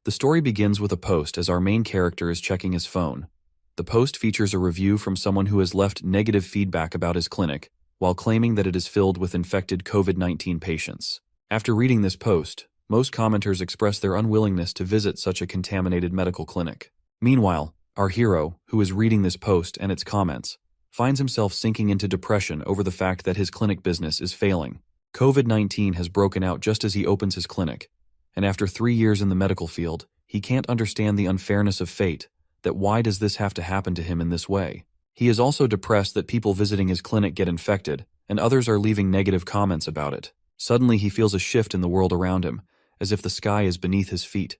The story begins with a post as our main character is checking his phone. The post features a review from someone who has left negative feedback about his clinic, while claiming that it is filled with infected COVID-19 patients. After reading this post, most commenters express their unwillingness to visit such a contaminated medical clinic. Meanwhile, our hero, who is reading this post and its comments, finds himself sinking into depression over the fact that his clinic business is failing. COVID-19 has broken out just as he opens his clinic, and after 3 years in the medical field, he can't understand the unfairness of fate, that why does this have to happen to him in this way? He is also depressed that people visiting his clinic get infected, and others are leaving negative comments about it. Suddenly he feels a shift in the world around him, as if the sky is beneath his feet.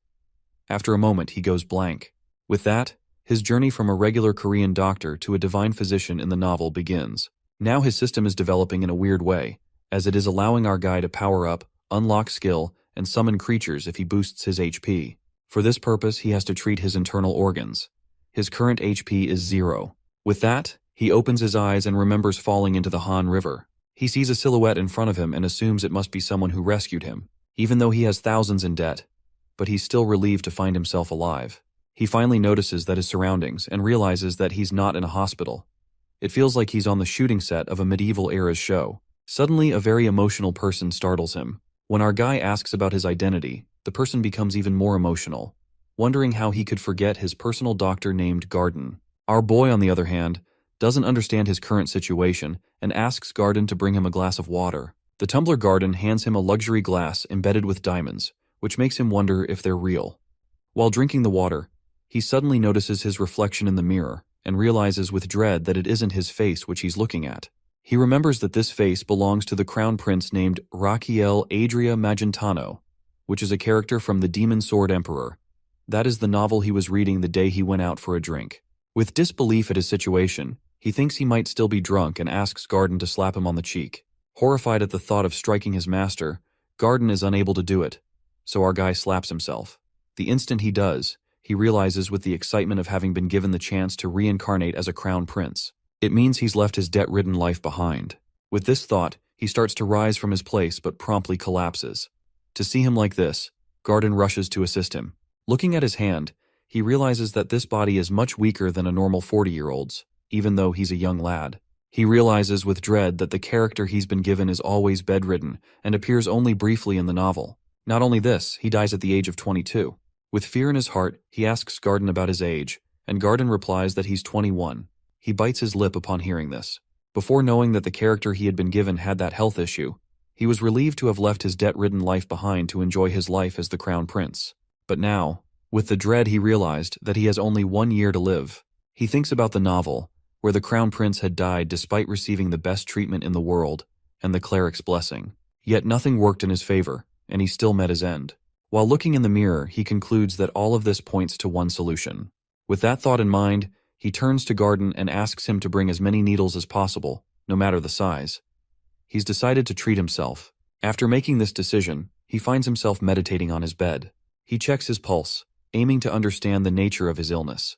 After a moment, he goes blank. With that, his journey from a regular Korean doctor to a divine physician in the novel begins. Now his system is developing in a weird way, as it is allowing our guy to power up, unlock skill, and summon creatures if he boosts his HP. For this purpose, he has to treat his internal organs. His current HP is 0. With that, he opens his eyes and remembers falling into the Han River. He sees a silhouette in front of him and assumes it must be someone who rescued him, even though he has thousands in debt. But he's still relieved to find himself alive. He finally notices that his surroundings and realizes that he's not in a hospital. It feels like he's on the shooting set of a medieval era's show. Suddenly, a very emotional person startles him. When our guy asks about his identity, the person becomes even more emotional, wondering how he could forget his personal doctor named Garden. Our boy, on the other hand, doesn't understand his current situation and asks Garden to bring him a glass of water. The tumbler Garden hands him a luxury glass embedded with diamonds, which makes him wonder if they're real. While drinking the water, he suddenly notices his reflection in the mirror and realizes with dread that it isn't his face which he's looking at. He remembers that this face belongs to the crown prince named Raquel Adria Magentano, which is a character from The Demon Sword Emperor. That is the novel he was reading the day he went out for a drink. With disbelief at his situation, he thinks he might still be drunk and asks Garden to slap him on the cheek. Horrified at the thought of striking his master, Garden is unable to do it, so our guy slaps himself. The instant he does, he realizes with the excitement of having been given the chance to reincarnate as a crown prince. It means he's left his debt-ridden life behind. With this thought, he starts to rise from his place but promptly collapses. To see him like this, Garden rushes to assist him. Looking at his hand, he realizes that this body is much weaker than a normal 40-year-old's, even though he's a young lad. He realizes with dread that the character he's been given is always bedridden and appears only briefly in the novel. Not only this, he dies at the age of 22. With fear in his heart, he asks Garden about his age, and Garden replies that he's 21. He bites his lip upon hearing this. Before knowing that the character he had been given had that health issue, he was relieved to have left his debt-ridden life behind to enjoy his life as the crown prince. But now, with the dread, he realized that he has only 1 year to live. He thinks about the novel, where the crown prince had died despite receiving the best treatment in the world and the cleric's blessing. Yet nothing worked in his favor, and he still met his end. While looking in the mirror, he concludes that all of this points to one solution. With that thought in mind, he turns to Garden and asks him to bring as many needles as possible, no matter the size. He's decided to treat himself. After making this decision, he finds himself meditating on his bed. He checks his pulse, aiming to understand the nature of his illness.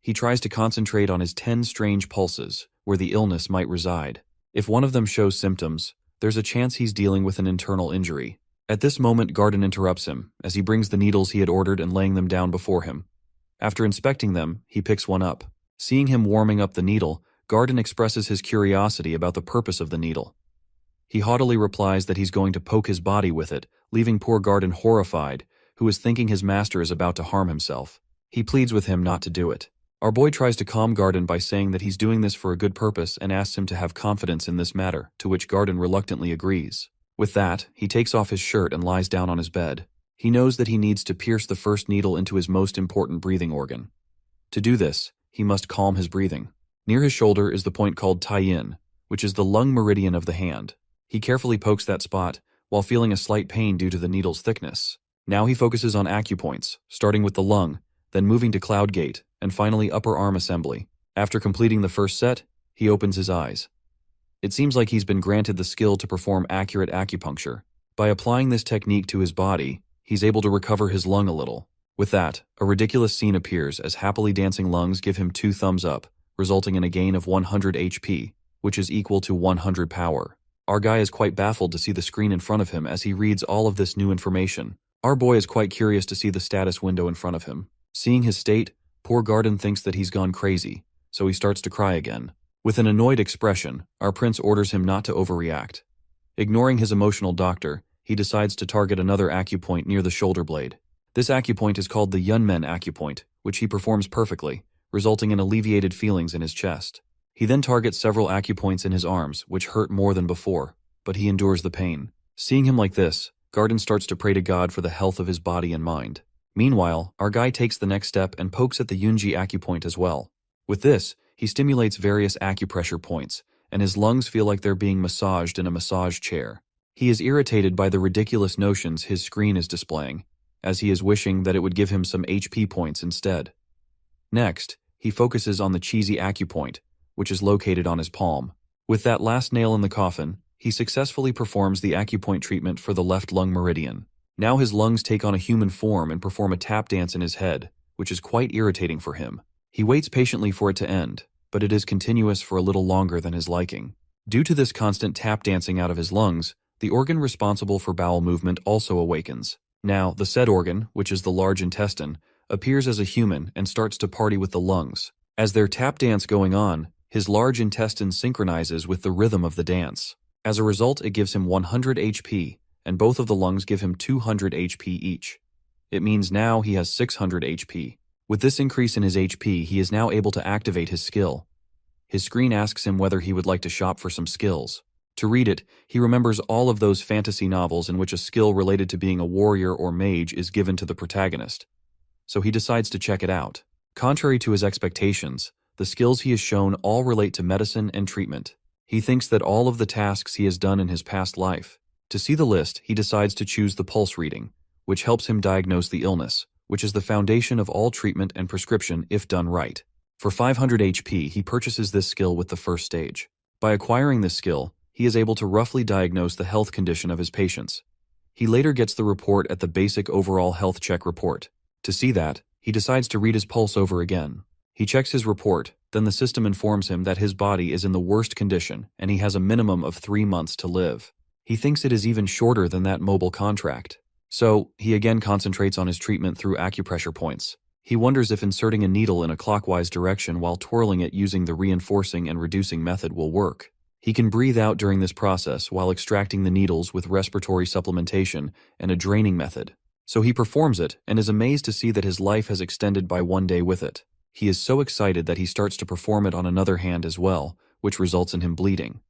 He tries to concentrate on his 10 strange pulses, where the illness might reside. If one of them shows symptoms, there's a chance he's dealing with an internal injury. At this moment, Garden interrupts him, as he brings the needles he had ordered and laying them down before him. After inspecting them, he picks one up. Seeing him warming up the needle, Garden expresses his curiosity about the purpose of the needle. He haughtily replies that he's going to poke his body with it, leaving poor Garden horrified, who is thinking his master is about to harm himself. He pleads with him not to do it. Our boy tries to calm Garden by saying that he's doing this for a good purpose and asks him to have confidence in this matter, to which Garden reluctantly agrees. With that, he takes off his shirt and lies down on his bed. He knows that he needs to pierce the first needle into his most important breathing organ. To do this, he must calm his breathing. Near his shoulder is the point called Tai-in, which is the lung meridian of the hand. He carefully pokes that spot, while feeling a slight pain due to the needle's thickness. Now he focuses on acupoints, starting with the lung, then moving to cloud gate, and finally upper arm assembly. After completing the first set, he opens his eyes. It seems like he's been granted the skill to perform accurate acupuncture. By applying this technique to his body, he's able to recover his lung a little. With that, a ridiculous scene appears as happily dancing lungs give him 2 thumbs up, resulting in a gain of 100 HP, which is equal to 100 power. Our guy is quite baffled to see the screen in front of him as he reads all of this new information. Our boy is quite curious to see the status window in front of him. Seeing his state, poor Garden thinks that he's gone crazy, so he starts to cry again. With an annoyed expression, our prince orders him not to overreact. Ignoring his emotional doctor, he decides to target another acupoint near the shoulder blade. This acupoint is called the Yunmen acupoint, which he performs perfectly, resulting in alleviated feelings in his chest. He then targets several acupoints in his arms, which hurt more than before, but he endures the pain. Seeing him like this, Garden starts to pray to God for the health of his body and mind. Meanwhile, our guy takes the next step and pokes at the Yunji acupoint as well. With this, he stimulates various acupressure points, and his lungs feel like they're being massaged in a massage chair. He is irritated by the ridiculous notions his screen is displaying, as he is wishing that it would give him some HP points instead. Next, he focuses on the cheesy acupoint, which is located on his palm. With that last nail in the coffin, he successfully performs the acupoint treatment for the left lung meridian. Now his lungs take on a human form and perform a tap dance in his head, which is quite irritating for him. He waits patiently for it to end, but it is continuous for a little longer than his liking. Due to this constant tap dancing out of his lungs, the organ responsible for bowel movement also awakens. Now, the said organ, which is the large intestine, appears as a human and starts to party with the lungs. As their tap dance going on, his large intestine synchronizes with the rhythm of the dance. As a result, it gives him 100 HP, and both of the lungs give him 200 HP each. It means now he has 600 HP. With this increase in his HP, he is now able to activate his skill. His screen asks him whether he would like to shop for some skills. To read it, he remembers all of those fantasy novels in which a skill related to being a warrior or mage is given to the protagonist. So he decides to check it out. Contrary to his expectations, the skills he is shown all relate to medicine and treatment. He thinks that all of the tasks he has done in his past life. To see the list, he decides to choose the pulse reading, which helps him diagnose the illness, which is the foundation of all treatment and prescription if done right. For 500 HP, he purchases this skill with the first stage. By acquiring this skill, he is able to roughly diagnose the health condition of his patients. He later gets the report at the basic overall health check report. To see that, he decides to read his pulse over again. He checks his report, then the system informs him that his body is in the worst condition and he has a minimum of 3 months to live. He thinks it is even shorter than that mobile contract. So, he again concentrates on his treatment through acupressure points. He wonders if inserting a needle in a clockwise direction while twirling it using the reinforcing and reducing method will work. He can breathe out during this process while extracting the needles with respiratory supplementation and a draining method. So he performs it and is amazed to see that his life has extended by 1 day with it. He is so excited that he starts to perform it on another hand as well, which results in him bleeding.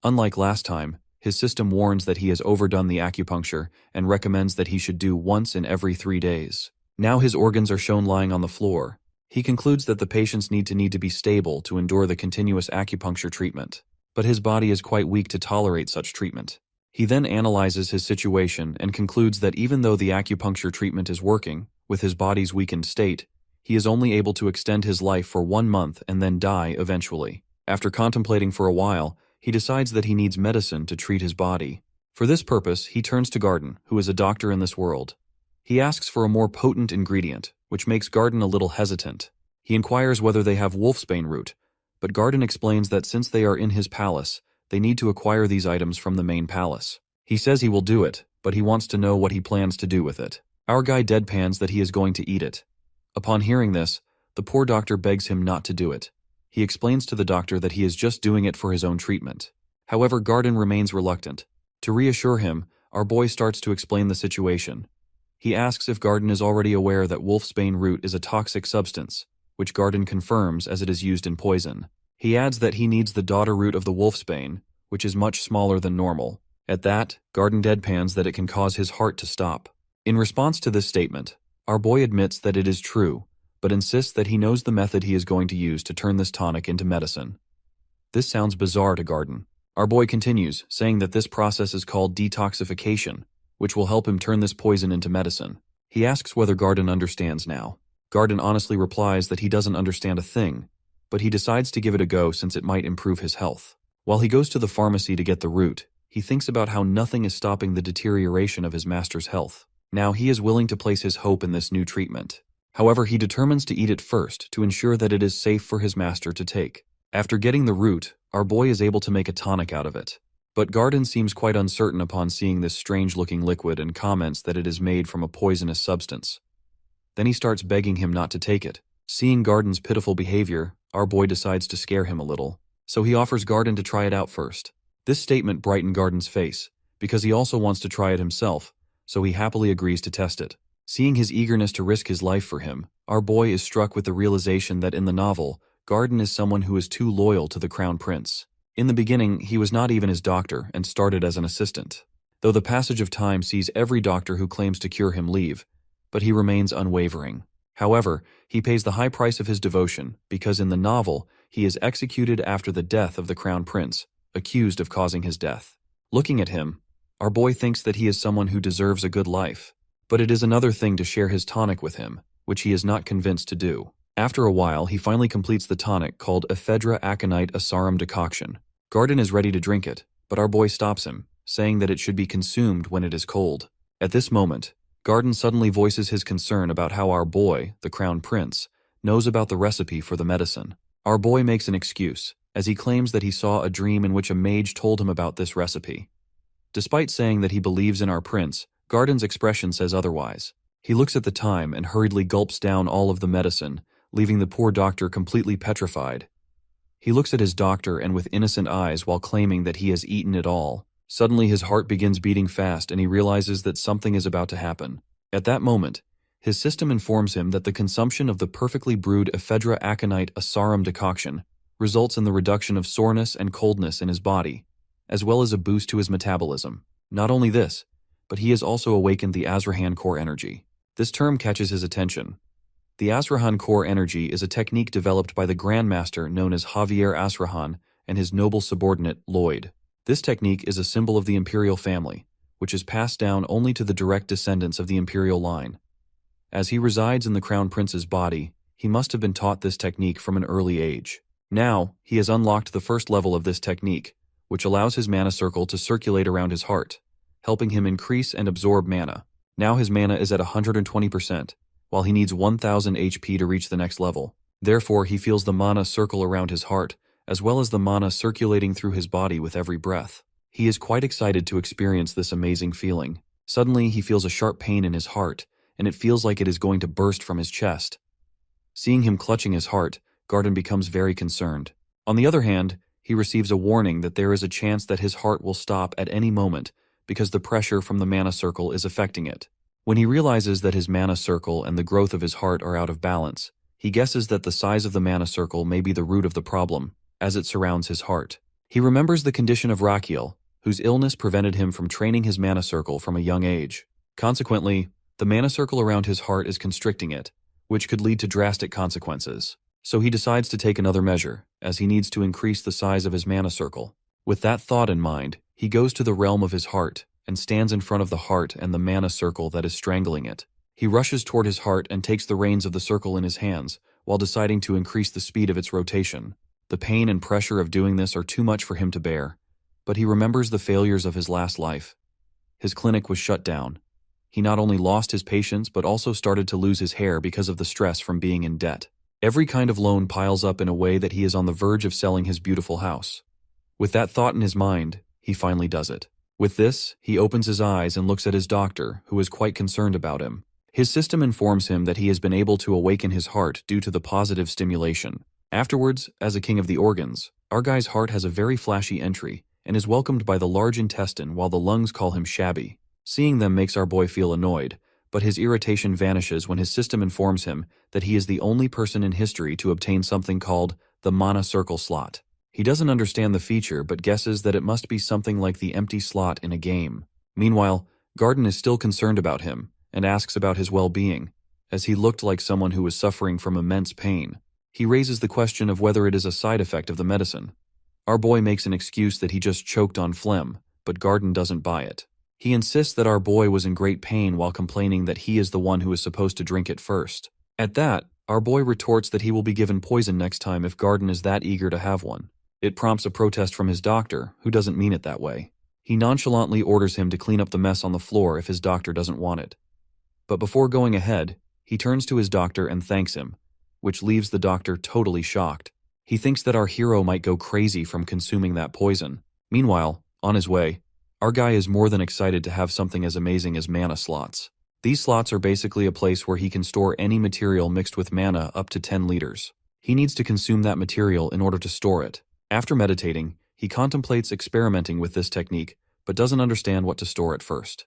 Unlike last time, his system warns that he has overdone the acupuncture and recommends that he should do once in every 3 days. Now his organs are shown lying on the floor. He concludes that the patients need to be stable to endure the continuous acupuncture treatment. But his body is quite weak to tolerate such treatment. He then analyzes his situation and concludes that even though the acupuncture treatment is working, with his body's weakened state, he is only able to extend his life for 1 month and then die eventually. After contemplating for a while, he decides that he needs medicine to treat his body. For this purpose, he turns to Garden, who is a doctor in this world. He asks for a more potent ingredient, which makes Garden a little hesitant. He inquires whether they have wolfsbane root, but Garden explains that since they are in his palace, they need to acquire these items from the main palace. He says he will do it, but he wants to know what he plans to do with it. Our guy deadpans that he is going to eat it. Upon hearing this, the poor doctor begs him not to do it. He explains to the doctor that he is just doing it for his own treatment. However, Garden remains reluctant. To reassure him, our boy starts to explain the situation. He asks if Garden is already aware that wolfsbane root is a toxic substance, which Garden confirms as it is used in poison. He adds that he needs the daughter root of the wolfsbane, which is much smaller than normal. At that, Garden deadpans that it can cause his heart to stop. In response to this statement, our boy admits that it is true, but insists that he knows the method he is going to use to turn this tonic into medicine. This sounds bizarre to Garden. Our boy continues, saying that this process is called detoxification, which will help him turn this poison into medicine. He asks whether Garden understands now. Garden honestly replies that he doesn't understand a thing, but he decides to give it a go since it might improve his health. While he goes to the pharmacy to get the root, he thinks about how nothing is stopping the deterioration of his master's health. Now he is willing to place his hope in this new treatment. However, he determines to eat it first to ensure that it is safe for his master to take. After getting the root, our boy is able to make a tonic out of it. But Garden seems quite uncertain upon seeing this strange-looking liquid and comments that it is made from a poisonous substance. Then he starts begging him not to take it. Seeing Garden's pitiful behavior, our boy decides to scare him a little, so he offers Garden to try it out first. This statement brightened Garden's face, because he also wants to try it himself, so he happily agrees to test it. Seeing his eagerness to risk his life for him, our boy is struck with the realization that in the novel, Garden is someone who is too loyal to the Crown Prince. In the beginning, he was not even his doctor and started as an assistant, though the passage of time sees every doctor who claims to cure him leave, but he remains unwavering. However, he pays the high price of his devotion because in the novel, he is executed after the death of the Crown Prince, accused of causing his death. Looking at him, our boy thinks that he is someone who deserves a good life, but it is another thing to share his tonic with him, which he is not convinced to do. After a while, he finally completes the tonic called Ephedra Aconite Asarum Decoction. Garden is ready to drink it, but our boy stops him, saying that it should be consumed when it is cold. At this moment, Garden suddenly voices his concern about how our boy, the Crown Prince, knows about the recipe for the medicine. Our boy makes an excuse, as he claims that he saw a dream in which a mage told him about this recipe. Despite saying that he believes in our prince, Garden's expression says otherwise. He looks at the time and hurriedly gulps down all of the medicine, leaving the poor doctor completely petrified. He looks at his doctor and with innocent eyes while claiming that he has eaten it all. Suddenly his heart begins beating fast and he realizes that something is about to happen. At that moment, his system informs him that the consumption of the perfectly brewed Ephedra Aconite Asarum decoction results in the reduction of soreness and coldness in his body, as well as a boost to his metabolism. Not only this, but he has also awakened the Azrahan core energy. This term catches his attention. The Azrahan core energy is a technique developed by the Grandmaster known as Javier Azrahan and his noble subordinate, Lloyd. This technique is a symbol of the imperial family, which is passed down only to the direct descendants of the imperial line. As he resides in the Crown Prince's body, he must have been taught this technique from an early age. Now, he has unlocked the first level of this technique, which allows his mana circle to circulate around his heart, helping him increase and absorb mana. Now his mana is at 120%, while he needs 1000 HP to reach the next level. Therefore, he feels the mana circle around his heart, as well as the mana circulating through his body with every breath. He is quite excited to experience this amazing feeling. Suddenly, he feels a sharp pain in his heart, and it feels like it is going to burst from his chest. Seeing him clutching his heart, Garden becomes very concerned. On the other hand, he receives a warning that there is a chance that his heart will stop at any moment because the pressure from the mana circle is affecting it. When he realizes that his mana circle and the growth of his heart are out of balance, he guesses that the size of the mana circle may be the root of the problem, as it surrounds his heart. He remembers the condition of Rakiel, whose illness prevented him from training his mana circle from a young age. Consequently, the mana circle around his heart is constricting it, which could lead to drastic consequences. So he decides to take another measure, as he needs to increase the size of his mana circle. With that thought in mind, he goes to the realm of his heart and stands in front of the heart and the mana circle that is strangling it. He rushes toward his heart and takes the reins of the circle in his hands, while deciding to increase the speed of its rotation. The pain and pressure of doing this are too much for him to bear, but he remembers the failures of his last life. His clinic was shut down. He not only lost his patients but also started to lose his hair because of the stress from being in debt. Every kind of loan piles up in a way that he is on the verge of selling his beautiful house. With that thought in his mind, he finally does it. With this, he opens his eyes and looks at his doctor, who is quite concerned about him. His system informs him that he has been able to awaken his heart due to the positive stimulation. Afterwards, as a king of the organs, our guy's heart has a very flashy entry and is welcomed by the large intestine while the lungs call him shabby. Seeing them makes our boy feel annoyed, but his irritation vanishes when his system informs him that he is the only person in history to obtain something called the mana circle slot. He doesn't understand the feature but guesses that it must be something like the empty slot in a game. Meanwhile, Garden is still concerned about him and asks about his well-being, as he looked like someone who was suffering from immense pain. He raises the question of whether it is a side effect of the medicine. Our boy makes an excuse that he just choked on phlegm, but Garden doesn't buy it. He insists that our boy was in great pain while complaining that he is the one who is supposed to drink it first. At that, our boy retorts that he will be given poison next time if Garden is that eager to have one. It prompts a protest from his doctor, who doesn't mean it that way. He nonchalantly orders him to clean up the mess on the floor if his doctor doesn't want it. But before going ahead, he turns to his doctor and thanks him, which leaves the doctor totally shocked. He thinks that our hero might go crazy from consuming that poison. Meanwhile, On his way, our guy is more than excited to have something as amazing as mana slots. These slots are basically a place where he can store any material mixed with mana up to 10 liters. He needs to consume that material in order to store it. After meditating, he contemplates experimenting with this technique, but doesn't understand what to store at first.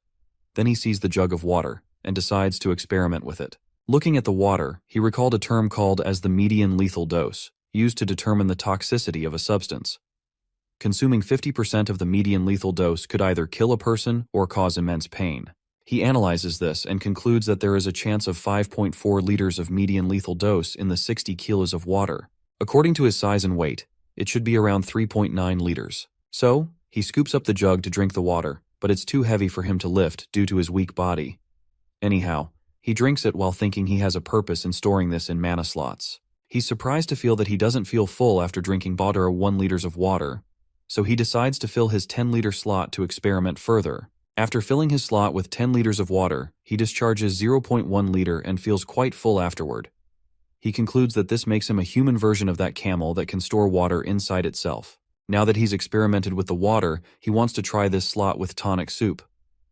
Then he sees the jug of water, and decides to experiment with it. Looking at the water, he recalled a term called as the median lethal dose, used to determine the toxicity of a substance. Consuming 50% of the median lethal dose could either kill a person or cause immense pain. He analyzes this and concludes that there is a chance of 5.4 liters of median lethal dose in the 60 kilos of water. According to his size and weight, it should be around 3.9 liters. So, he scoops up the jug to drink the water, but it's too heavy for him to lift due to his weak body. Anyhow, he drinks it while thinking he has a purpose in storing this in mana slots. He's surprised to feel that he doesn't feel full after drinking 1 liters of water, so he decides to fill his 10-liter slot to experiment further. After filling his slot with 10 liters of water, he discharges 0.1 liter and feels quite full afterward. He concludes that this makes him a human version of that camel that can store water inside itself. Now that he's experimented with the water, he wants to try this slot with tonic soup.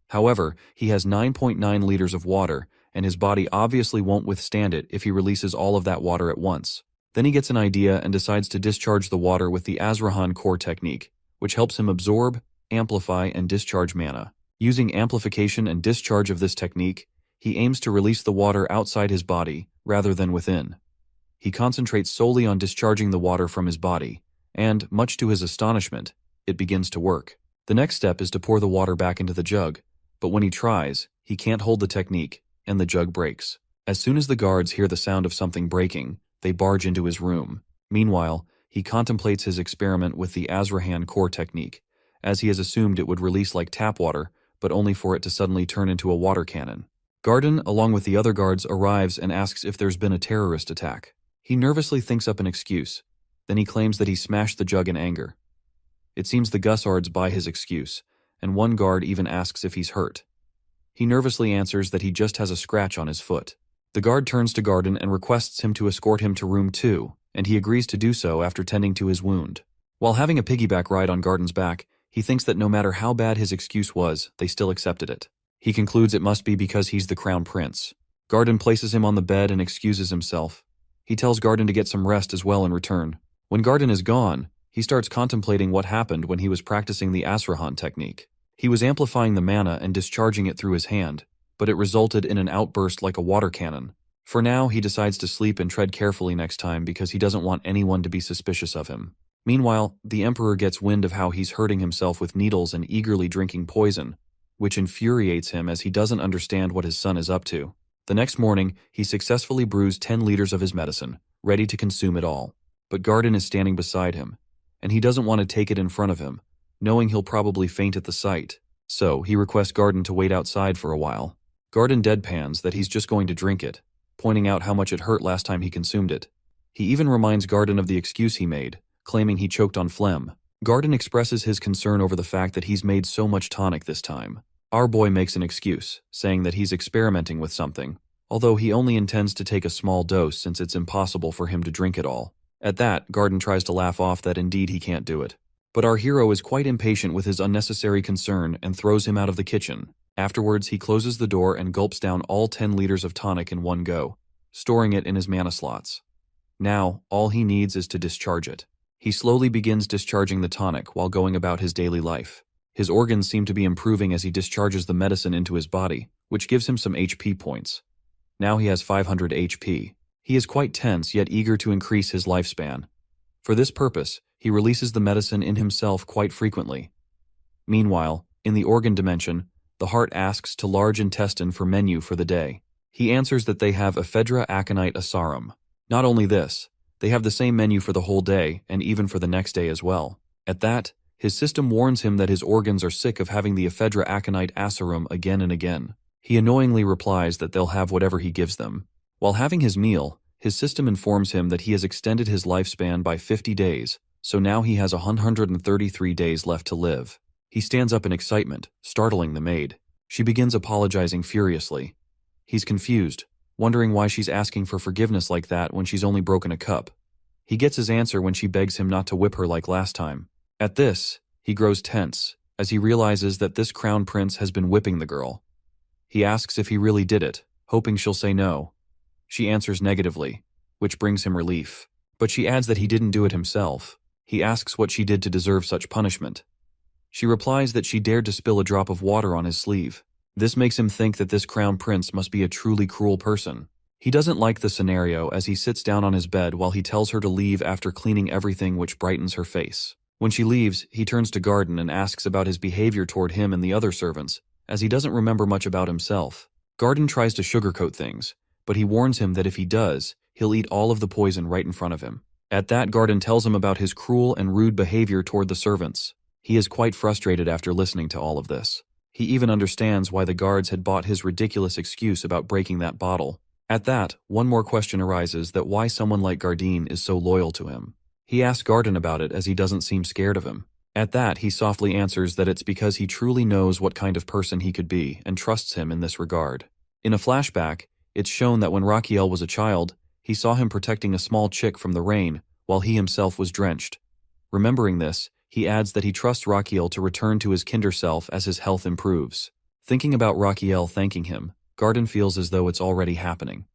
However, he has 9.9 liters of water, and his body obviously won't withstand it if he releases all of that water at once. Then he gets an idea and decides to discharge the water with the Azrahan core technique, which helps him absorb, amplify, and discharge mana. Using amplification and discharge of this technique, he aims to release the water outside his body rather than within. He concentrates solely on discharging the water from his body, and, much to his astonishment, it begins to work. The next step is to pour the water back into the jug, but when he tries, he can't hold the technique, and the jug breaks. As soon as the guards hear the sound of something breaking, they barge into his room. Meanwhile, he contemplates his experiment with the Azrahan core technique, as he has assumed it would release like tap water, but only for it to suddenly turn into a water cannon. Garden, along with the other guards, arrives and asks if there's been a terrorist attack. He nervously thinks up an excuse. Then he claims that he smashed the jug in anger. It seems the Gussards buy his excuse, and one guard even asks if he's hurt. He nervously answers that he just has a scratch on his foot. The guard turns to Garden and requests him to escort him to room 2, and he agrees to do so after tending to his wound. While having a piggyback ride on Garden's back, he thinks that no matter how bad his excuse was, they still accepted it. He concludes it must be because he's the crown prince. Garden places him on the bed and excuses himself. He tells Garden to get some rest as well in return. When Garden is gone, he starts contemplating what happened when he was practicing the Azrahan technique. He was amplifying the mana and discharging it through his hand, but it resulted in an outburst like a water cannon. For now, he decides to sleep and tread carefully next time because he doesn't want anyone to be suspicious of him. Meanwhile, the Emperor gets wind of how he's hurting himself with needles and eagerly drinking poison, which infuriates him as he doesn't understand what his son is up to. The next morning, he successfully brews 10 liters of his medicine, ready to consume it all. But Garden is standing beside him, and he doesn't want to take it in front of him, knowing he'll probably faint at the sight. So, he requests Garden to wait outside for a while. Garden deadpans that he's just going to drink it, pointing out how much it hurt last time he consumed it. He even reminds Garden of the excuse he made, claiming he choked on phlegm. Garden expresses his concern over the fact that he's made so much tonic this time. Our boy makes an excuse, saying that he's experimenting with something, although he only intends to take a small dose since it's impossible for him to drink it all. At that, Garden tries to laugh off that indeed he can't do it. But our hero is quite impatient with his unnecessary concern and throws him out of the kitchen. Afterwards, he closes the door and gulps down all 10 liters of tonic in one go, storing it in his mana slots. Now, all he needs is to discharge it. He slowly begins discharging the tonic while going about his daily life. His organs seem to be improving as he discharges the medicine into his body, which gives him some HP points. Now he has 500 HP. He is quite tense yet eager to increase his lifespan. For this purpose, he releases the medicine in himself quite frequently. Meanwhile, in the organ dimension, the heart asks to large intestine for menu for the day. He answers that they have ephedra aconite asarum. Not only this, they have the same menu for the whole day and even for the next day as well. At that, his system warns him that his organs are sick of having the ephedra aconite asarum again and again. He annoyingly replies that they'll have whatever he gives them. While having his meal, his system informs him that he has extended his lifespan by 50 days, so now he has 133 days left to live. He stands up in excitement, startling the maid. She begins apologizing furiously. He's confused, wondering why she's asking for forgiveness like that when she's only broken a cup. He gets his answer when she begs him not to whip her like last time. At this, he grows tense, as he realizes that this crown prince has been whipping the girl. He asks if he really did it, hoping she'll say no. She answers negatively, which brings him relief. But she adds that he didn't do it himself. He asks what she did to deserve such punishment. She replies that she dared to spill a drop of water on his sleeve. This makes him think that this crown prince must be a truly cruel person. He doesn't like the scenario as he sits down on his bed while he tells her to leave after cleaning everything which brightens her face. When she leaves, he turns to Garden and asks about his behavior toward him and the other servants, as he doesn't remember much about himself. Garden tries to sugarcoat things, but he warns him that if he does, he'll eat all of the poison right in front of him. At that, Garden tells him about his cruel and rude behavior toward the servants. He is quite frustrated after listening to all of this. He even understands why the guards had bought his ridiculous excuse about breaking that bottle. At that, one more question arises, that why someone like Garden is so loyal to him. He asks Garden about it as he doesn't seem scared of him. At that, he softly answers that it's because he truly knows what kind of person he could be and trusts him in this regard. In a flashback, it's shown that when Raquiel was a child, he saw him protecting a small chick from the rain while he himself was drenched. Remembering this, he adds that he trusts Raquiel to return to his kinder self as his health improves. Thinking about Raquiel thanking him, Garden feels as though it's already happening.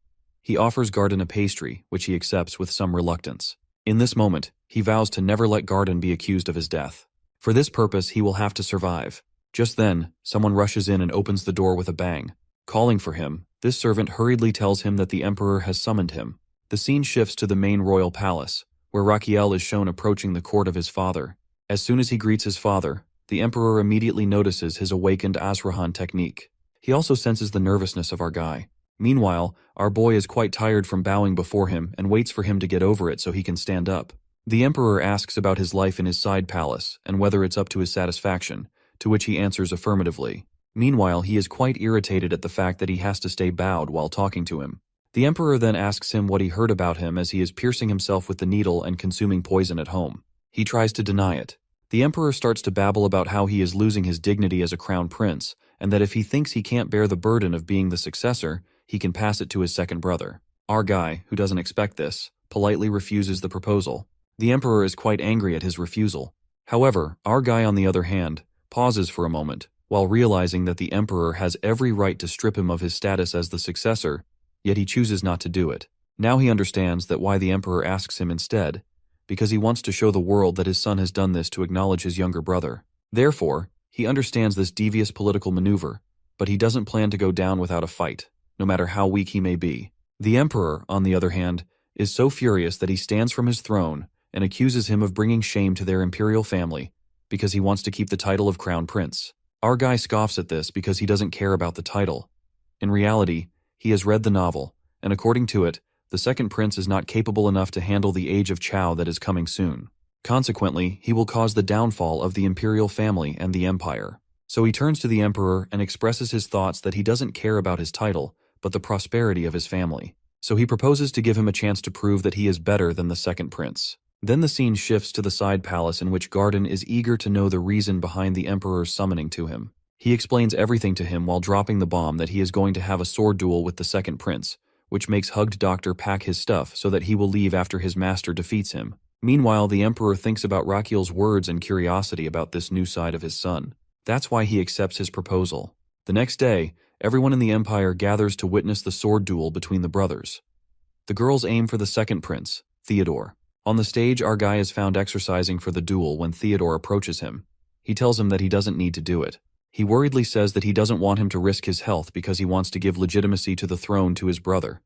He offers Garden a pastry, which he accepts with some reluctance. In this moment, he vows to never let Garden be accused of his death. For this purpose, he will have to survive. Just then, someone rushes in and opens the door with a bang. Calling for him, this servant hurriedly tells him that the Emperor has summoned him. The scene shifts to the main royal palace, where Raquiel is shown approaching the court of his father. As soon as he greets his father, the Emperor immediately notices his awakened Azrahan technique. He also senses the nervousness of our guy. Meanwhile, our boy is quite tired from bowing before him and waits for him to get over it so he can stand up. The Emperor asks about his life in his side palace and whether it's up to his satisfaction, to which he answers affirmatively. Meanwhile, he is quite irritated at the fact that he has to stay bowed while talking to him. The Emperor then asks him what he heard about him as he is piercing himself with the needle and consuming poison at home. He tries to deny it. The Emperor starts to babble about how he is losing his dignity as a crown prince, and that if he thinks he can't bear the burden of being the successor, he can pass it to his second brother. Our guy, who doesn't expect this, politely refuses the proposal. The Emperor is quite angry at his refusal. However, our guy, on the other hand, pauses for a moment, while realizing that the Emperor has every right to strip him of his status as the successor, yet he chooses not to do it. Now he understands that why the Emperor asks him instead, because he wants to show the world that his son has done this to acknowledge his younger brother. Therefore, he understands this devious political maneuver, but he doesn't plan to go down without a fight, no matter how weak he may be. The Emperor, on the other hand, is so furious that he stands from his throne and accuses him of bringing shame to their imperial family because he wants to keep the title of Crown Prince. Our guy scoffs at this because he doesn't care about the title. In reality, he has read the novel, and according to it, the second prince is not capable enough to handle the age of Chao that is coming soon. Consequently, he will cause the downfall of the imperial family and the empire. So he turns to the Emperor and expresses his thoughts that he doesn't care about his title, but the prosperity of his family. So he proposes to give him a chance to prove that he is better than the second prince. Then the scene shifts to the side palace in which Garden is eager to know the reason behind the Emperor's summoning to him. He explains everything to him while dropping the bomb that he is going to have a sword duel with the second prince, which makes Hugged Doctor pack his stuff so that he will leave after his master defeats him. Meanwhile, the Emperor thinks about Raquiel's words and curiosity about this new side of his son. That's why he accepts his proposal. The next day, everyone in the Empire gathers to witness the sword duel between the brothers. The girls aim for the second prince, Theodore. On the stage, our guy is found exercising for the duel when Theodore approaches him. He tells him that he doesn't need to do it. He worriedly says that he doesn't want him to risk his health because he wants to give legitimacy to the throne to his brother,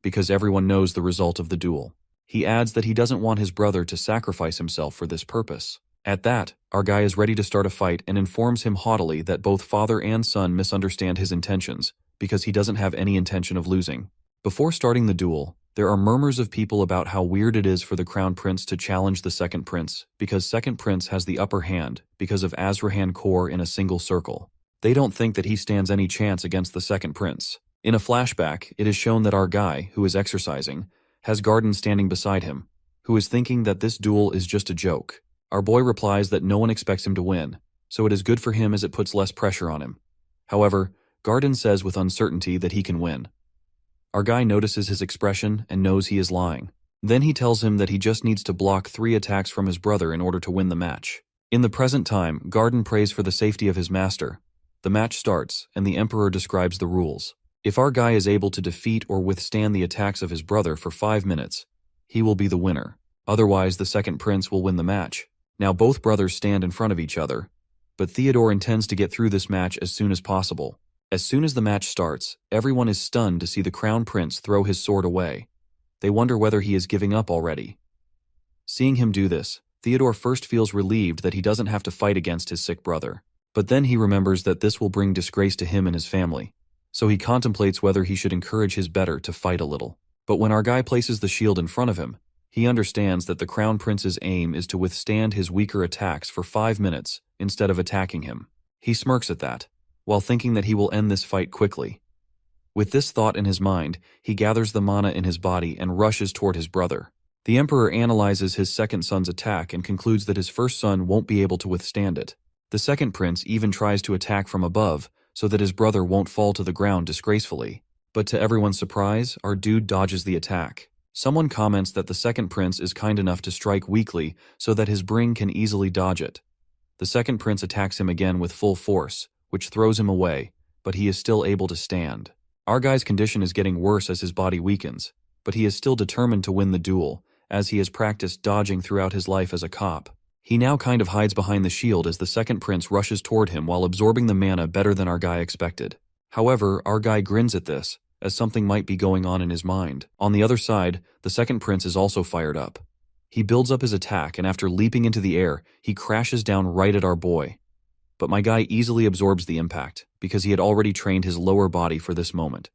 because everyone knows the result of the duel. He adds that he doesn't want his brother to sacrifice himself for this purpose. At that, our guy is ready to start a fight and informs him haughtily that both father and son misunderstand his intentions because he doesn't have any intention of losing. Before starting the duel, there are murmurs of people about how weird it is for the Crown Prince to challenge the Second Prince because Second Prince has the upper hand because of Azrahan core in a single circle. They don't think that he stands any chance against the Second Prince. In a flashback, it is shown that our guy, who is exercising, has Garden standing beside him, who is thinking that this duel is just a joke. Our boy replies that no one expects him to win, so it is good for him as it puts less pressure on him. However, Garden says with uncertainty that he can win. Our guy notices his expression and knows he is lying. Then he tells him that he just needs to block 3 attacks from his brother in order to win the match. In the present time, Garden prays for the safety of his master. The match starts, and the Emperor describes the rules. If our guy is able to defeat or withstand the attacks of his brother for 5 minutes, he will be the winner. Otherwise, the second prince will win the match. Now both brothers stand in front of each other, but Theodore intends to get through this match as soon as possible. As soon as the match starts, everyone is stunned to see the crown prince throw his sword away. They wonder whether he is giving up already. Seeing him do this, Theodore first feels relieved that he doesn't have to fight against his sick brother. But then he remembers that this will bring disgrace to him and his family. So he contemplates whether he should encourage his better to fight a little. But when our guy places the shield in front of him, he understands that the crown prince's aim is to withstand his weaker attacks for 5 minutes instead of attacking him. He smirks at that, while thinking that he will end this fight quickly. With this thought in his mind, he gathers the mana in his body and rushes toward his brother. The Emperor analyzes his second son's attack and concludes that his first son won't be able to withstand it. The second prince even tries to attack from above so that his brother won't fall to the ground disgracefully. But to everyone's surprise, our dude dodges the attack. Someone comments that the second prince is kind enough to strike weakly so that his bring can easily dodge it. The second prince attacks him again with full force, which throws him away, but he is still able to stand. Our guy's condition is getting worse as his body weakens, but he is still determined to win the duel, as he has practiced dodging throughout his life as a cop. He now kind of hides behind the shield as the second prince rushes toward him while absorbing the mana better than our guy expected. However, our guy grins at this, as something might be going on in his mind. On the other side, the second prince is also fired up. He builds up his attack, and after leaping into the air, he crashes down right at our boy. But my guy easily absorbs the impact, because he had already trained his lower body for this moment.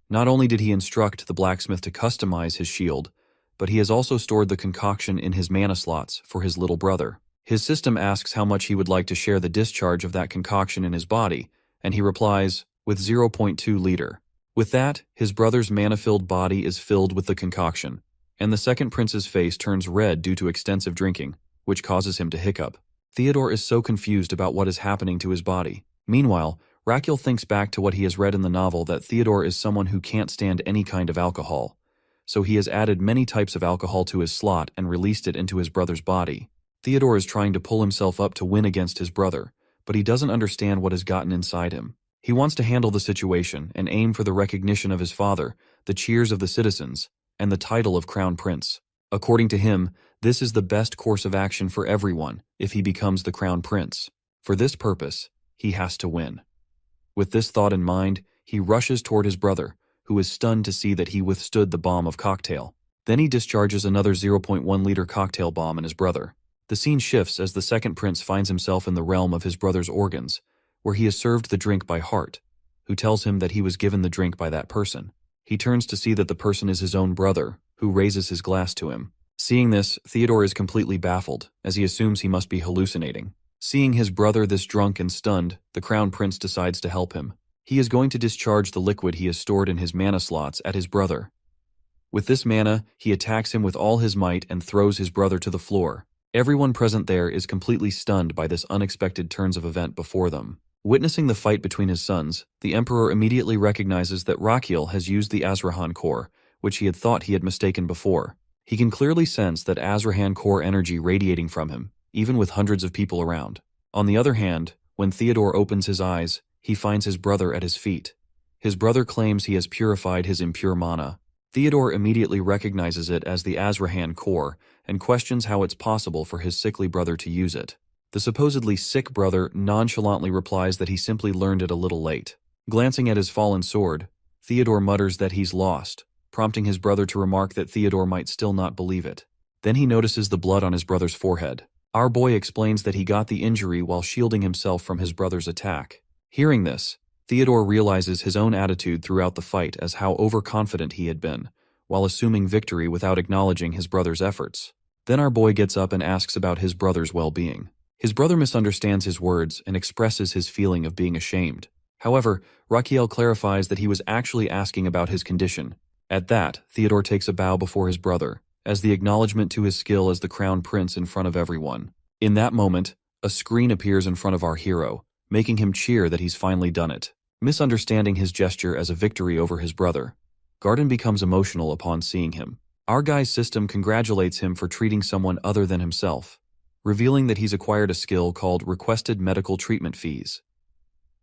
Not only did he instruct the blacksmith to customize his shield, but he has also stored the concoction in his mana slots for his little brother. His system asks how much he would like to share the discharge of that concoction in his body, and he replies, with 0.2 liter. With that, his brother's mana-filled body is filled with the concoction, and the second prince's face turns red due to extensive drinking, which causes him to hiccup. Theodore is so confused about what is happening to his body. Meanwhile, Raquel thinks back to what he has read in the novel that Theodore is someone who can't stand any kind of alcohol, so he has added many types of alcohol to his slot and released it into his brother's body. Theodore is trying to pull himself up to win against his brother, but he doesn't understand what has gotten inside him. He wants to handle the situation and aim for the recognition of his father, the cheers of the citizens, and the title of Crown Prince. According to him, this is the best course of action for everyone if he becomes the Crown Prince. For this purpose, he has to win. With this thought in mind, he rushes toward his brother, who is stunned to see that he withstood the bomb of cocktail. Then he discharges another 0.1 liter cocktail bomb in his brother. The scene shifts as the second prince finds himself in the realm of his brother's organs, where he is served the drink by Hart, who tells him that he was given the drink by that person. He turns to see that the person is his own brother, who raises his glass to him. Seeing this, Theodore is completely baffled, as he assumes he must be hallucinating. Seeing his brother this drunk and stunned, the crown prince decides to help him. He is going to discharge the liquid he has stored in his mana slots at his brother. With this mana, he attacks him with all his might and throws his brother to the floor. Everyone present there is completely stunned by this unexpected turns of event before them. Witnessing the fight between his sons, the Emperor immediately recognizes that Raquel has used the Azrahan core, which he had thought he had mistaken before. He can clearly sense that Azrahan core energy radiating from him, even with hundreds of people around. On the other hand, when Theodore opens his eyes, he finds his brother at his feet. His brother claims he has purified his impure mana. Theodore immediately recognizes it as the Azrahan core and questions how it's possible for his sickly brother to use it. The supposedly sick brother nonchalantly replies that he simply learned it a little late. Glancing at his fallen sword, Theodore mutters that he's lost, prompting his brother to remark that Theodore might still not believe it. Then he notices the blood on his brother's forehead. Our boy explains that he got the injury while shielding himself from his brother's attack. Hearing this, Theodore realizes his own attitude throughout the fight as how overconfident he had been, while assuming victory without acknowledging his brother's efforts. Then our boy gets up and asks about his brother's well-being. His brother misunderstands his words and expresses his feeling of being ashamed. However, Raquel clarifies that he was actually asking about his condition. At that, Theodore takes a bow before his brother, as the acknowledgement to his skill as the crown prince in front of everyone. In that moment, a screen appears in front of our hero, making him cheer that he's finally done it. Misunderstanding his gesture as a victory over his brother, Garden becomes emotional upon seeing him. Our guy's system congratulates him for treating someone other than himself. revealing that he's acquired a skill called requested medical treatment fees.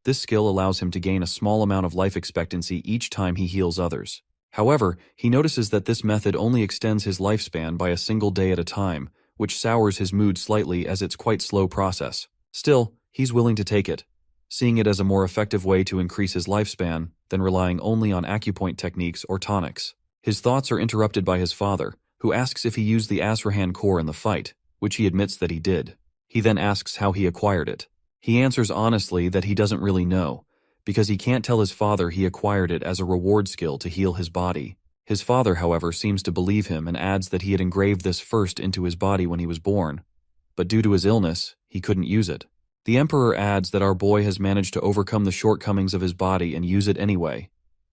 This skill allows him to gain a small amount of life expectancy each time he heals others. However, he notices that this method only extends his lifespan by a single day at a time, which sours his mood slightly as it's quite slow process. Still, he's willing to take it, seeing it as a more effective way to increase his lifespan than relying only on acupoint techniques or tonics. His thoughts are interrupted by his father, who asks if he used the Azrahan core in the fight, which he admits that he did. He then asks how he acquired it. He answers honestly that he doesn't really know, because he can't tell his father he acquired it as a reward skill to heal his body. His father, however, seems to believe him and adds that he had engraved this first into his body when he was born, but due to his illness, he couldn't use it. The Emperor adds that our boy has managed to overcome the shortcomings of his body and use it anyway.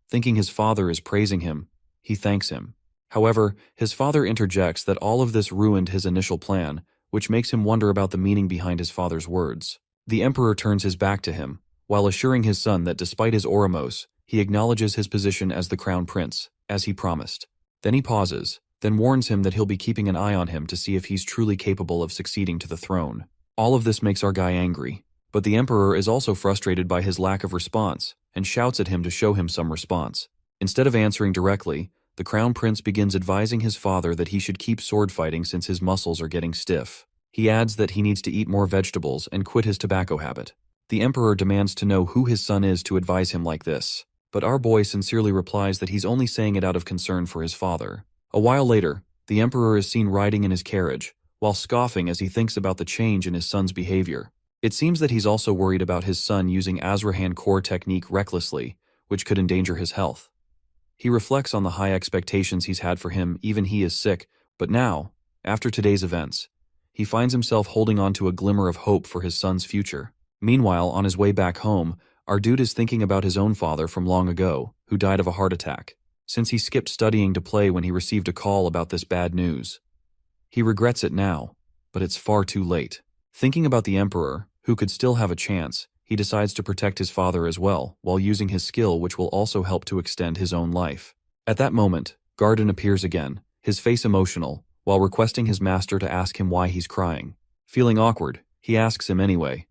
Thinking his father is praising him, he thanks him. However, his father interjects that all of this ruined his initial plan, which makes him wonder about the meaning behind his father's words. The Emperor turns his back to him, while assuring his son that despite his Oramos, he acknowledges his position as the crown prince, as he promised. Then he pauses, then warns him that he'll be keeping an eye on him to see if he's truly capable of succeeding to the throne. All of this makes our guy angry, but the Emperor is also frustrated by his lack of response and shouts at him to show him some response. Instead of answering directly, the crown prince begins advising his father that he should keep sword fighting since his muscles are getting stiff. He adds that he needs to eat more vegetables and quit his tobacco habit. The Emperor demands to know who his son is to advise him like this, but our boy sincerely replies that he's only saying it out of concern for his father. A while later, the Emperor is seen riding in his carriage, while scoffing as he thinks about the change in his son's behavior. It seems that he's also worried about his son using Azrahan core technique recklessly, which could endanger his health. He reflects on the high expectations he's had for him even he is sick, but now, after today's events, he finds himself holding on to a glimmer of hope for his son's future. Meanwhile, on his way back home, our dude is thinking about his own father from long ago, who died of a heart attack, since he skipped studying to play when he received a call about this bad news. He regrets it now, but it's far too late. Thinking about the Emperor, who could still have a chance, he decides to protect his father as well, while using his skill which will also help to extend his own life. At that moment, Garden appears again, his face emotional, while requesting his master to ask him why he's crying. Feeling awkward, he asks him anyway.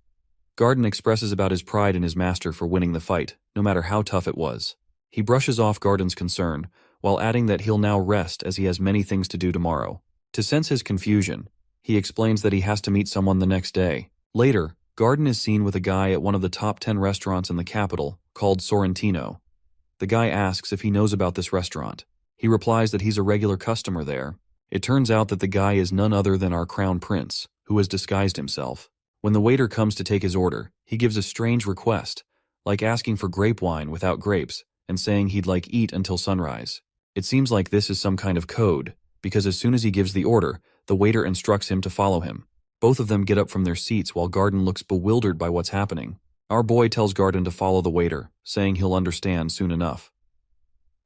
Garden expresses about his pride in his master for winning the fight, no matter how tough it was. He brushes off Garden's concern, while adding that he'll now rest as he has many things to do tomorrow. To sense his confusion, he explains that he has to meet someone the next day. Later, Garden is seen with a guy at one of the top 10 restaurants in the capital, called Sorrentino. The guy asks if he knows about this restaurant. He replies that he's a regular customer there. It turns out that the guy is none other than our crown prince, who has disguised himself. When the waiter comes to take his order, he gives a strange request, like asking for grape wine without grapes, and saying he'd like eat until sunrise. It seems like this is some kind of code, because as soon as he gives the order, the waiter instructs him to follow him. Both of them get up from their seats while Garden looks bewildered by what's happening. Our boy tells Garden to follow the waiter, saying he'll understand soon enough.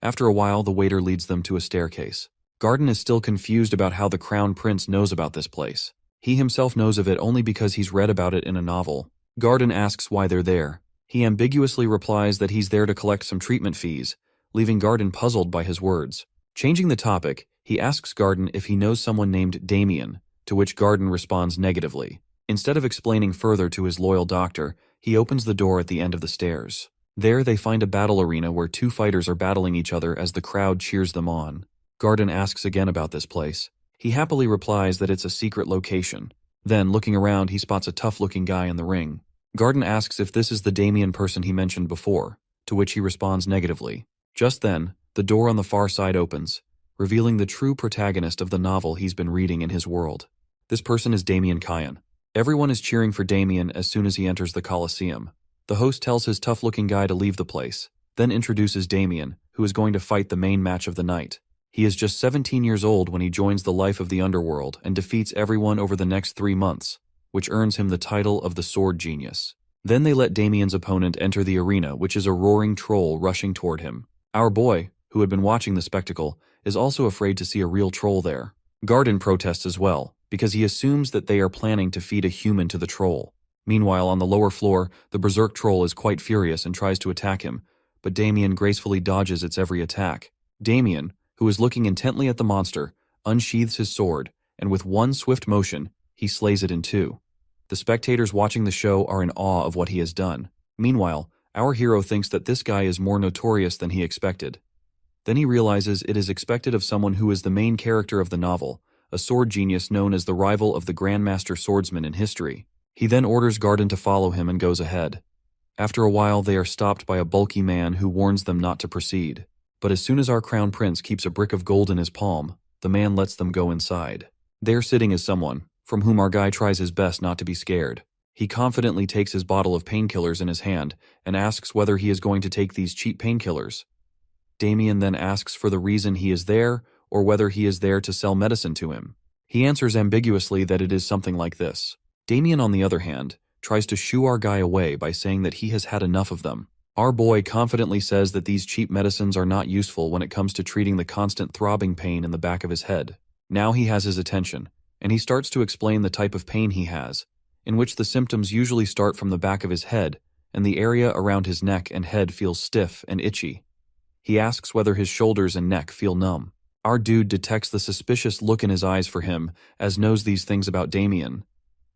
After a while, the waiter leads them to a staircase. Garden is still confused about how the crown prince knows about this place. He himself knows of it only because he's read about it in a novel. Garden asks why they're there. He ambiguously replies that he's there to collect some treatment fees, leaving Garden puzzled by his words. Changing the topic, he asks Garden if he knows someone named Damien, to which Garden responds negatively. Instead of explaining further to his loyal doctor, he opens the door at the end of the stairs. There they find a battle arena where two fighters are battling each other as the crowd cheers them on. Garden asks again about this place. He happily replies that it's a secret location. Then, looking around, he spots a tough-looking guy in the ring. Garden asks if this is the Damien person he mentioned before, to which he responds negatively. Just then, the door on the far side opens, revealing the true protagonist of the novel he's been reading in his world. This person is Damien Kyan. Everyone is cheering for Damien as soon as he enters the Colosseum. The host tells his tough-looking guy to leave the place, then introduces Damien, who is going to fight the main match of the night. He is just 17 years old when he joins the life of the underworld and defeats everyone over the next 3 months, which earns him the title of the Sword Genius. Then they let Damien's opponent enter the arena, which is a roaring troll rushing toward him. Our boy, who had been watching the spectacle, is also afraid to see a real troll there. Garden protests as well, because he assumes that they are planning to feed a human to the troll. Meanwhile, on the lower floor, the berserk troll is quite furious and tries to attack him, but Damien gracefully dodges its every attack. Damien, who is looking intently at the monster, unsheathes his sword, and with one swift motion, he slays it in two. The spectators watching the show are in awe of what he has done. Meanwhile, our hero thinks that this guy is more notorious than he expected. Then he realizes it is expected of someone who is the main character of the novel, a sword genius known as the rival of the Grandmaster Swordsman in history. He then orders Garden to follow him and goes ahead. After a while, they are stopped by a bulky man who warns them not to proceed. But as soon as our crown prince keeps a brick of gold in his palm, the man lets them go inside. There sitting is someone, from whom our guy tries his best not to be scared. He confidently takes his bottle of painkillers in his hand and asks whether he is going to take these cheap painkillers. Damien then asks for the reason he is there or whether he is there to sell medicine to him. He answers ambiguously that it is something like this. Damien, on the other hand, tries to shoo our guy away by saying that he has had enough of them. Our boy confidently says that these cheap medicines are not useful when it comes to treating the constant throbbing pain in the back of his head. Now he has his attention, and he starts to explain the type of pain he has, in which the symptoms usually start from the back of his head, and the area around his neck and head feels stiff and itchy. He asks whether his shoulders and neck feel numb. Our dude detects the suspicious look in his eyes for him, as knows these things about Damien.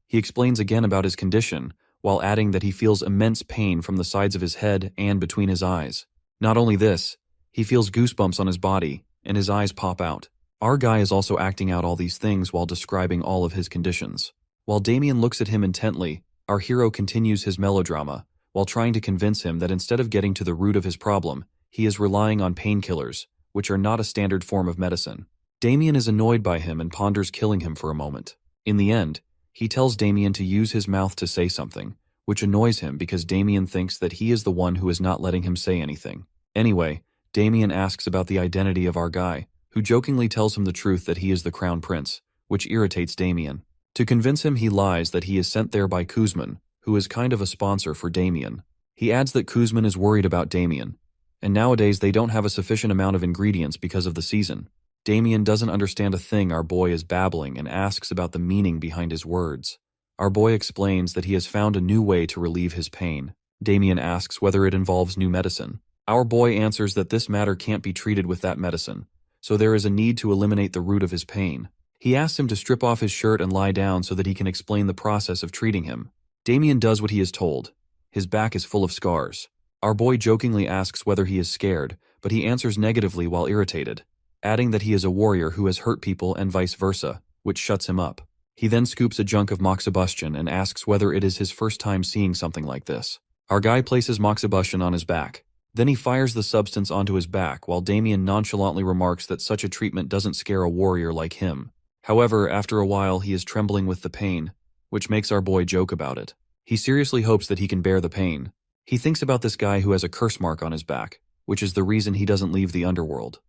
He explains again about his condition, while adding that he feels immense pain from the sides of his head and between his eyes. Not only this, he feels goosebumps on his body, and his eyes pop out. Our guy is also acting out all these things while describing all of his conditions. While Damien looks at him intently, our hero continues his melodrama, while trying to convince him that instead of getting to the root of his problem, he is relying on painkillers, which are not a standard form of medicine. Damien is annoyed by him and ponders killing him for a moment. In the end, he tells Damien to use his mouth to say something, which annoys him because Damien thinks that he is the one who is not letting him say anything. Anyway, Damien asks about the identity of our guy, who jokingly tells him the truth that he is the crown prince, which irritates Damien. To convince him, he lies that he is sent there by Kuzman, who is kind of a sponsor for Damien. He adds that Kuzman is worried about Damien, and nowadays they don't have a sufficient amount of ingredients because of the season. Damien doesn't understand a thing our boy is babbling and asks about the meaning behind his words. Our boy explains that he has found a new way to relieve his pain. Damien asks whether it involves new medicine. Our boy answers that this matter can't be treated with that medicine, so there is a need to eliminate the root of his pain. He asks him to strip off his shirt and lie down so that he can explain the process of treating him. Damien does what he is told. His back is full of scars. Our boy jokingly asks whether he is scared, but he answers negatively while irritated, adding that he is a warrior who has hurt people and vice versa, which shuts him up. He then scoops a junk of moxibustion and asks whether it is his first time seeing something like this. Our guy places moxibustion on his back. Then he fires the substance onto his back while Damien nonchalantly remarks that such a treatment doesn't scare a warrior like him. However, after a while he is trembling with the pain, which makes our boy joke about it. He seriously hopes that he can bear the pain. He thinks about this guy who has a curse mark on his back, which is the reason he doesn't leave the underworld.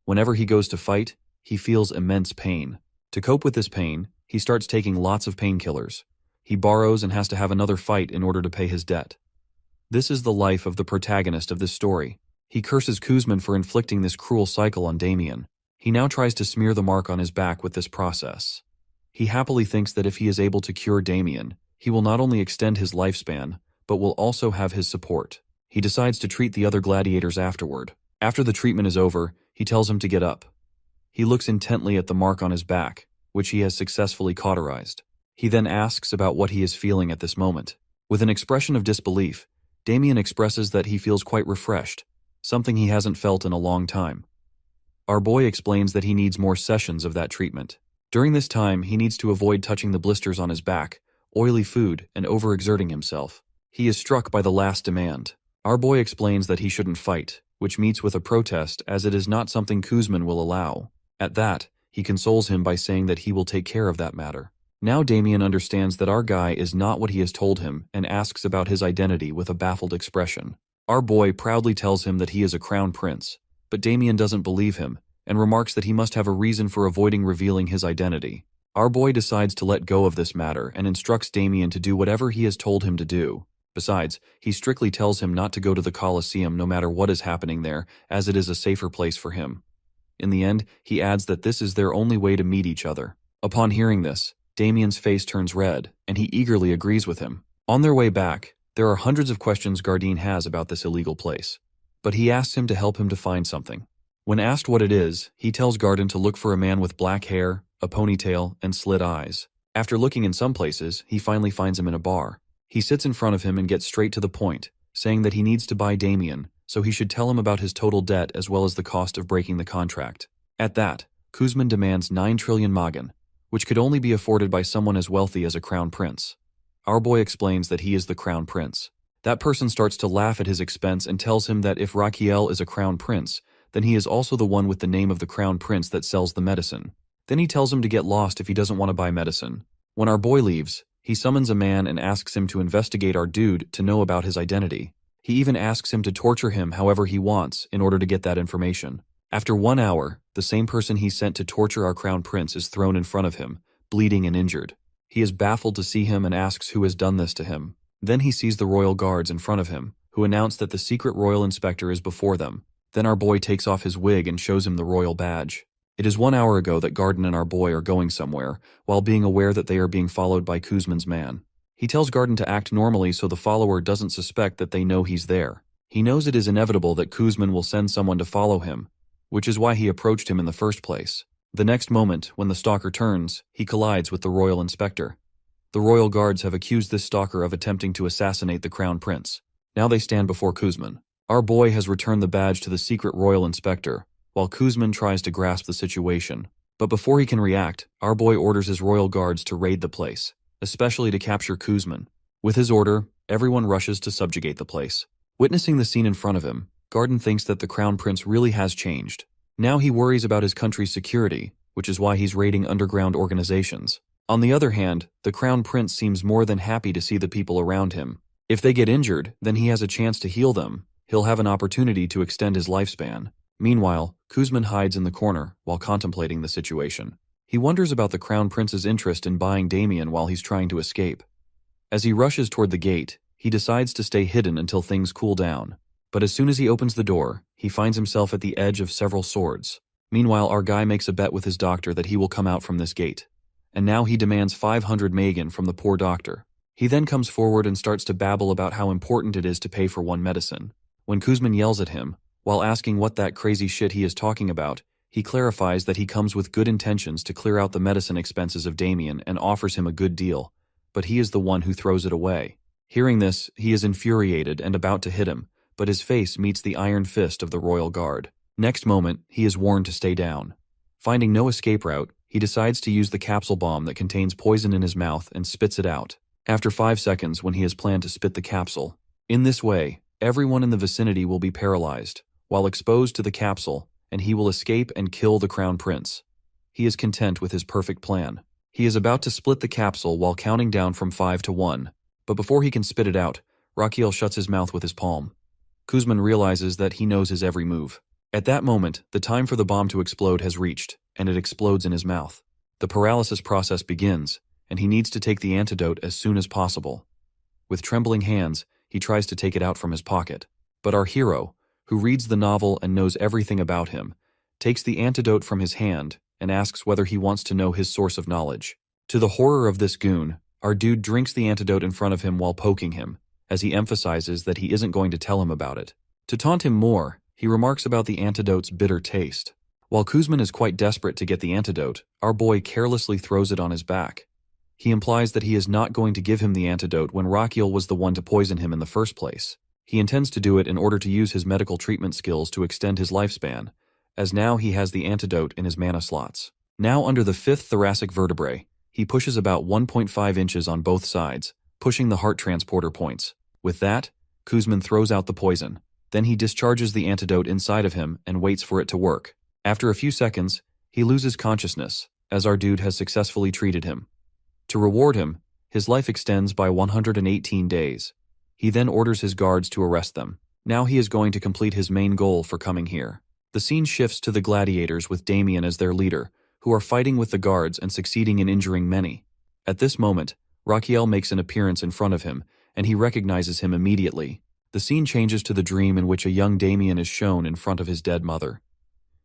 Whenever he goes to fight, he feels immense pain. To cope with this pain, he starts taking lots of painkillers. He borrows and has to have another fight in order to pay his debt. This is the life of the protagonist of this story. He curses Kuzman for inflicting this cruel cycle on Damien. He now tries to smear the mark on his back with this process. He happily thinks that if he is able to cure Damien, he will not only extend his lifespan, but will also have his support. He decides to treat the other gladiators afterward. After the treatment is over, he tells him to get up. He looks intently at the mark on his back, which he has successfully cauterized. He then asks about what he is feeling at this moment. With an expression of disbelief, Damien expresses that he feels quite refreshed, something he hasn't felt in a long time. Our boy explains that he needs more sessions of that treatment. During this time, he needs to avoid touching the blisters on his back, oily food, and overexerting himself. He is struck by the last demand. Our boy explains that he shouldn't fight, which meets with a protest as it is not something Kuzman will allow. At that, he consoles him by saying that he will take care of that matter. Now Damien understands that our guy is not what he has told him and asks about his identity with a baffled expression. Our boy proudly tells him that he is a crown prince, but Damien doesn't believe him and remarks that he must have a reason for avoiding revealing his identity. Our boy decides to let go of this matter and instructs Damien to do whatever he has told him to do. Besides, he strictly tells him not to go to the Colosseum no matter what is happening there, as it is a safer place for him. In the end, he adds that this is their only way to meet each other. Upon hearing this, Damien's face turns red, and he eagerly agrees with him. On their way back, there are hundreds of questions Garden has about this illegal place, but he asks him to help him to find something. When asked what it is, he tells Garden to look for a man with black hair, a ponytail, and slit eyes. After looking in some places, he finally finds him in a bar. He sits in front of him and gets straight to the point, saying that he needs to buy Damien, so he should tell him about his total debt as well as the cost of breaking the contract. At that, Kuzman demands 9 trillion magan, which could only be afforded by someone as wealthy as a crown prince. Our boy explains that he is the crown prince. That person starts to laugh at his expense and tells him that if Raquiel is a crown prince, then he is also the one with the name of the crown prince that sells the medicine. Then he tells him to get lost if he doesn't want to buy medicine. When our boy leaves, he summons a man and asks him to investigate our dude to know about his identity. He even asks him to torture him however he wants in order to get that information. After 1 hour, the same person he sent to torture our crown prince is thrown in front of him, bleeding and injured. He is baffled to see him and asks who has done this to him. Then he sees the royal guards in front of him, who announce that the secret royal inspector is before them. Then our boy takes off his wig and shows him the royal badge. It is 1 hour ago that Garden and our boy are going somewhere, while being aware that they are being followed by Kuzman's man. He tells Garden to act normally so the follower doesn't suspect that they know he's there. He knows it is inevitable that Kuzman will send someone to follow him, which is why he approached him in the first place. The next moment, when the stalker turns, he collides with the royal inspector. The royal guards have accused this stalker of attempting to assassinate the crown prince. Now they stand before Kuzman. Our boy has returned the badge to the secret royal inspector, while Kuzman tries to grasp the situation. But before he can react, our boy orders his royal guards to raid the place, especially to capture Kuzman. With his order, everyone rushes to subjugate the place. Witnessing the scene in front of him, Garden thinks that the crown prince really has changed. Now he worries about his country's security, which is why he's raiding underground organizations. On the other hand, the crown prince seems more than happy to see the people around him. If they get injured, then he has a chance to heal them. He'll have an opportunity to extend his lifespan. Meanwhile, Kuzman hides in the corner while contemplating the situation. He wonders about the crown prince's interest in buying Damien while he's trying to escape. As he rushes toward the gate, he decides to stay hidden until things cool down. But as soon as he opens the door, he finds himself at the edge of several swords. Meanwhile, our guy makes a bet with his doctor that he will come out from this gate. And now he demands 500 magan from the poor doctor. He then comes forward and starts to babble about how important it is to pay for one medicine. When Kuzman yells at him, while asking what that crazy shit he is talking about, he clarifies that he comes with good intentions to clear out the medicine expenses of Damien and offers him a good deal, but he is the one who throws it away. Hearing this, he is infuriated and about to hit him, but his face meets the iron fist of the royal guard. Next moment, he is warned to stay down. Finding no escape route, he decides to use the capsule bomb that contains poison in his mouth and spits it out. After 5 seconds when he has planned to spit the capsule. In this way, everyone in the vicinity will be paralyzed, while exposed to the capsule, and he will escape and kill the crown prince. He is content with his perfect plan. He is about to split the capsule while counting down from 5 to 1, but before he can spit it out, Raquiel shuts his mouth with his palm. Kuzman realizes that he knows his every move. At that moment, the time for the bomb to explode has reached, and it explodes in his mouth. The paralysis process begins, and he needs to take the antidote as soon as possible. With trembling hands, he tries to take it out from his pocket. But our hero, who reads the novel and knows everything about him, takes the antidote from his hand and asks whether he wants to know his source of knowledge. To the horror of this goon, our dude drinks the antidote in front of him while poking him, as he emphasizes that he isn't going to tell him about it. To taunt him more, he remarks about the antidote's bitter taste. While Kuzman is quite desperate to get the antidote, our boy carelessly throws it on his back. He implies that he is not going to give him the antidote when Raquiel was the one to poison him in the first place. He intends to do it in order to use his medical treatment skills to extend his lifespan, as now he has the antidote in his mana slots. Now under the 5th thoracic vertebrae, he pushes about 1.5 inches on both sides, pushing the heart transporter points. With that, Kuzman throws out the poison. Then he discharges the antidote inside of him and waits for it to work. After a few seconds, he loses consciousness, as our dude has successfully treated him. To reward him, his life extends by 118 days. He then orders his guards to arrest them. Now he is going to complete his main goal for coming here. The scene shifts to the gladiators with Damien as their leader, who are fighting with the guards and succeeding in injuring many. At this moment, Raquiel makes an appearance in front of him, and he recognizes him immediately. The scene changes to the dream in which a young Damien is shown in front of his dead mother.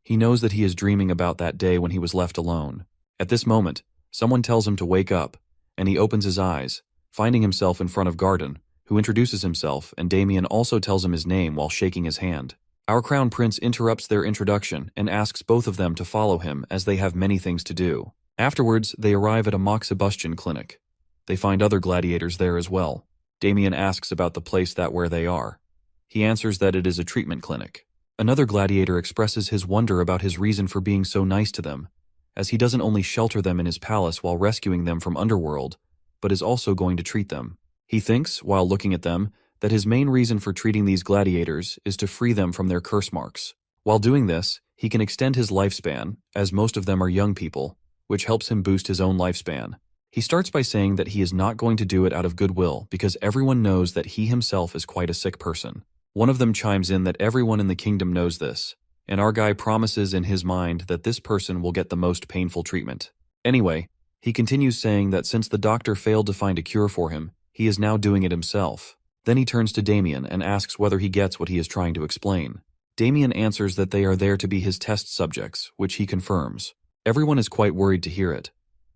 He knows that he is dreaming about that day when he was left alone. At this moment, someone tells him to wake up, and he opens his eyes, finding himself in front of Garden, who introduces himself, and Damien also tells him his name while shaking his hand. Our crown prince interrupts their introduction and asks both of them to follow him as they have many things to do. Afterwards, they arrive at a moxibustion clinic. They find other gladiators there as well. Damien asks about the place where they are. He answers that it is a treatment clinic. Another gladiator expresses his wonder about his reason for being so nice to them, as he doesn't only shelter them in his palace while rescuing them from underworld, but is also going to treat them. He thinks, while looking at them, that his main reason for treating these gladiators is to free them from their curse marks. While doing this, he can extend his lifespan, as most of them are young people, which helps him boost his own lifespan. He starts by saying that he is not going to do it out of goodwill because everyone knows that he himself is quite a sick person. One of them chimes in that everyone in the kingdom knows this, and our guy promises in his mind that this person will get the most painful treatment. Anyway, he continues saying that since the doctor failed to find a cure for him, he is now doing it himself. Then he turns to Damien and asks whether he gets what he is trying to explain. Damien answers that they are there to be his test subjects, which he confirms. Everyone is quite worried to hear it.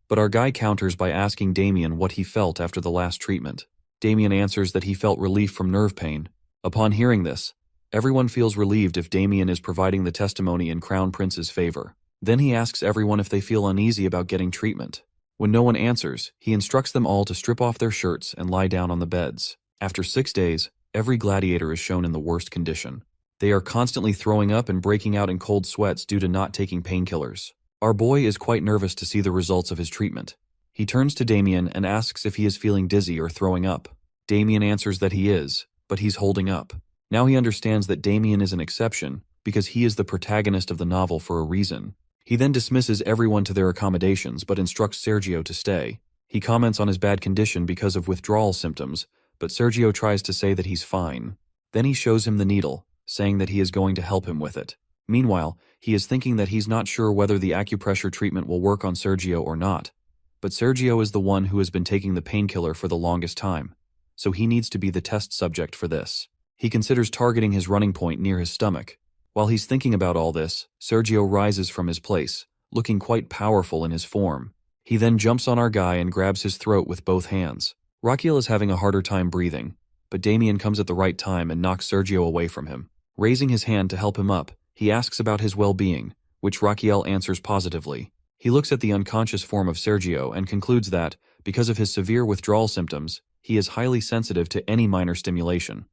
But our guy counters by asking Damien what he felt after the last treatment. Damien answers that he felt relief from nerve pain. Upon hearing this, everyone feels relieved if Damien is providing the testimony in Crown Prince's favor. Then he asks everyone if they feel uneasy about getting treatment. When no one answers, he instructs them all to strip off their shirts and lie down on the beds. After 6 days, every gladiator is shown in the worst condition. They are constantly throwing up and breaking out in cold sweats due to not taking painkillers. Our boy is quite nervous to see the results of his treatment. He turns to Damien and asks if he is feeling dizzy or throwing up. Damien answers that he is, but he's holding up. Now he understands that Damien is an exception because he is the protagonist of the novel for a reason. He then dismisses everyone to their accommodations but instructs Sergio to stay. He comments on his bad condition because of withdrawal symptoms, but Sergio tries to say that he's fine. Then he shows him the needle, saying that he is going to help him with it. Meanwhile, he is thinking that he's not sure whether the acupressure treatment will work on Sergio or not. But Sergio is the one who has been taking the painkiller for the longest time, so he needs to be the test subject for this. He considers targeting his running point near his stomach. While he's thinking about all this, Sergio rises from his place, looking quite powerful in his form. He then jumps on our guy and grabs his throat with both hands. Raquiel is having a harder time breathing, but Damien comes at the right time and knocks Sergio away from him. Raising his hand to help him up, he asks about his well-being, which Raquiel answers positively. He looks at the unconscious form of Sergio and concludes that, because of his severe withdrawal symptoms, he is highly sensitive to any minor stimulation.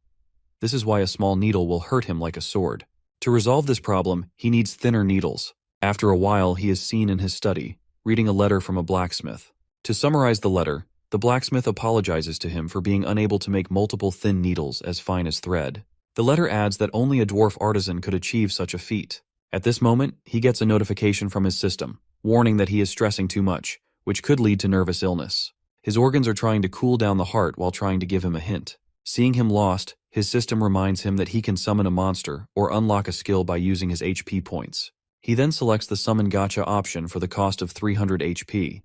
This is why a small needle will hurt him like a sword. To resolve this problem, he needs thinner needles. After a while, he is seen in his study, reading a letter from a blacksmith. To summarize the letter, the blacksmith apologizes to him for being unable to make multiple thin needles as fine as thread. The letter adds that only a dwarf artisan could achieve such a feat. At this moment, he gets a notification from his system, warning that he is stressing too much, which could lead to nervous illness. His organs are trying to cool down the heart while trying to give him a hint. Seeing him lost, his system reminds him that he can summon a monster or unlock a skill by using his HP points. He then selects the summon gacha option for the cost of 300 HP.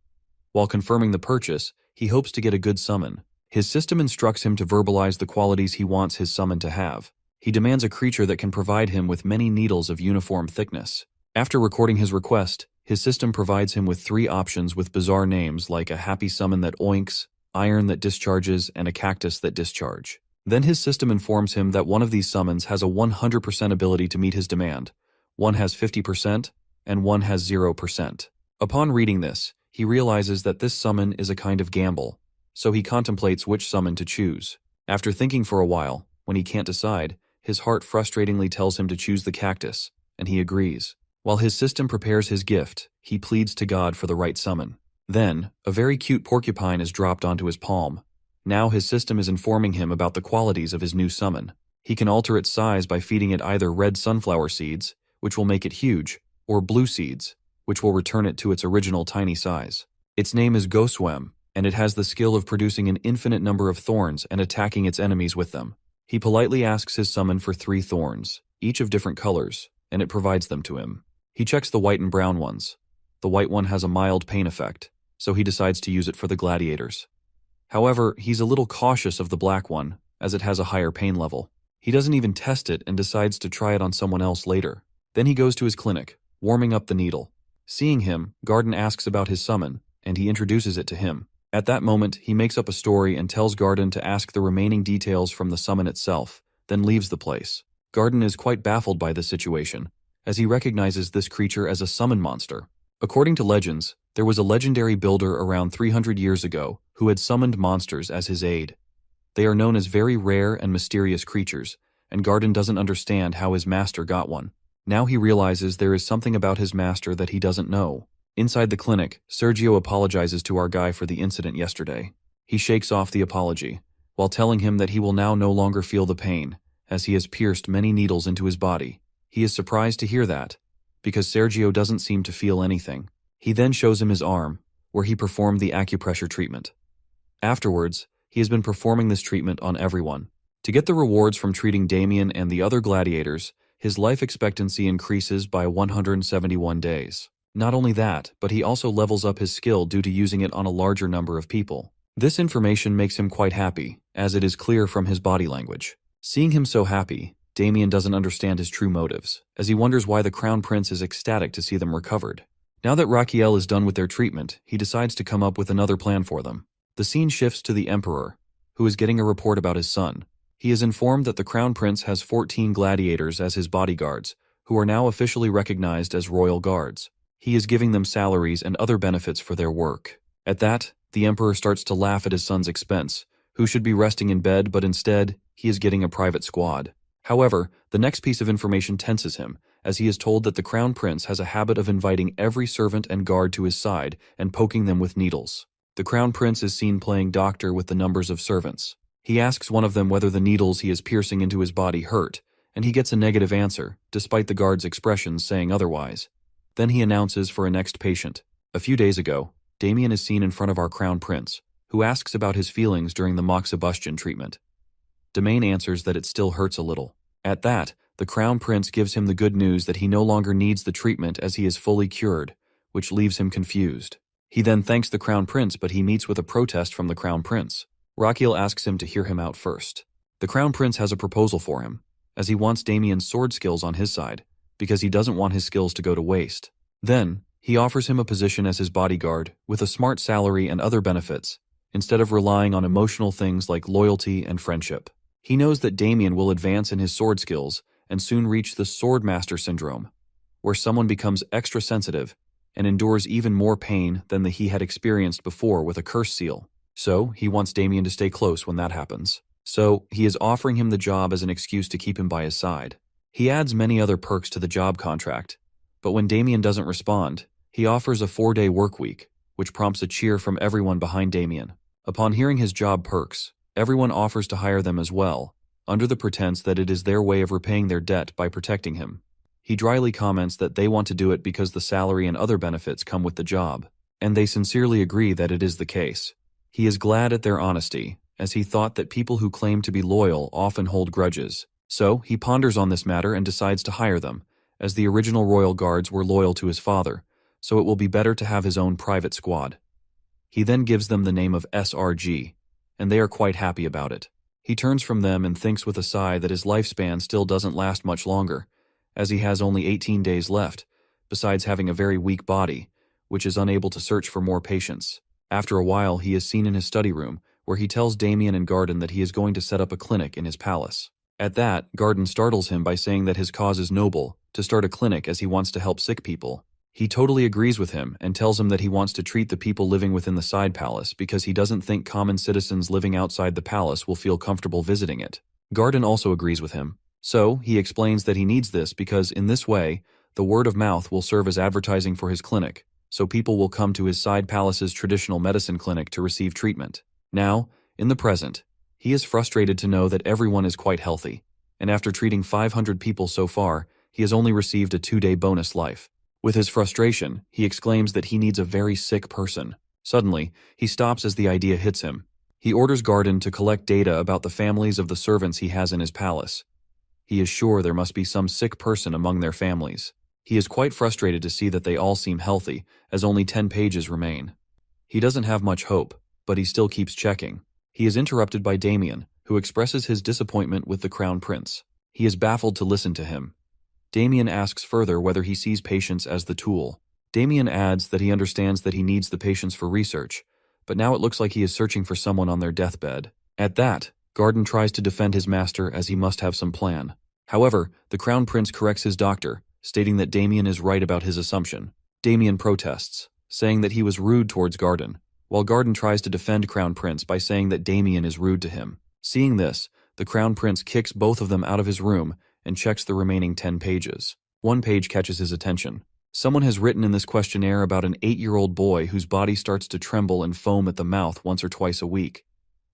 While confirming the purchase, he hopes to get a good summon. His system instructs him to verbalize the qualities he wants his summon to have. He demands a creature that can provide him with many needles of uniform thickness. After recording his request, his system provides him with 3 options with bizarre names like a happy summon that oinks, iron that discharges, and a cactus that discharge. Then his system informs him that one of these summons has a 100% ability to meet his demand, one has 50%, and one has 0%. Upon reading this, he realizes that this summon is a kind of gamble, so he contemplates which summon to choose. After thinking for a while, when he can't decide, his heart frustratingly tells him to choose the cactus, and he agrees. While his system prepares his gift, he pleads to God for the right summon. Then, a very cute porcupine is dropped onto his palm. Now his system is informing him about the qualities of his new summon. He can alter its size by feeding it either red sunflower seeds, which will make it huge, or blue seeds, which will return it to its original tiny size. Its name is Goswem, and it has the skill of producing an infinite number of thorns and attacking its enemies with them. He politely asks his summon for 3 thorns, each of different colors, and it provides them to him. He checks the white and brown ones. The white one has a mild pain effect, so he decides to use it for the gladiators. However, he's a little cautious of the black one, as it has a higher pain level. He doesn't even test it and decides to try it on someone else later. Then he goes to his clinic, warming up the needle. Seeing him, Garden asks about his summon, and he introduces it to him. At that moment, he makes up a story and tells Garden to ask the remaining details from the summon itself, then leaves the place. Garden is quite baffled by this situation, as he recognizes this creature as a summon monster. According to legends, There was a legendary builder around 300 years ago who had summoned monsters as his aid. They are known as very rare and mysterious creatures, and Garden doesn't understand how his master got one. Now he realizes there is something about his master that he doesn't know. Inside the clinic, Sergio apologizes to our guy for the incident yesterday. He shakes off the apology, while telling him that he will now no longer feel the pain, as he has pierced many needles into his body. He is surprised to hear that, because Sergio doesn't seem to feel anything. He then shows him his arm, where he performed the acupressure treatment. Afterwards, he has been performing this treatment on everyone. To get the rewards from treating Damien and the other gladiators, his life expectancy increases by 171 days. Not only that, but he also levels up his skill due to using it on a larger number of people. This information makes him quite happy, as it is clear from his body language. Seeing him so happy, Damien doesn't understand his true motives, as he wonders why the Crown Prince is ecstatic to see them recovered. Now that Raquel is done with their treatment, he decides to come up with another plan for them. The scene shifts to the Emperor, who is getting a report about his son. He is informed that the Crown Prince has 14 gladiators as his bodyguards, who are now officially recognized as royal guards. He is giving them salaries and other benefits for their work. At that, the Emperor starts to laugh at his son's expense, who should be resting in bed, but instead, he is getting a private squad. However, the next piece of information tenses him, as he is told that the Crown Prince has a habit of inviting every servant and guard to his side and poking them with needles. The Crown Prince is seen playing doctor with the numbers of servants. He asks one of them whether the needles he is piercing into his body hurt, and he gets a negative answer, despite the guard's expressions saying otherwise. Then he announces for a next patient. A few days ago, Damien is seen in front of our Crown Prince, who asks about his feelings during the moxibustion treatment. Damien answers that it still hurts a little. At that, the Crown Prince gives him the good news that he no longer needs the treatment as he is fully cured, which leaves him confused. He then thanks the Crown Prince, but he meets with a protest from the Crown Prince. Raquel asks him to hear him out first. The Crown Prince has a proposal for him, as he wants Damien's sword skills on his side, because he doesn't want his skills to go to waste. Then, he offers him a position as his bodyguard, with a smart salary and other benefits, instead of relying on emotional things like loyalty and friendship. He knows that Damien will advance in his sword skills and soon reach the Sword Master syndrome, where someone becomes extra sensitive and endures even more pain than he had experienced before with a curse seal. So, he wants Damien to stay close when that happens. So, he is offering him the job as an excuse to keep him by his side. He adds many other perks to the job contract, but when Damien doesn't respond, he offers a 4-day work week, which prompts a cheer from everyone behind Damien. Upon hearing his job perks, everyone offers to hire them as well, under the pretense that it is their way of repaying their debt by protecting him. He dryly comments that they want to do it because the salary and other benefits come with the job, and they sincerely agree that it is the case. He is glad at their honesty, as he thought that people who claim to be loyal often hold grudges. So, he ponders on this matter and decides to hire them, as the original royal guards were loyal to his father, so it will be better to have his own private squad. He then gives them the name of SRG, and they are quite happy about it. He turns from them and thinks with a sigh that his lifespan still doesn't last much longer, as he has only 18 days left, besides having a very weak body, which is unable to search for more patients. After a while, he is seen in his study room, where he tells Damien and Garden that he is going to set up a clinic in his palace. At that, Garden startles him by saying that his cause is noble, to start a clinic as he wants to help sick people. He totally agrees with him and tells him that he wants to treat the people living within the side palace because he doesn't think common citizens living outside the palace will feel comfortable visiting it. Garden also agrees with him. So, he explains that he needs this because in this way, the word of mouth will serve as advertising for his clinic, so people will come to his side palace's traditional medicine clinic to receive treatment. Now, in the present, he is frustrated to know that everyone is quite healthy, and after treating 500 people so far, he has only received a 2-day bonus life. With his frustration, he exclaims that he needs a very sick person. Suddenly, he stops as the idea hits him. He orders Garden to collect data about the families of the servants he has in his palace. He is sure there must be some sick person among their families. He is quite frustrated to see that they all seem healthy, as only 10 pages remain. He doesn't have much hope, but he still keeps checking. He is interrupted by Damien, who expresses his disappointment with the Crown Prince. He is baffled to listen to him. Damien asks further whether he sees patients as the tool. Damien adds that he understands that he needs the patients for research, but now it looks like he is searching for someone on their deathbed. At that, Garden tries to defend his master as he must have some plan. However, the Crown Prince corrects his doctor, stating that Damien is right about his assumption. Damien protests, saying that he was rude towards Garden, while Garden tries to defend Crown Prince by saying that Damien is rude to him. Seeing this, the Crown Prince kicks both of them out of his room and checks the remaining 10 pages. One page catches his attention. Someone has written in this questionnaire about an 8-year-old boy whose body starts to tremble and foam at the mouth once or twice a week.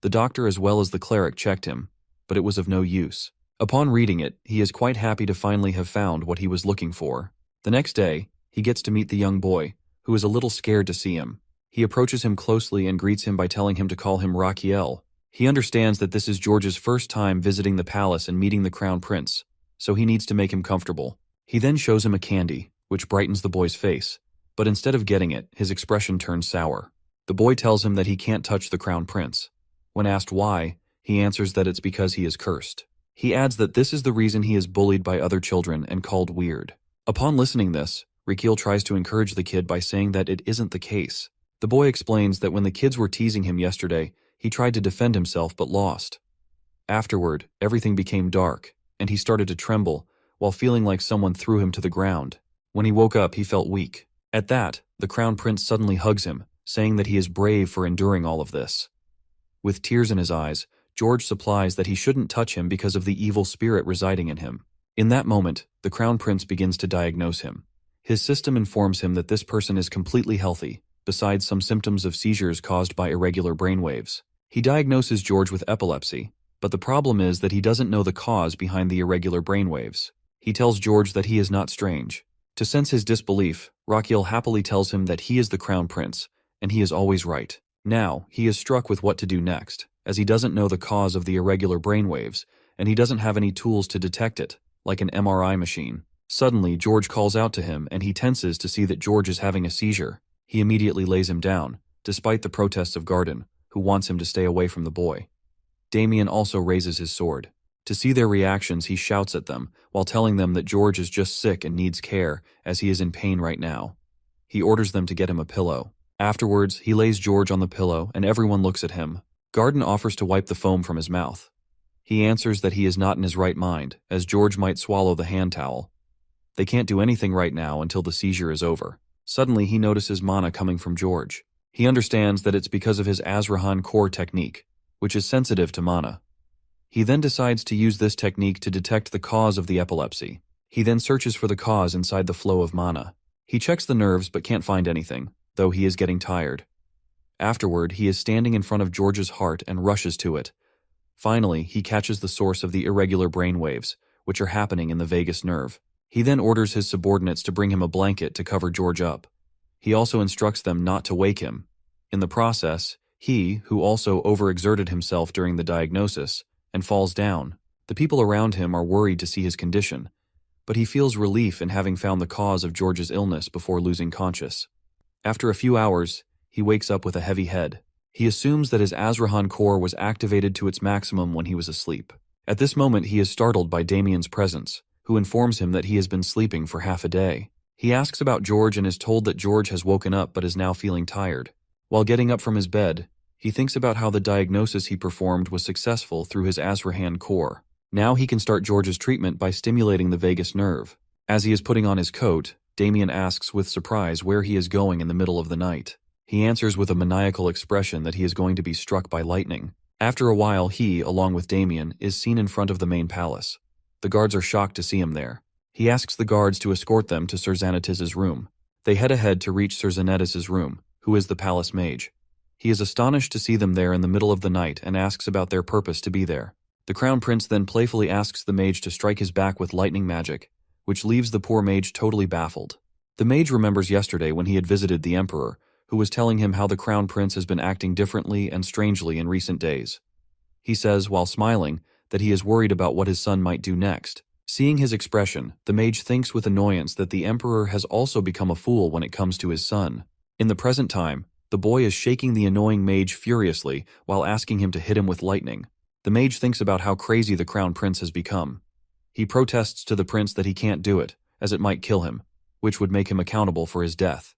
The doctor as well as the cleric checked him, but it was of no use. Upon reading it, he is quite happy to finally have found what he was looking for. The next day, he gets to meet the young boy, who is a little scared to see him. He approaches him closely and greets him by telling him to call him Raquiel. He understands that this is George's first time visiting the palace and meeting the Crown Prince, so he needs to make him comfortable. He then shows him a candy, which brightens the boy's face, but instead of getting it, his expression turns sour. The boy tells him that he can't touch the Crown Prince. When asked why, he answers that it's because he is cursed. He adds that this is the reason he is bullied by other children and called weird. Upon listening this, Raquiel tries to encourage the kid by saying that it isn't the case. The boy explains that when the kids were teasing him yesterday, he tried to defend himself but lost. Afterward, everything became dark, and he started to tremble, while feeling like someone threw him to the ground. When he woke up, he felt weak. At that, the Crown Prince suddenly hugs him, saying that he is brave for enduring all of this. With tears in his eyes, George supplies that he shouldn't touch him because of the evil spirit residing in him. In that moment, the Crown Prince begins to diagnose him. His system informs him that this person is completely healthy, besides some symptoms of seizures caused by irregular brainwaves. He diagnoses George with epilepsy, but the problem is that he doesn't know the cause behind the irregular brainwaves. He tells George that he is not strange. To sense his disbelief, Raquiel happily tells him that he is the Crown Prince, and he is always right. Now, he is struck with what to do next, as he doesn't know the cause of the irregular brainwaves, and he doesn't have any tools to detect it, like an MRI machine. Suddenly, George calls out to him, and he tenses to see that George is having a seizure. He immediately lays him down, despite the protests of Garden, who wants him to stay away from the boy. Damien also raises his sword. To see their reactions, he shouts at them, while telling them that George is just sick and needs care, as he is in pain right now. He orders them to get him a pillow. Afterwards, he lays George on the pillow, and everyone looks at him. Garden offers to wipe the foam from his mouth. He answers that he is not in his right mind, as George might swallow the hand towel. They can't do anything right now until the seizure is over. Suddenly, he notices mana coming from George. He understands that it's because of his Azrahan core technique, which is sensitive to mana. He then decides to use this technique to detect the cause of the epilepsy. He then searches for the cause inside the flow of mana. He checks the nerves but can't find anything, though he is getting tired. Afterward, he is standing in front of George's heart and rushes to it. Finally, he catches the source of the irregular brain waves, which are happening in the vagus nerve. He then orders his subordinates to bring him a blanket to cover George up. He also instructs them not to wake him. In the process, he, who also overexerted himself during the diagnosis, and falls down. The people around him are worried to see his condition, but he feels relief in having found the cause of George's illness before losing conscious. After a few hours, he wakes up with a heavy head. He assumes that his Azrahan core was activated to its maximum when he was asleep. At this moment, he is startled by Damien's presence, who informs him that he has been sleeping for half a day. He asks about George and is told that George has woken up but is now feeling tired. While getting up from his bed, he thinks about how the diagnosis he performed was successful through his Azrahan core. Now he can start George's treatment by stimulating the vagus nerve. As he is putting on his coat, Damien asks with surprise where he is going in the middle of the night. He answers with a maniacal expression that he is going to be struck by lightning. After a while, he, along with Damien, is seen in front of the main palace. The guards are shocked to see him there. He asks the guards to escort them to Sir Xanatis's room. They head ahead to reach Sir Xanatis's room, who is the palace mage. He is astonished to see them there in the middle of the night and asks about their purpose to be there. The Crown Prince then playfully asks the mage to strike his back with lightning magic, which leaves the poor mage totally baffled. The mage remembers yesterday when he had visited the Emperor, who was telling him how the Crown Prince has been acting differently and strangely in recent days. He says, while smiling, that he is worried about what his son might do next. Seeing his expression, the mage thinks with annoyance that the Emperor has also become a fool when it comes to his son. In the present time, the boy is shaking the annoying mage furiously while asking him to hit him with lightning. The mage thinks about how crazy the Crown Prince has become. He protests to the prince that he can't do it, as it might kill him, which would make him accountable for his death.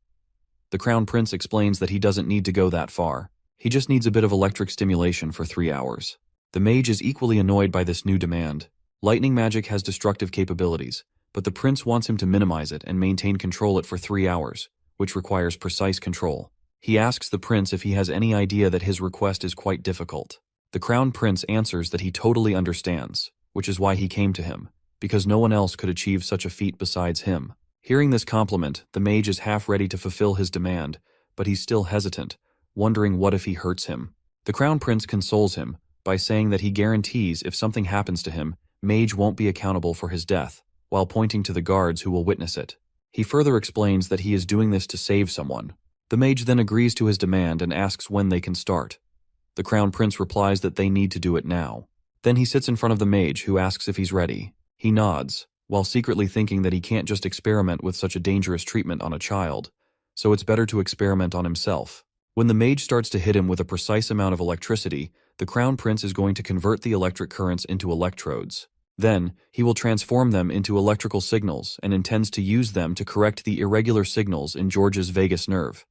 The Crown Prince explains that he doesn't need to go that far. He just needs a bit of electric stimulation for 3 hours. The mage is equally annoyed by this new demand. Lightning magic has destructive capabilities, but the prince wants him to minimize it and maintain control it for 3 hours, which requires precise control. He asks the prince if he has any idea that his request is quite difficult. The crown prince answers that he totally understands, which is why he came to him, because no one else could achieve such a feat besides him. Hearing this compliment, the mage is half ready to fulfill his demand, but he's still hesitant, wondering what if he hurts him. The crown prince consoles him by saying that he guarantees if something happens to him, Mage won't be accountable for his death, while pointing to the guards who will witness it. He further explains that he is doing this to save someone. The mage then agrees to his demand and asks when they can start. The crown prince replies that they need to do it now. Then he sits in front of the mage, who asks if he's ready. He nods, while secretly thinking that he can't just experiment with such a dangerous treatment on a child, so it's better to experiment on himself. When the mage starts to hit him with a precise amount of electricity, the crown prince is going to convert the electric currents into electrodes. Then, he will transform them into electrical signals and intends to use them to correct the irregular signals in George's vagus nerve.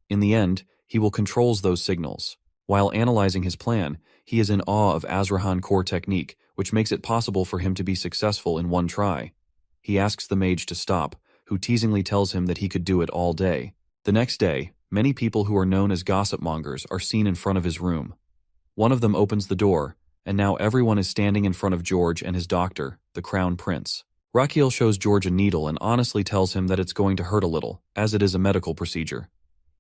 In the end, he will control those signals. While analyzing his plan, he is in awe of Azrahan core technique, which makes it possible for him to be successful in one try. He asks the mage to stop, who teasingly tells him that he could do it all day. The next day, many people who are known as gossip mongers are seen in front of his room. One of them opens the door, and now everyone is standing in front of George and his doctor, the crown prince. Rakiel shows George a needle and honestly tells him that it's going to hurt a little, as it is a medical procedure.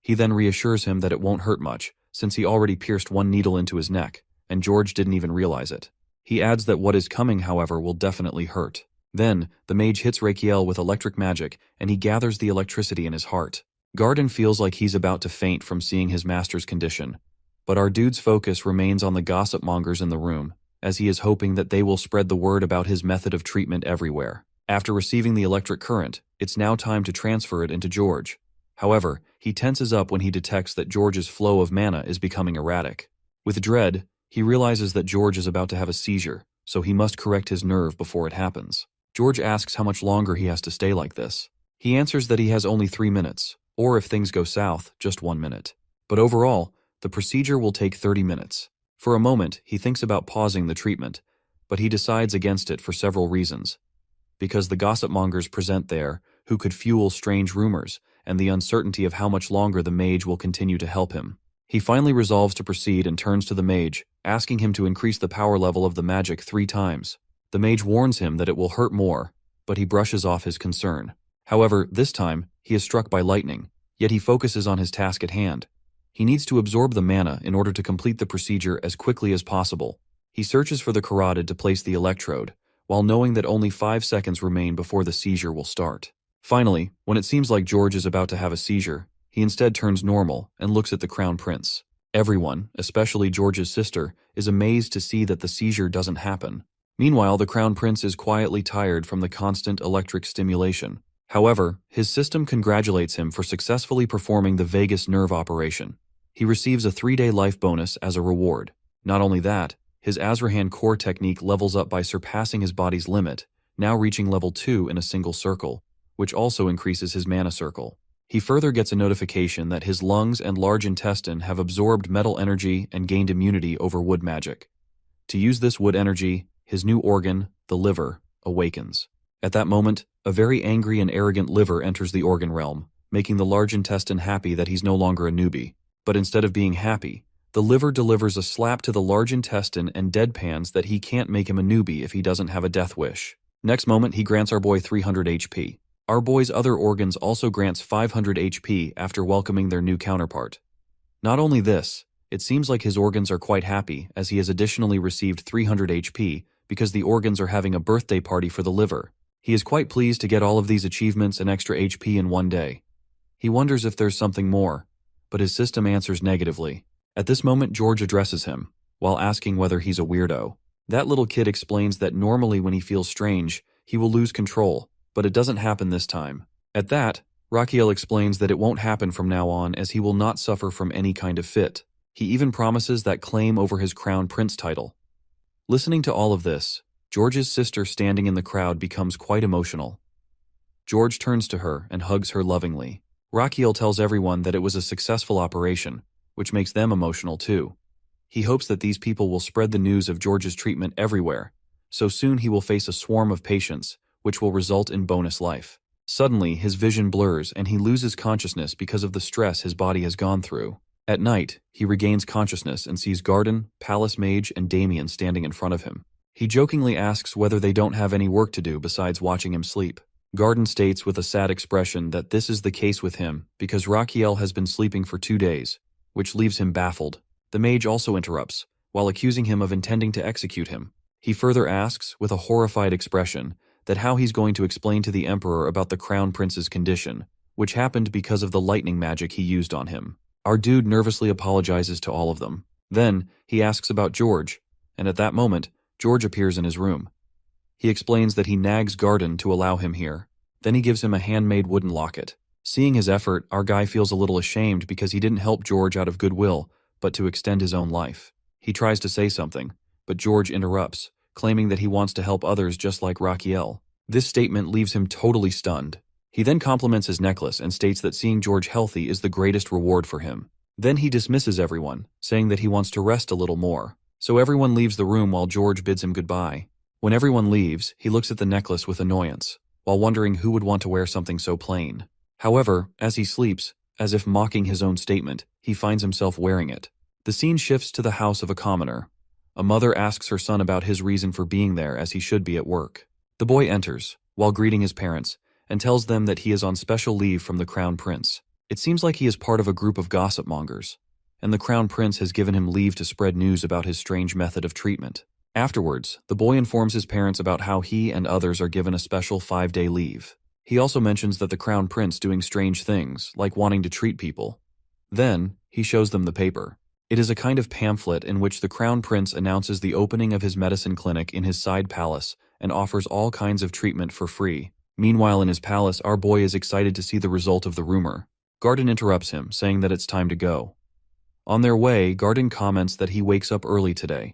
He then reassures him that it won't hurt much, since he already pierced one needle into his neck, and George didn't even realize it. He adds that what is coming, however, will definitely hurt. Then, the mage hits Rakiel with electric magic, and he gathers the electricity in his heart. Garden feels like he's about to faint from seeing his master's condition, but our dude's focus remains on the gossip mongers in the room, as he is hoping that they will spread the word about his method of treatment everywhere. After receiving the electric current, it's now time to transfer it into George. However, he tenses up when he detects that George's flow of mana is becoming erratic. With dread, he realizes that George is about to have a seizure, so he must correct his nerve before it happens. George asks how much longer he has to stay like this. He answers that he has only 3 minutes, or if things go south, just 1 minute. But overall, the procedure will take 30 minutes. For a moment, he thinks about pausing the treatment, but he decides against it for several reasons. Because the gossip mongers present there, who could fuel strange rumors, and the uncertainty of how much longer the mage will continue to help him. He finally resolves to proceed and turns to the mage, asking him to increase the power level of the magic 3 times. The mage warns him that it will hurt more, but he brushes off his concern. However, this time, he is struck by lightning, yet he focuses on his task at hand. He needs to absorb the mana in order to complete the procedure as quickly as possible. He searches for the carotid to place the electrode, while knowing that only 5 seconds remain before the seizure will start. Finally, when it seems like George is about to have a seizure, he instead turns normal and looks at the crown prince. Everyone, especially George's sister, is amazed to see that the seizure doesn't happen. Meanwhile, the crown prince is quietly tired from the constant electric stimulation. However, his system congratulates him for successfully performing the vagus nerve operation. He receives a 3-day life bonus as a reward. Not only that, his Azrahan core technique levels up by surpassing his body's limit, now reaching level 2 in a single circle, which also increases his mana circle. He further gets a notification that his lungs and large intestine have absorbed metal energy and gained immunity over wood magic. To use this wood energy, his new organ, the liver, awakens. At that moment, a very angry and arrogant liver enters the organ realm, making the large intestine happy that he's no longer a newbie. But instead of being happy, the liver delivers a slap to the large intestine and deadpans that he can't make him a newbie if he doesn't have a death wish. Next moment, he grants our boy 300 HP. Our boy's other organs also grants 500 HP after welcoming their new counterpart. Not only this, it seems like his organs are quite happy as he has additionally received 300 HP because the organs are having a birthday party for the liver. He is quite pleased to get all of these achievements and extra HP in one day. He wonders if there's something more, but his system answers negatively. At this moment, George addresses him, while asking whether he's a weirdo. That little kid explains that normally when he feels strange, he will lose control, but it doesn't happen this time. At that, Rakiel explains that it won't happen from now on as he will not suffer from any kind of fit. He even promises that claim over his crown prince title. Listening to all of this, George's sister standing in the crowd becomes quite emotional. George turns to her and hugs her lovingly. Rakiel tells everyone that it was a successful operation, which makes them emotional too. He hopes that these people will spread the news of George's treatment everywhere, so soon he will face a swarm of patients, which will result in bonus life. Suddenly, his vision blurs and he loses consciousness because of the stress his body has gone through. At night, he regains consciousness and sees Garden, Palace Mage, and Damien standing in front of him. He jokingly asks whether they don't have any work to do besides watching him sleep. Garden states with a sad expression that this is the case with him because Raquel has been sleeping for 2 days, which leaves him baffled. The mage also interrupts, while accusing him of intending to execute him. He further asks, with a horrified expression, that how he's going to explain to the Emperor about the Crown Prince's condition, which happened because of the lightning magic he used on him. Our dude nervously apologizes to all of them. Then, he asks about George, and at that moment, George appears in his room. He explains that he nags Garden to allow him here. Then he gives him a handmade wooden locket. Seeing his effort, our guy feels a little ashamed because he didn't help George out of goodwill, but to extend his own life. He tries to say something, but George interrupts, claiming that he wants to help others just like Raquel. This statement leaves him totally stunned. He then compliments his necklace and states that seeing George healthy is the greatest reward for him. Then he dismisses everyone, saying that he wants to rest a little more. So everyone leaves the room while George bids him goodbye. When everyone leaves, he looks at the necklace with annoyance, while wondering who would want to wear something so plain. However, as he sleeps, as if mocking his own statement, he finds himself wearing it. The scene shifts to the house of a commoner. A mother asks her son about his reason for being there as he should be at work. The boy enters, while greeting his parents, and tells them that he is on special leave from the Crown Prince. It seems like he is part of a group of gossip mongers, and the Crown Prince has given him leave to spread news about his strange method of treatment. Afterwards, the boy informs his parents about how he and others are given a special 5-day leave. He also mentions that the Crown Prince doing strange things, like wanting to treat people. Then, he shows them the paper. It is a kind of pamphlet in which the Crown Prince announces the opening of his medicine clinic in his side palace and offers all kinds of treatment for free. Meanwhile, in his palace, our boy is excited to see the result of the rumor. Garden interrupts him, saying that it's time to go. On their way, Garden comments that he wakes up early today.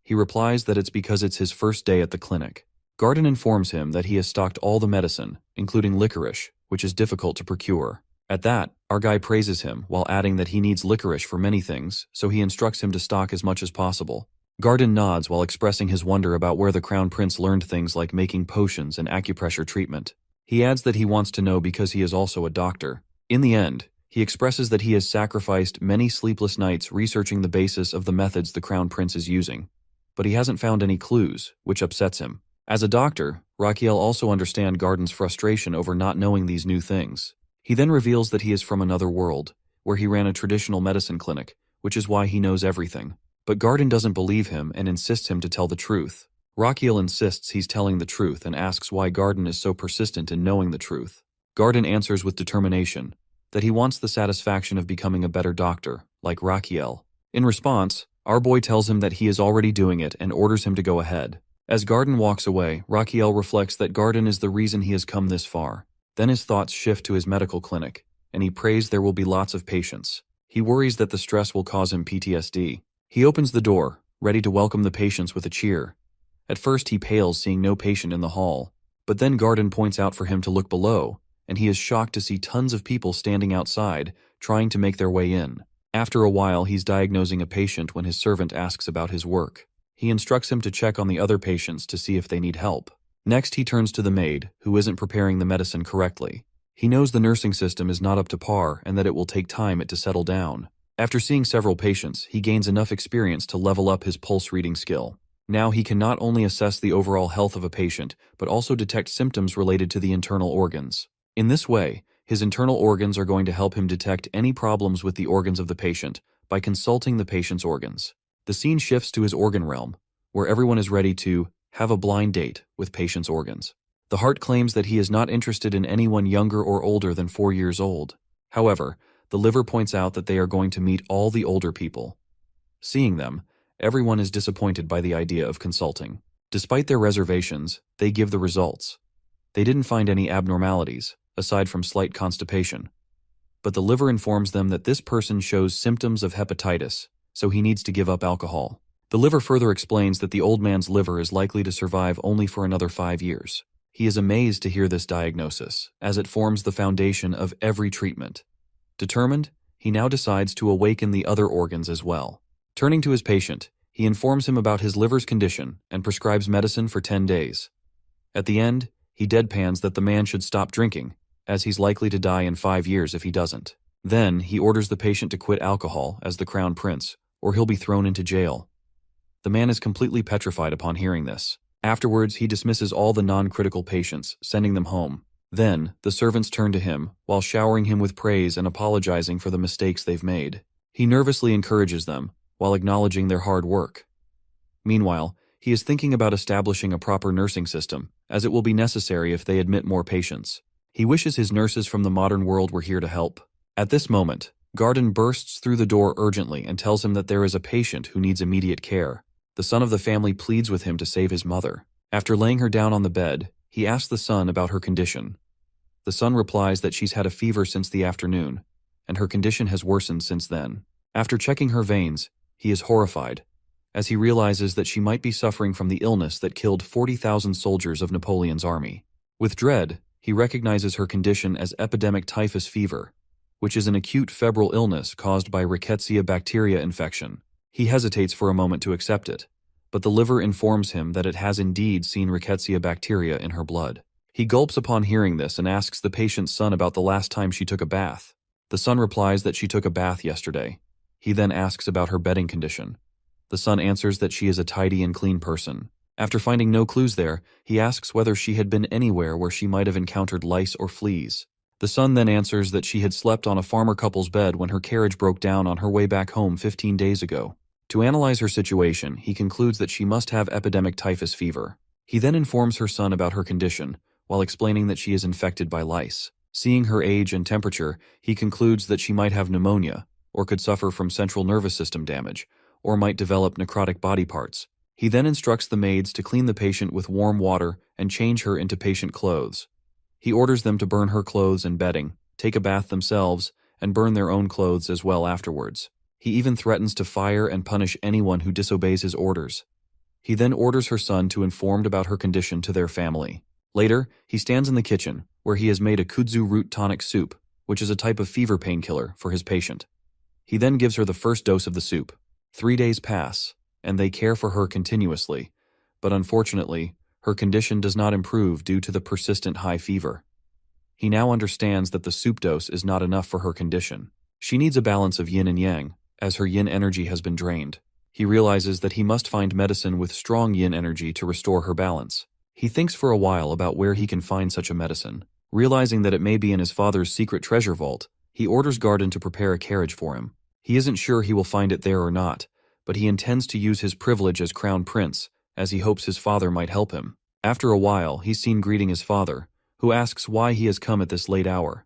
He replies that it's because it's his first day at the clinic. Garden informs him that he has stocked all the medicine, including licorice, which is difficult to procure. At that, our guy praises him, while adding that he needs licorice for many things, so he instructs him to stock as much as possible. Garden nods while expressing his wonder about where the Crown Prince learned things like making potions and acupressure treatment. He adds that he wants to know because he is also a doctor. In the end, he expresses that he has sacrificed many sleepless nights researching the basis of the methods the Crown Prince is using, but he hasn't found any clues, which upsets him. As a doctor, Raquel also understands Garden's frustration over not knowing these new things. He then reveals that he is from another world, where he ran a traditional medicine clinic, which is why he knows everything. But Garden doesn't believe him and insists him to tell the truth. Raquel insists he's telling the truth and asks why Garden is so persistent in knowing the truth. Garden answers with determination that he wants the satisfaction of becoming a better doctor, like Raquel. In response, our boy tells him that he is already doing it and orders him to go ahead. As Garden walks away, Raquel reflects that Garden is the reason he has come this far. Then his thoughts shift to his medical clinic, and he prays there will be lots of patients. He worries that the stress will cause him PTSD. He opens the door, ready to welcome the patients with a cheer. At first he pales seeing no patient in the hall, but then Garden points out for him to look below, and he is shocked to see tons of people standing outside, trying to make their way in. After a while, he's diagnosing a patient when his servant asks about his work. He instructs him to check on the other patients to see if they need help. Next, he turns to the maid, who isn't preparing the medicine correctly. He knows the nursing system is not up to par and that it will take time to settle down. After seeing several patients, he gains enough experience to level up his pulse reading skill. Now he can not only assess the overall health of a patient, but also detect symptoms related to the internal organs. In this way, his internal organs are going to help him detect any problems with the organs of the patient by consulting the patient's organs. The scene shifts to his organ realm, where everyone is ready to have a blind date with patient's organs. The heart claims that he is not interested in anyone younger or older than 4 years old. However, the liver points out that they are going to meet all the older people. Seeing them, everyone is disappointed by the idea of consulting. Despite their reservations, they give the results. They didn't find any abnormalities, aside from slight constipation. But the liver informs them that this person shows symptoms of hepatitis, so he needs to give up alcohol. The liver further explains that the old man's liver is likely to survive only for another 5 years. He is amazed to hear this diagnosis, as it forms the foundation of every treatment. Determined, he now decides to awaken the other organs as well. Turning to his patient, he informs him about his liver's condition and prescribes medicine for 10 days. At the end, He deadpans that the man should stop drinking, as he's likely to die in 5 years if he doesn't. Then, he orders the patient to quit alcohol as the crown prince, or he'll be thrown into jail. The man is completely petrified upon hearing this. Afterwards, he dismisses all the non-critical patients, sending them home. Then, the servants turn to him, while showering him with praise and apologizing for the mistakes they've made. He nervously encourages them, while acknowledging their hard work. Meanwhile, he is thinking about establishing a proper nursing system, as it will be necessary if they admit more patients. He wishes his nurses from the modern world were here to help. At this moment, Garden bursts through the door urgently and tells him that there is a patient who needs immediate care. The son of the family pleads with him to save his mother. After laying her down on the bed, he asks the son about her condition. The son replies that she's had a fever since the afternoon, and her condition has worsened since then. After checking her veins, he is horrified, as he realizes that she might be suffering from the illness that killed 40,000 soldiers of Napoleon's army. With dread, he recognizes her condition as epidemic typhus fever, which is an acute febrile illness caused by Rickettsia bacteria infection. He hesitates for a moment to accept it, but the liver informs him that it has indeed seen Rickettsia bacteria in her blood. He gulps upon hearing this and asks the patient's son about the last time she took a bath. The son replies that she took a bath yesterday. He then asks about her bedding condition. The son answers that she is a tidy and clean person. After finding no clues there, he asks whether she had been anywhere where she might have encountered lice or fleas. The son then answers that she had slept on a farmer couple's bed when her carriage broke down on her way back home 15 days ago. To analyze her situation, he concludes that she must have epidemic typhus fever. He then informs her son about her condition, while explaining that she is infected by lice. Seeing her age and temperature, he concludes that she might have pneumonia, or could suffer from central nervous system damage, or might develop necrotic body parts. He then instructs the maids to clean the patient with warm water and change her into patient clothes. He orders them to burn her clothes and bedding, take a bath themselves, and burn their own clothes as well afterwards. He even threatens to fire and punish anyone who disobeys his orders. He then orders her son to inform about her condition to their family. Later, he stands in the kitchen, where he has made a kudzu root tonic soup, which is a type of fever painkiller, for his patient. He then gives her the first dose of the soup. 3 days pass, and they care for her continuously, but unfortunately, her condition does not improve due to the persistent high fever. He now understands that the soup dose is not enough for her condition. She needs a balance of yin and yang, as her yin energy has been drained. He realizes that he must find medicine with strong yin energy to restore her balance. He thinks for a while about where he can find such a medicine. Realizing that it may be in his father's secret treasure vault, he orders Garden to prepare a carriage for him. He isn't sure he will find it there or not, but he intends to use his privilege as crown prince, as he hopes his father might help him. After a while, he's seen greeting his father, who asks why he has come at this late hour.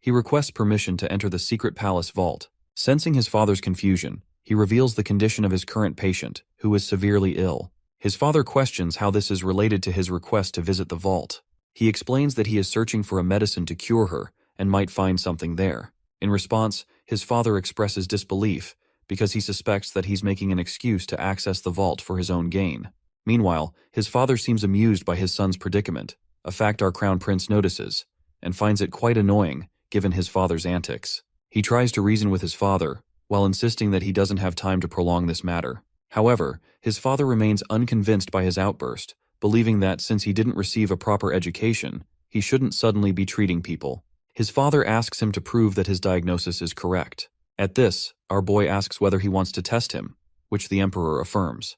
He requests permission to enter the secret palace vault. Sensing his father's confusion, he reveals the condition of his current patient, who is severely ill. His father questions how this is related to his request to visit the vault. He explains that he is searching for a medicine to cure her and might find something there. In response, his father expresses disbelief because he suspects that he's making an excuse to access the vault for his own gain. Meanwhile, his father seems amused by his son's predicament, a fact our crown prince notices, and finds it quite annoying given his father's antics. He tries to reason with his father, while insisting that he doesn't have time to prolong this matter. However, his father remains unconvinced by his outburst, believing that since he didn't receive a proper education, he shouldn't suddenly be treating people. His father asks him to prove that his diagnosis is correct. At this, our boy asks whether he wants to test him, which the emperor affirms.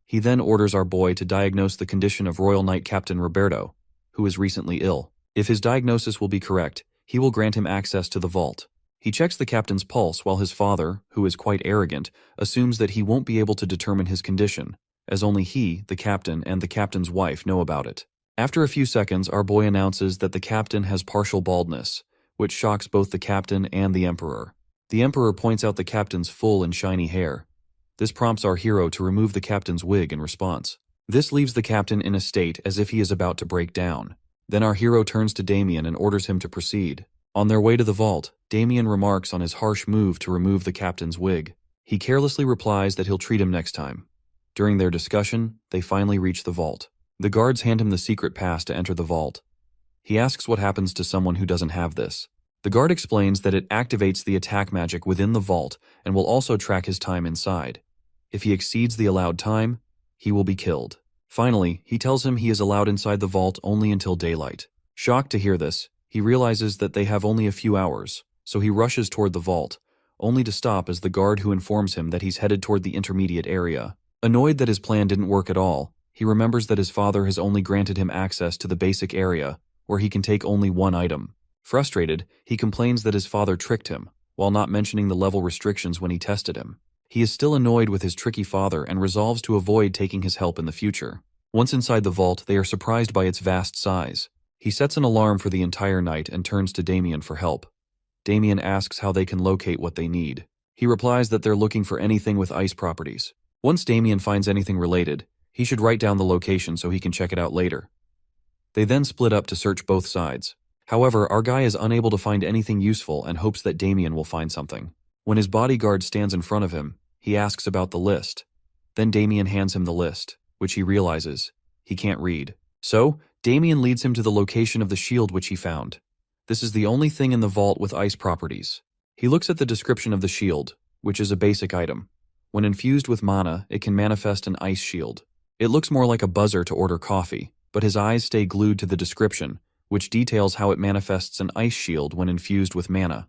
He then orders our boy to diagnose the condition of Royal Knight Captain Roberto, who is recently ill. If his diagnosis will be correct, he will grant him access to the vault. He checks the captain's pulse while his father, who is quite arrogant, assumes that he won't be able to determine his condition, as only he, the captain, and the captain's wife know about it. After a few seconds, our boy announces that the captain has partial baldness, which shocks both the captain and the emperor. The emperor points out the captain's full and shiny hair. This prompts our hero to remove the captain's wig in response. This leaves the captain in a state as if he is about to break down. Then our hero turns to Damien and orders him to proceed. On their way to the vault, Damien remarks on his harsh move to remove the captain's wig. He carelessly replies that he'll treat him next time. During their discussion, they finally reach the vault. The guards hand him the secret pass to enter the vault. He asks what happens to someone who doesn't have this. The guard explains that it activates the attack magic within the vault and will also track his time inside. If he exceeds the allowed time, he will be killed. Finally, he tells him he is allowed inside the vault only until daylight. Shocked to hear this, he realizes that they have only a few hours, so he rushes toward the vault, only to stop as the guard who informs him that he's headed toward the intermediate area. Annoyed that his plan didn't work at all, he remembers that his father has only granted him access to the basic area, where he can take only one item. Frustrated, he complains that his father tricked him, while not mentioning the level restrictions when he tested him. He is still annoyed with his tricky father and resolves to avoid taking his help in the future. Once inside the vault, they are surprised by its vast size. He sets an alarm for the entire night and turns to Damien for help. Damien asks how they can locate what they need. He replies that they're looking for anything with ice properties. Once Damien finds anything related, he should write down the location so he can check it out later. They then split up to search both sides. However, our guy is unable to find anything useful and hopes that Damien will find something. When his bodyguard stands in front of him, he asks about the list. Then Damien hands him the list, which he realizes he can't read. So, Damien leads him to the location of the shield which he found. This is the only thing in the vault with ice properties. He looks at the description of the shield, which is a basic item. When infused with mana, it can manifest an ice shield. It looks more like a buzzer to order coffee, but his eyes stay glued to the description, which details how it manifests an ice shield when infused with mana.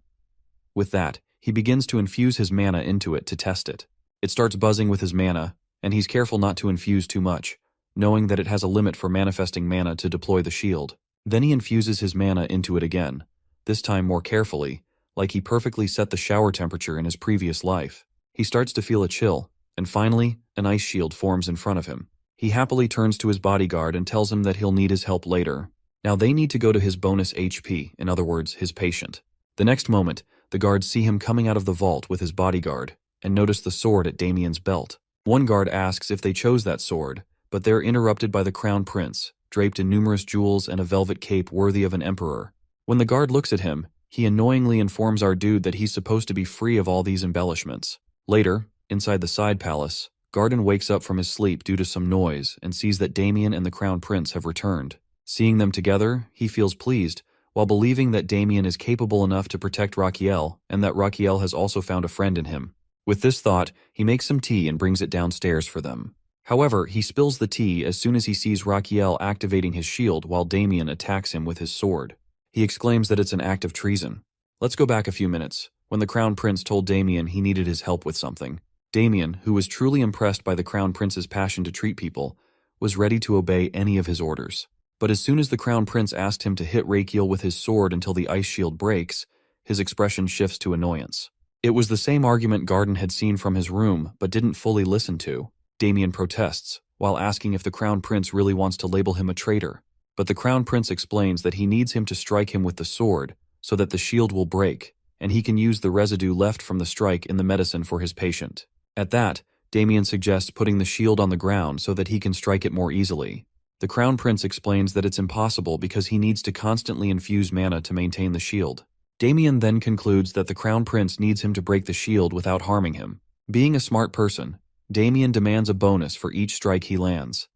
With that, he begins to infuse his mana into it to test it. It starts buzzing with his mana, and he's careful not to infuse too much, knowing that it has a limit for manifesting mana to deploy the shield. Then he infuses his mana into it again, this time more carefully, like he perfectly set the shower temperature in his previous life. He starts to feel a chill, and finally, an ice shield forms in front of him. He happily turns to his bodyguard and tells him that he'll need his help later. Now they need to go to his bonus HP, in other words, his patient. The next moment, the guards see him coming out of the vault with his bodyguard, and notice the sword at Damien's belt. One guard asks if they chose that sword, but they're interrupted by the crown prince, draped in numerous jewels and a velvet cape worthy of an emperor. When the guard looks at him, he annoyingly informs our dude that he's supposed to be free of all these embellishments. Later, inside the side palace, Garden wakes up from his sleep due to some noise and sees that Damien and the crown prince have returned. Seeing them together, he feels pleased, while believing that Damien is capable enough to protect Raquiel and that Raquiel has also found a friend in him. With this thought, he makes some tea and brings it downstairs for them. However, he spills the tea as soon as he sees Raquiel activating his shield while Damien attacks him with his sword. He exclaims that it's an act of treason. Let's go back a few minutes, when the crown prince told Damien he needed his help with something. Damien, who was truly impressed by the crown prince's passion to treat people, was ready to obey any of his orders. But as soon as the crown prince asked him to hit Raquiel with his sword until the ice shield breaks, his expression shifts to annoyance. It was the same argument Garden had seen from his room but didn't fully listen to. Damien protests, while asking if the crown prince really wants to label him a traitor. But the crown prince explains that he needs him to strike him with the sword so that the shield will break, and he can use the residue left from the strike in the medicine for his patient. At that, Damien suggests putting the shield on the ground so that he can strike it more easily. The crown prince explains that it's impossible because he needs to constantly infuse mana to maintain the shield. Damien then concludes that the crown prince needs him to break the shield without harming him. Being a smart person, Damien demands a bonus for each strike he lands,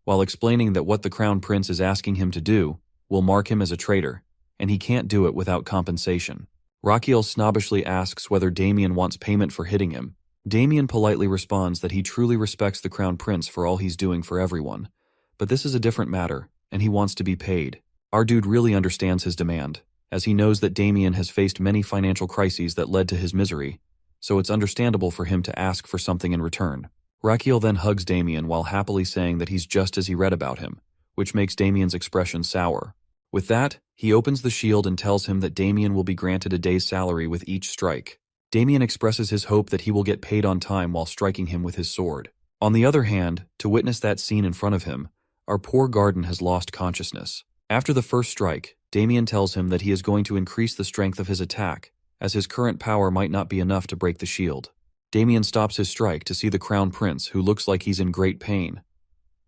while explaining that what the crown prince is asking him to do will mark him as a traitor, and he can't do it without compensation. Raquiel snobbishly asks whether Damien wants payment for hitting him. Damien politely responds that he truly respects the crown prince for all he's doing for everyone, but this is a different matter, and he wants to be paid. Our dude really understands his demand, as he knows that Damien has faced many financial crises that led to his misery, so it's understandable for him to ask for something in return. Raquiel then hugs Damien while happily saying that he's just as he read about him, which makes Damien's expression sour. With that, he opens the shield and tells him that Damien will be granted a day's salary with each strike. Damien expresses his hope that he will get paid on time while striking him with his sword. On the other hand, to witness that scene in front of him, our poor Garden has lost consciousness. After the first strike, Damien tells him that he is going to increase the strength of his attack, as his current power might not be enough to break the shield. Damien stops his strike to see the crown prince, who looks like he's in great pain.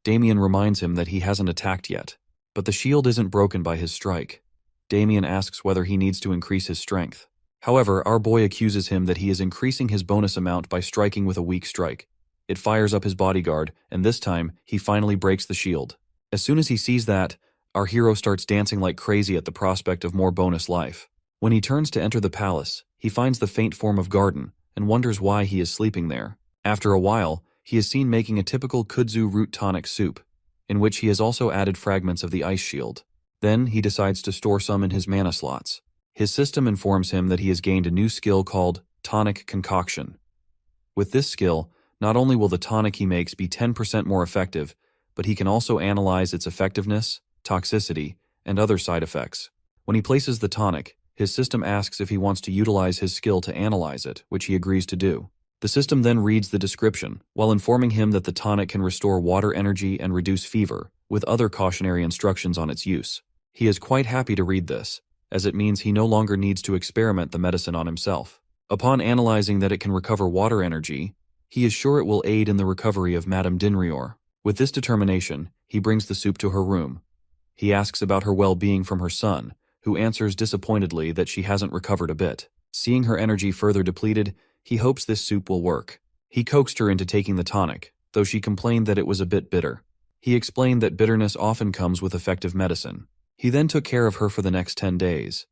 Damien reminds him that he hasn't attacked yet, but the shield isn't broken by his strike. Damien asks whether he needs to increase his strength. However, our boy accuses him that he is increasing his bonus amount by striking with a weak strike. It fires up his bodyguard, and this time, he finally breaks the shield. As soon as he sees that, our hero starts dancing like crazy at the prospect of more bonus life. When he turns to enter the palace, he finds the faint form of Garden, and wonders why he is sleeping there. After a while, he is seen making a typical kudzu root tonic soup. in which he has also added fragments of the ice shield. Then he decides to store some in his mana slots. His system informs him that he has gained a new skill called Tonic Concoction. With this skill, not only will the tonic he makes be 10% more effective, but he can also analyze its effectiveness, toxicity, and other side effects. When he places the tonic, his system asks if he wants to utilize his skill to analyze it, which he agrees to do. The system then reads the description, while informing him that the tonic can restore water energy and reduce fever, with other cautionary instructions on its use. He is quite happy to read this, as it means he no longer needs to experiment the medicine on himself. Upon analyzing that it can recover water energy, he is sure it will aid in the recovery of Madame Dinrior. With this determination, he brings the soup to her room. He asks about her well-being from her son, who answers disappointedly that she hasn't recovered a bit. Seeing her energy further depleted, he hopes this soup will work. He coaxed her into taking the tonic, though she complained that it was a bit bitter. He explained that bitterness often comes with effective medicine. He then took care of her for the next 10 days.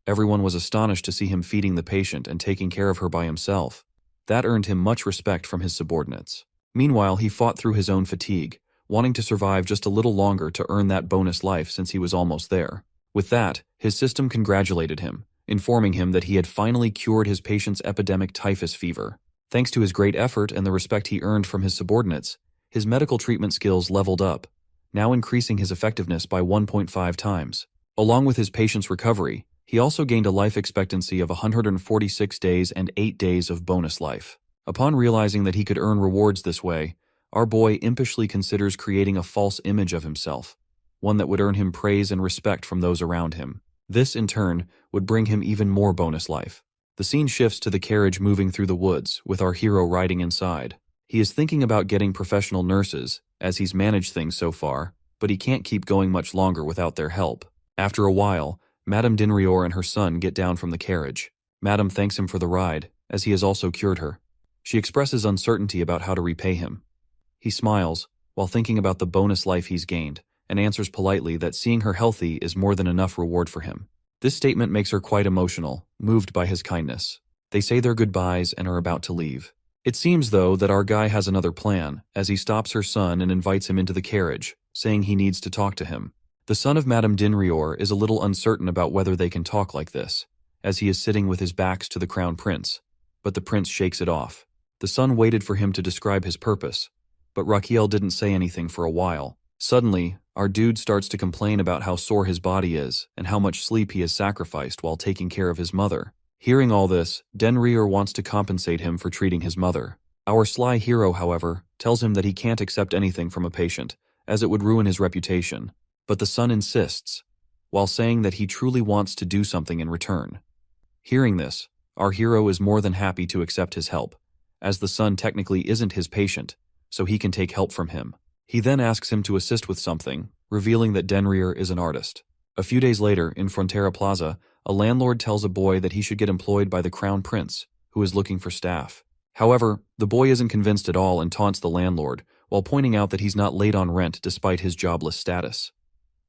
Everyone was astonished to see him feeding the patient and taking care of her by himself. That earned him much respect from his subordinates. Meanwhile, he fought through his own fatigue, wanting to survive just a little longer to earn that bonus life since he was almost there. With that, his system congratulated him, informing him that he had finally cured his patient's epidemic typhus fever. Thanks to his great effort and the respect he earned from his subordinates, his medical treatment skills leveled up, now increasing his effectiveness by 1.5 times. Along with his patient's recovery, he also gained a life expectancy of 146 days and 8 days of bonus life. Upon realizing that he could earn rewards this way, our boy impishly considers creating a false image of himself, one that would earn him praise and respect from those around him. This, in turn, would bring him even more bonus life. The scene shifts to the carriage moving through the woods, with our hero riding inside. He is thinking about getting professional nurses, as he's managed things so far, but he can't keep going much longer without their help. After a while, Madame Dinrior and her son get down from the carriage. Madame thanks him for the ride, as he has also cured her. She expresses uncertainty about how to repay him. He smiles, while thinking about the bonus life he's gained, and answers politely that seeing her healthy is more than enough reward for him. This statement makes her quite emotional, moved by his kindness. They say their goodbyes and are about to leave. It seems, though, that our guy has another plan, as he stops her son and invites him into the carriage, saying he needs to talk to him. The son of Madame Dinrior is a little uncertain about whether they can talk like this, as he is sitting with his backs to the crown prince, but the prince shakes it off. The son waited for him to describe his purpose, but Raquiel didn't say anything for a while. Suddenly, our dude starts to complain about how sore his body is and how much sleep he has sacrificed while taking care of his mother. Hearing all this, Dinrior wants to compensate him for treating his mother. Our sly hero, however, tells him that he can't accept anything from a patient, as it would ruin his reputation. But the son insists, while saying that he truly wants to do something in return. Hearing this, our hero is more than happy to accept his help, as the son technically isn't his patient, so he can take help from him. He then asks him to assist with something, revealing that Dinrior is an artist. A few days later, in Frontera Plaza, a landlord tells a boy that he should get employed by the crown prince, who is looking for staff. However, the boy isn't convinced at all and taunts the landlord, while pointing out that he's not late on rent despite his jobless status.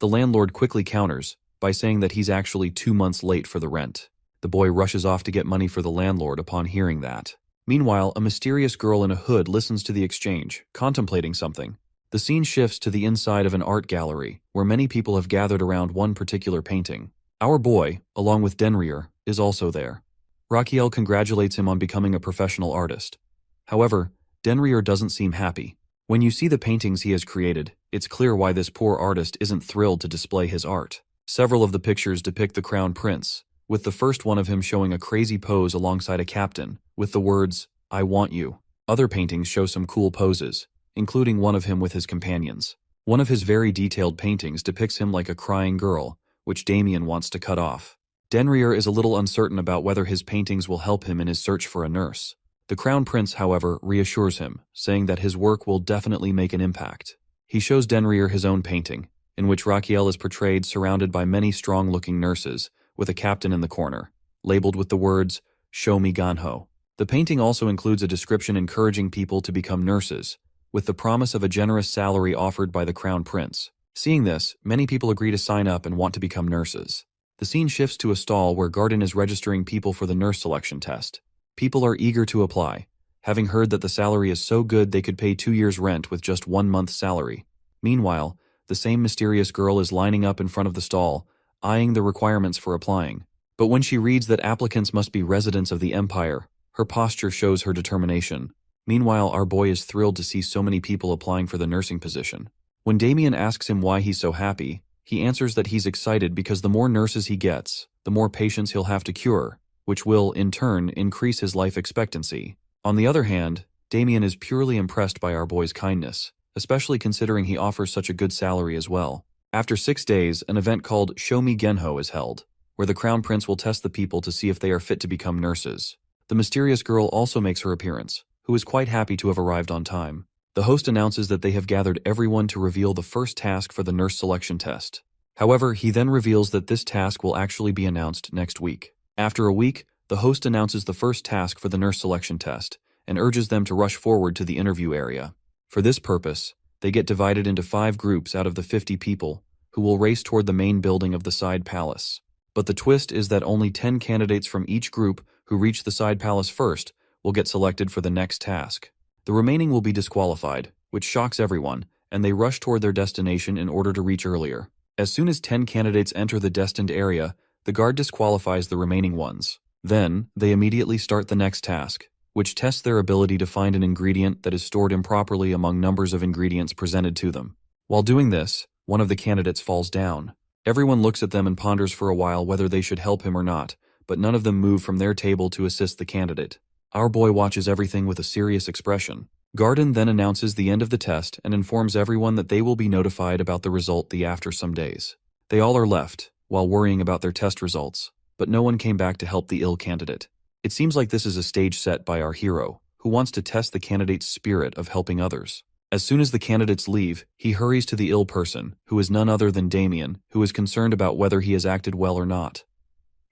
The landlord quickly counters by saying that he's actually 2 months late for the rent. The boy rushes off to get money for the landlord upon hearing that. Meanwhile, a mysterious girl in a hood listens to the exchange, contemplating something. The scene shifts to the inside of an art gallery, where many people have gathered around one particular painting. Our boy, along with Dinrior, is also there. Raquiel congratulates him on becoming a professional artist. However, Dinrior doesn't seem happy. When you see the paintings he has created, it's clear why this poor artist isn't thrilled to display his art. Several of the pictures depict the crown prince, with the first one of him showing a crazy pose alongside a captain, with the words, "I want you." Other paintings show some cool poses, including one of him with his companions. One of his very detailed paintings depicts him like a crying girl, which Damien wants to cut off. Dinrior is a little uncertain about whether his paintings will help him in his search for a nurse. The crown prince, however, reassures him, saying that his work will definitely make an impact. He shows Dinrior his own painting, in which Raquiel is portrayed surrounded by many strong-looking nurses, with a captain in the corner, labeled with the words, "Show me Ganho." The painting also includes a description encouraging people to become nurses, with the promise of a generous salary offered by the crown prince. Seeing this, many people agree to sign up and want to become nurses. The scene shifts to a stall where Garden is registering people for the nurse selection test. People are eager to apply, having heard that the salary is so good they could pay 2 years' rent with just 1 month's salary. Meanwhile, the same mysterious girl is lining up in front of the stall, eyeing the requirements for applying. But when she reads that applicants must be residents of the Empire, her posture shows her determination. Meanwhile, our boy is thrilled to see so many people applying for the nursing position. When Damien asks him why he's so happy, he answers that he's excited because the more nurses he gets, the more patients he'll have to cure, which will, in turn, increase his life expectancy. On the other hand, Damien is purely impressed by our boy's kindness, especially considering he offers such a good salary as well. After 6 days, an event called Show Me Genho is held, where the Crown Prince will test the people to see if they are fit to become nurses. The mysterious girl also makes her appearance, who is quite happy to have arrived on time. The host announces that they have gathered everyone to reveal the first task for the nurse selection test. However, he then reveals that this task will actually be announced next week. After a week, the host announces the first task for the nurse selection test and urges them to rush forward to the interview area. For this purpose, they get divided into 5 groups out of the 50 people who will race toward the main building of the side palace. But the twist is that only 10 candidates from each group who reach the side palace first will get selected for the next task. The remaining will be disqualified, which shocks everyone, and they rush toward their destination in order to reach earlier. As soon as 10 candidates enter the destined area, the guard disqualifies the remaining ones. Then, they immediately start the next task, which tests their ability to find an ingredient that is stored improperly among numbers of ingredients presented to them. While doing this, one of the candidates falls down. Everyone looks at them and ponders for a while whether they should help him or not, but none of them move from their table to assist the candidate. Our boy watches everything with a serious expression. Garden then announces the end of the test and informs everyone that they will be notified about the result after some days. They all are left, while worrying about their test results, but no one came back to help the ill candidate. It seems like this is a stage set by our hero, who wants to test the candidate's spirit of helping others. As soon as the candidates leave, he hurries to the ill person, who is none other than Damien, who is concerned about whether he has acted well or not.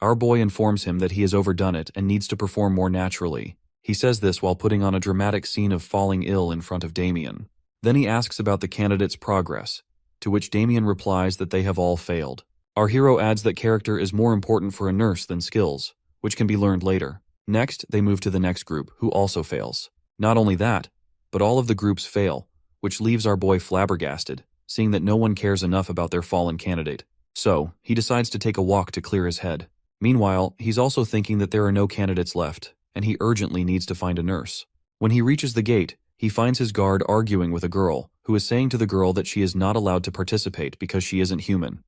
Our boy informs him that he has overdone it and needs to perform more naturally. He says this while putting on a dramatic scene of falling ill in front of Damien. Then he asks about the candidate's progress, to which Damien replies that they have all failed. Our hero adds that character is more important for a nurse than skills, which can be learned later. Next, they move to the next group, who also fails. Not only that, but all of the groups fail, which leaves our boy flabbergasted, seeing that no one cares enough about their fallen candidate. So, he decides to take a walk to clear his head. Meanwhile, he's also thinking that there are no candidates left, and he urgently needs to find a nurse. When he reaches the gate, he finds his guard arguing with a girl, who is saying to the girl that she is not allowed to participate because she isn't human.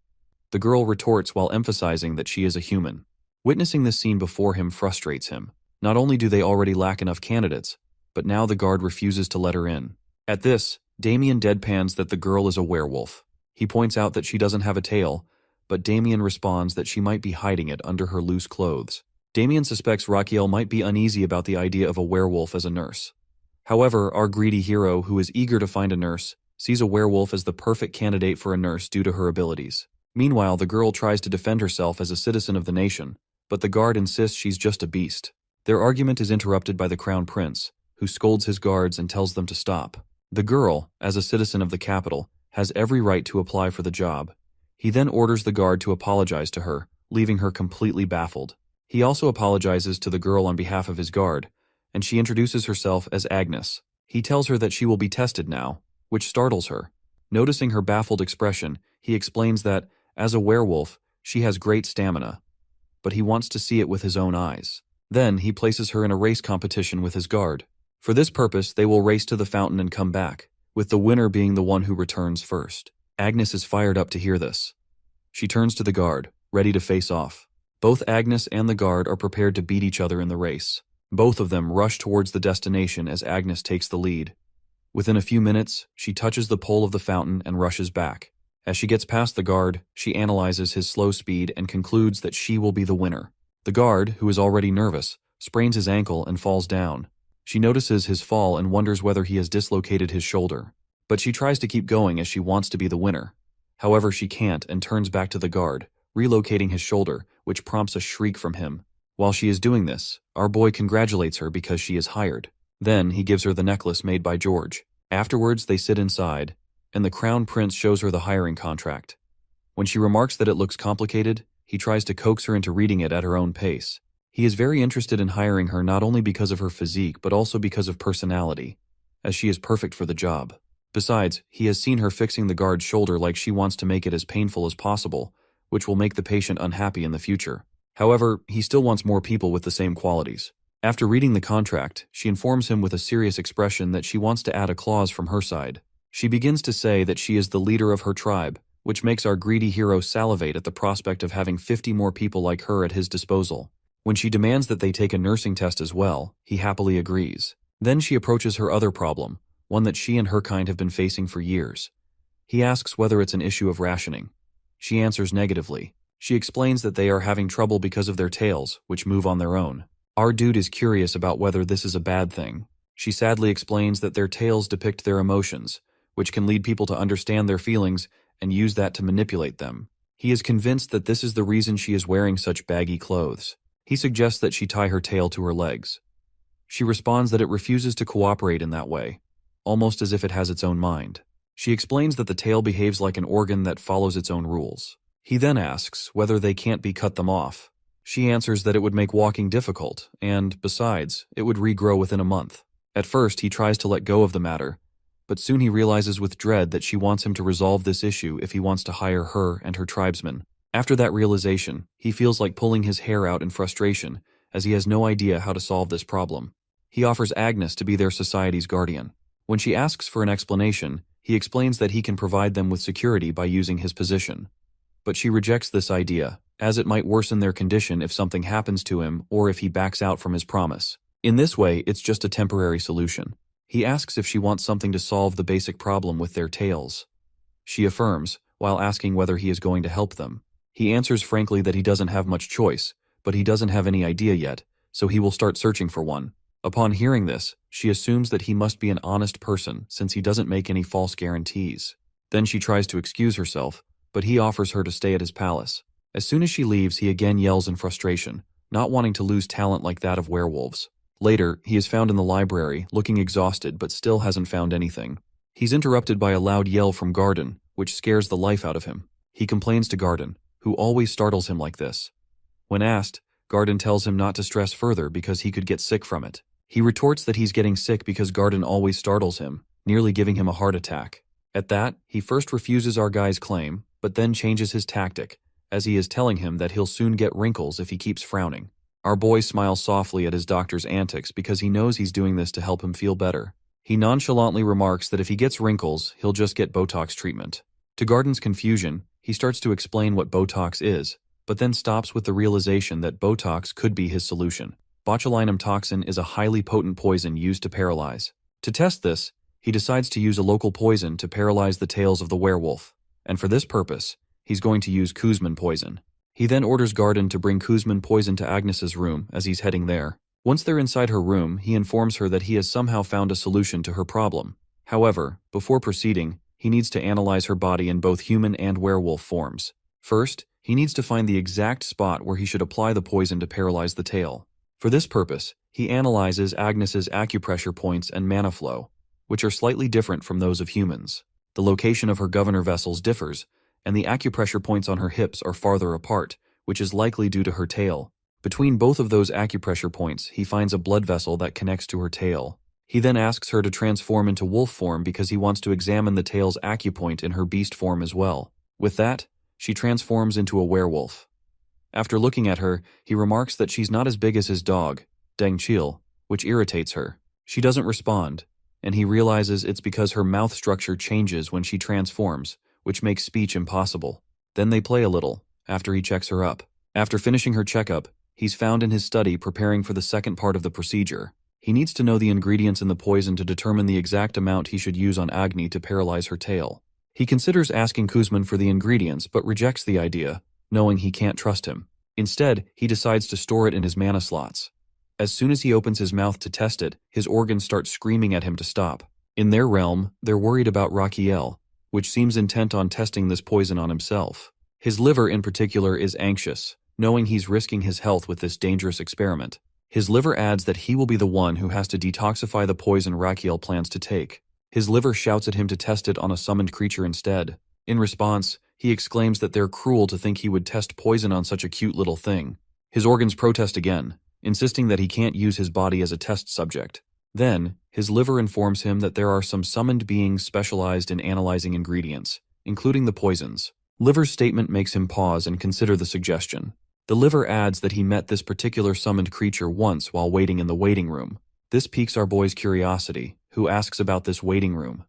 The girl retorts while emphasizing that she is a human. Witnessing this scene before him frustrates him. Not only do they already lack enough candidates, but now the guard refuses to let her in. At this, Damien deadpans that the girl is a werewolf. He points out that she doesn't have a tail, but Damien responds that she might be hiding it under her loose clothes. Damien suspects Raquel might be uneasy about the idea of a werewolf as a nurse. However, our greedy hero, who is eager to find a nurse, sees a werewolf as the perfect candidate for a nurse due to her abilities. Meanwhile, the girl tries to defend herself as a citizen of the nation, but the guard insists she's just a beast. Their argument is interrupted by the Crown Prince, who scolds his guards and tells them to stop. The girl, as a citizen of the capital, has every right to apply for the job. He then orders the guard to apologize to her, leaving her completely baffled. He also apologizes to the girl on behalf of his guard, and she introduces herself as Agnes. He tells her that she will be tested now, which startles her. Noticing her baffled expression, he explains that, as a werewolf, she has great stamina, but he wants to see it with his own eyes. Then he places her in a race competition with his guard. For this purpose, they will race to the fountain and come back, with the winner being the one who returns first. Agnes is fired up to hear this. She turns to the guard, ready to face off. Both Agnes and the guard are prepared to beat each other in the race. Both of them rush towards the destination as Agnes takes the lead. Within a few minutes, she touches the pole of the fountain and rushes back. As she gets past the guard, she analyzes his slow speed and concludes that she will be the winner. The guard, who is already nervous, sprains his ankle and falls down. She notices his fall and wonders whether he has dislocated his shoulder. But she tries to keep going as she wants to be the winner. However, she can't and turns back to the guard, relocating his shoulder, which prompts a shriek from him. While she is doing this, our boy congratulates her because she is hired. Then he gives her the necklace made by George. Afterwards, they sit inside, and the Crown Prince shows her the hiring contract. When she remarks that it looks complicated, he tries to coax her into reading it at her own pace. He is very interested in hiring her not only because of her physique but also because of personality, as she is perfect for the job. Besides, he has seen her fixing the guard's shoulder like she wants to make it as painful as possible, which will make the patient unhappy in the future. However, he still wants more people with the same qualities. After reading the contract, she informs him with a serious expression that she wants to add a clause from her side. She begins to say that she is the leader of her tribe, which makes our greedy hero salivate at the prospect of having 50 more people like her at his disposal. When she demands that they take a nursing test as well, he happily agrees. Then she approaches her other problem, one that she and her kind have been facing for years. He asks whether it's an issue of rationing. She answers negatively. She explains that they are having trouble because of their tails, which move on their own. Our dude is curious about whether this is a bad thing. She sadly explains that their tails depict their emotions, which can lead people to understand their feelings and use that to manipulate them. He is convinced that this is the reason she is wearing such baggy clothes. He suggests that she tie her tail to her legs. She responds that it refuses to cooperate in that way, almost as if it has its own mind. She explains that the tail behaves like an organ that follows its own rules. He then asks whether they can't be cut them off. She answers that it would make walking difficult, and, besides, it would regrow within a month. At first, he tries to let go of the matter, but soon he realizes with dread that she wants him to resolve this issue if he wants to hire her and her tribesmen. After that realization, he feels like pulling his hair out in frustration, as he has no idea how to solve this problem. He offers Agnes to be their society's guardian. When she asks for an explanation, he explains that he can provide them with security by using his position. But she rejects this idea, as it might worsen their condition if something happens to him or if he backs out from his promise. In this way, it's just a temporary solution. He asks if she wants something to solve the basic problem with their tails. She affirms, while asking whether he is going to help them. He answers frankly that he doesn't have much choice, but he doesn't have any idea yet, so he will start searching for one. Upon hearing this, she assumes that he must be an honest person since he doesn't make any false guarantees. Then she tries to excuse herself, but he offers her to stay at his palace. As soon as she leaves, he again yells in frustration, not wanting to lose talent like that of werewolves. Later, he is found in the library, looking exhausted but still hasn't found anything. He's interrupted by a loud yell from Garden, which scares the life out of him. He complains to Garden, who always startles him like this. When asked, Garden tells him not to stress further because he could get sick from it. He retorts that he's getting sick because Garden always startles him, nearly giving him a heart attack. At that, he first refuses our guy's claim, but then changes his tactic, as he is telling him that he'll soon get wrinkles if he keeps frowning. Our boy smiles softly at his doctor's antics because he knows he's doing this to help him feel better. He nonchalantly remarks that if he gets wrinkles, he'll just get Botox treatment. To Garden's confusion, he starts to explain what Botox is, but then stops with the realization that Botox could be his solution. Botulinum toxin is a highly potent poison used to paralyze. To test this, he decides to use a local poison to paralyze the tails of the werewolf, and for this purpose, he's going to use Kuzman poison. He then orders Garden to bring Kuzman poison to Agnes's room as he's heading there. Once they're inside her room, he informs her that he has somehow found a solution to her problem. However, before proceeding, he needs to analyze her body in both human and werewolf forms. First, he needs to find the exact spot where he should apply the poison to paralyze the tail. For this purpose, he analyzes Agnes's acupressure points and mana flow, which are slightly different from those of humans. The location of her governor vessels differs, and the acupressure points on her hips are farther apart, which is likely due to her tail. Between both of those acupressure points, he finds a blood vessel that connects to her tail. He then asks her to transform into wolf form because he wants to examine the tail's acupoint in her beast form as well. With that, she transforms into a werewolf. After looking at her, he remarks that she's not as big as his dog, Deng Chil, which irritates her. She doesn't respond, and he realizes it's because her mouth structure changes when she transforms, which makes speech impossible. Then they play a little, after he checks her up. After finishing her checkup, he's found in his study preparing for the second part of the procedure. He needs to know the ingredients in the poison to determine the exact amount he should use on Agni to paralyze her tail. He considers asking Kuzman for the ingredients but rejects the idea, knowing he can't trust him. Instead, he decides to store it in his mana slots. As soon as he opens his mouth to test it, his organs start screaming at him to stop. In their realm, they're worried about Rakiel, which seems intent on testing this poison on himself. His liver in particular is anxious, knowing he's risking his health with this dangerous experiment. His liver adds that he will be the one who has to detoxify the poison Rakiel plans to take. His liver shouts at him to test it on a summoned creature instead. In response, he exclaims that they're cruel to think he would test poison on such a cute little thing. His organs protest again, insisting that he can't use his body as a test subject. Then, his liver informs him that there are some summoned beings specialized in analyzing ingredients, including the poisons. Liver's statement makes him pause and consider the suggestion. The liver adds that he met this particular summoned creature once while waiting in the waiting room. This piques our boy's curiosity, who asks about this waiting room.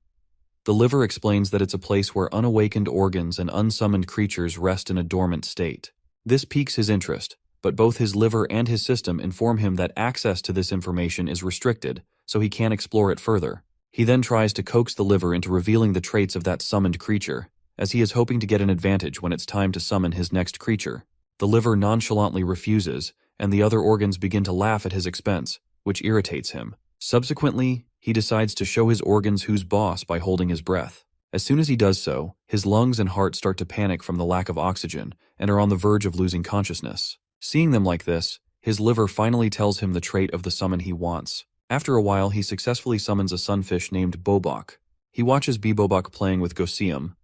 The liver explains that it's a place where unawakened organs and unsummoned creatures rest in a dormant state. This piques his interest, but both his liver and his system inform him that access to this information is restricted, so he can't explore it further. He then tries to coax the liver into revealing the traits of that summoned creature, as he is hoping to get an advantage when it's time to summon his next creature. The liver nonchalantly refuses, and the other organs begin to laugh at his expense, which irritates him. Subsequently, he decides to show his organs who's boss by holding his breath. As soon as he does so, his lungs and heart start to panic from the lack of oxygen and are on the verge of losing consciousness. Seeing them like this, his liver finally tells him the trait of the summon he wants. After a while, he successfully summons a sunfish named Bobok. He watches Bebobok playing with Gosium,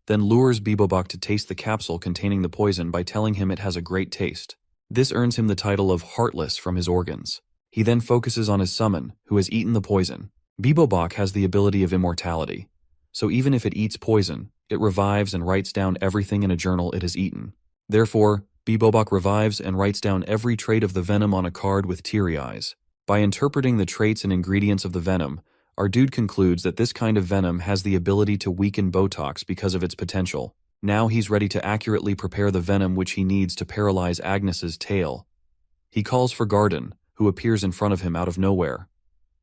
then lures Bebobok to taste the capsule containing the poison by telling him it has a great taste. This earns him the title of Heartless from his organs. He then focuses on his summon, who has eaten the poison. Bebobok has the ability of immortality, so even if it eats poison, it revives and writes down everything in a journal it has eaten. Therefore, Bebobok revives and writes down every trait of the venom on a card with teary eyes. By interpreting the traits and ingredients of the venom, our dude concludes that this kind of venom has the ability to weaken Botox because of its potential. Now he's ready to accurately prepare the venom which he needs to paralyze Agnes's tail. He calls for Garden, who appears in front of him out of nowhere.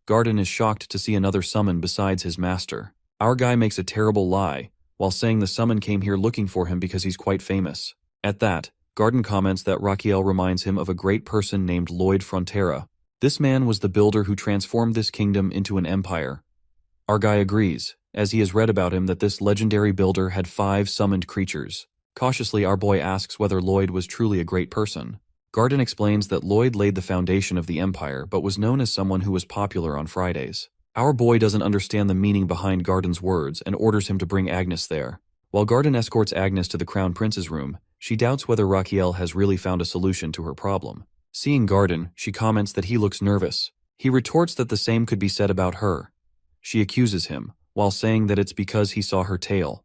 Garden is shocked to see another summon besides his master. Our guy makes a terrible lie, while saying the summon came here looking for him because he's quite famous. At that, Garden comments that Raquiel reminds him of a great person named Lloyd Frontera. This man was the builder who transformed this kingdom into an empire. Our guy agrees, as he has read about him that this legendary builder had 5 summoned creatures. Cautiously, our boy asks whether Lloyd was truly a great person. Garden explains that Lloyd laid the foundation of the empire but was known as someone who was popular on Fridays. Our boy doesn't understand the meaning behind Garden's words and orders him to bring Agnes there. While Garden escorts Agnes to the Crown Prince's room, she doubts whether Raquiel has really found a solution to her problem. Seeing Garden, she comments that he looks nervous. He retorts that the same could be said about her. She accuses him, while saying that it's because he saw her tail.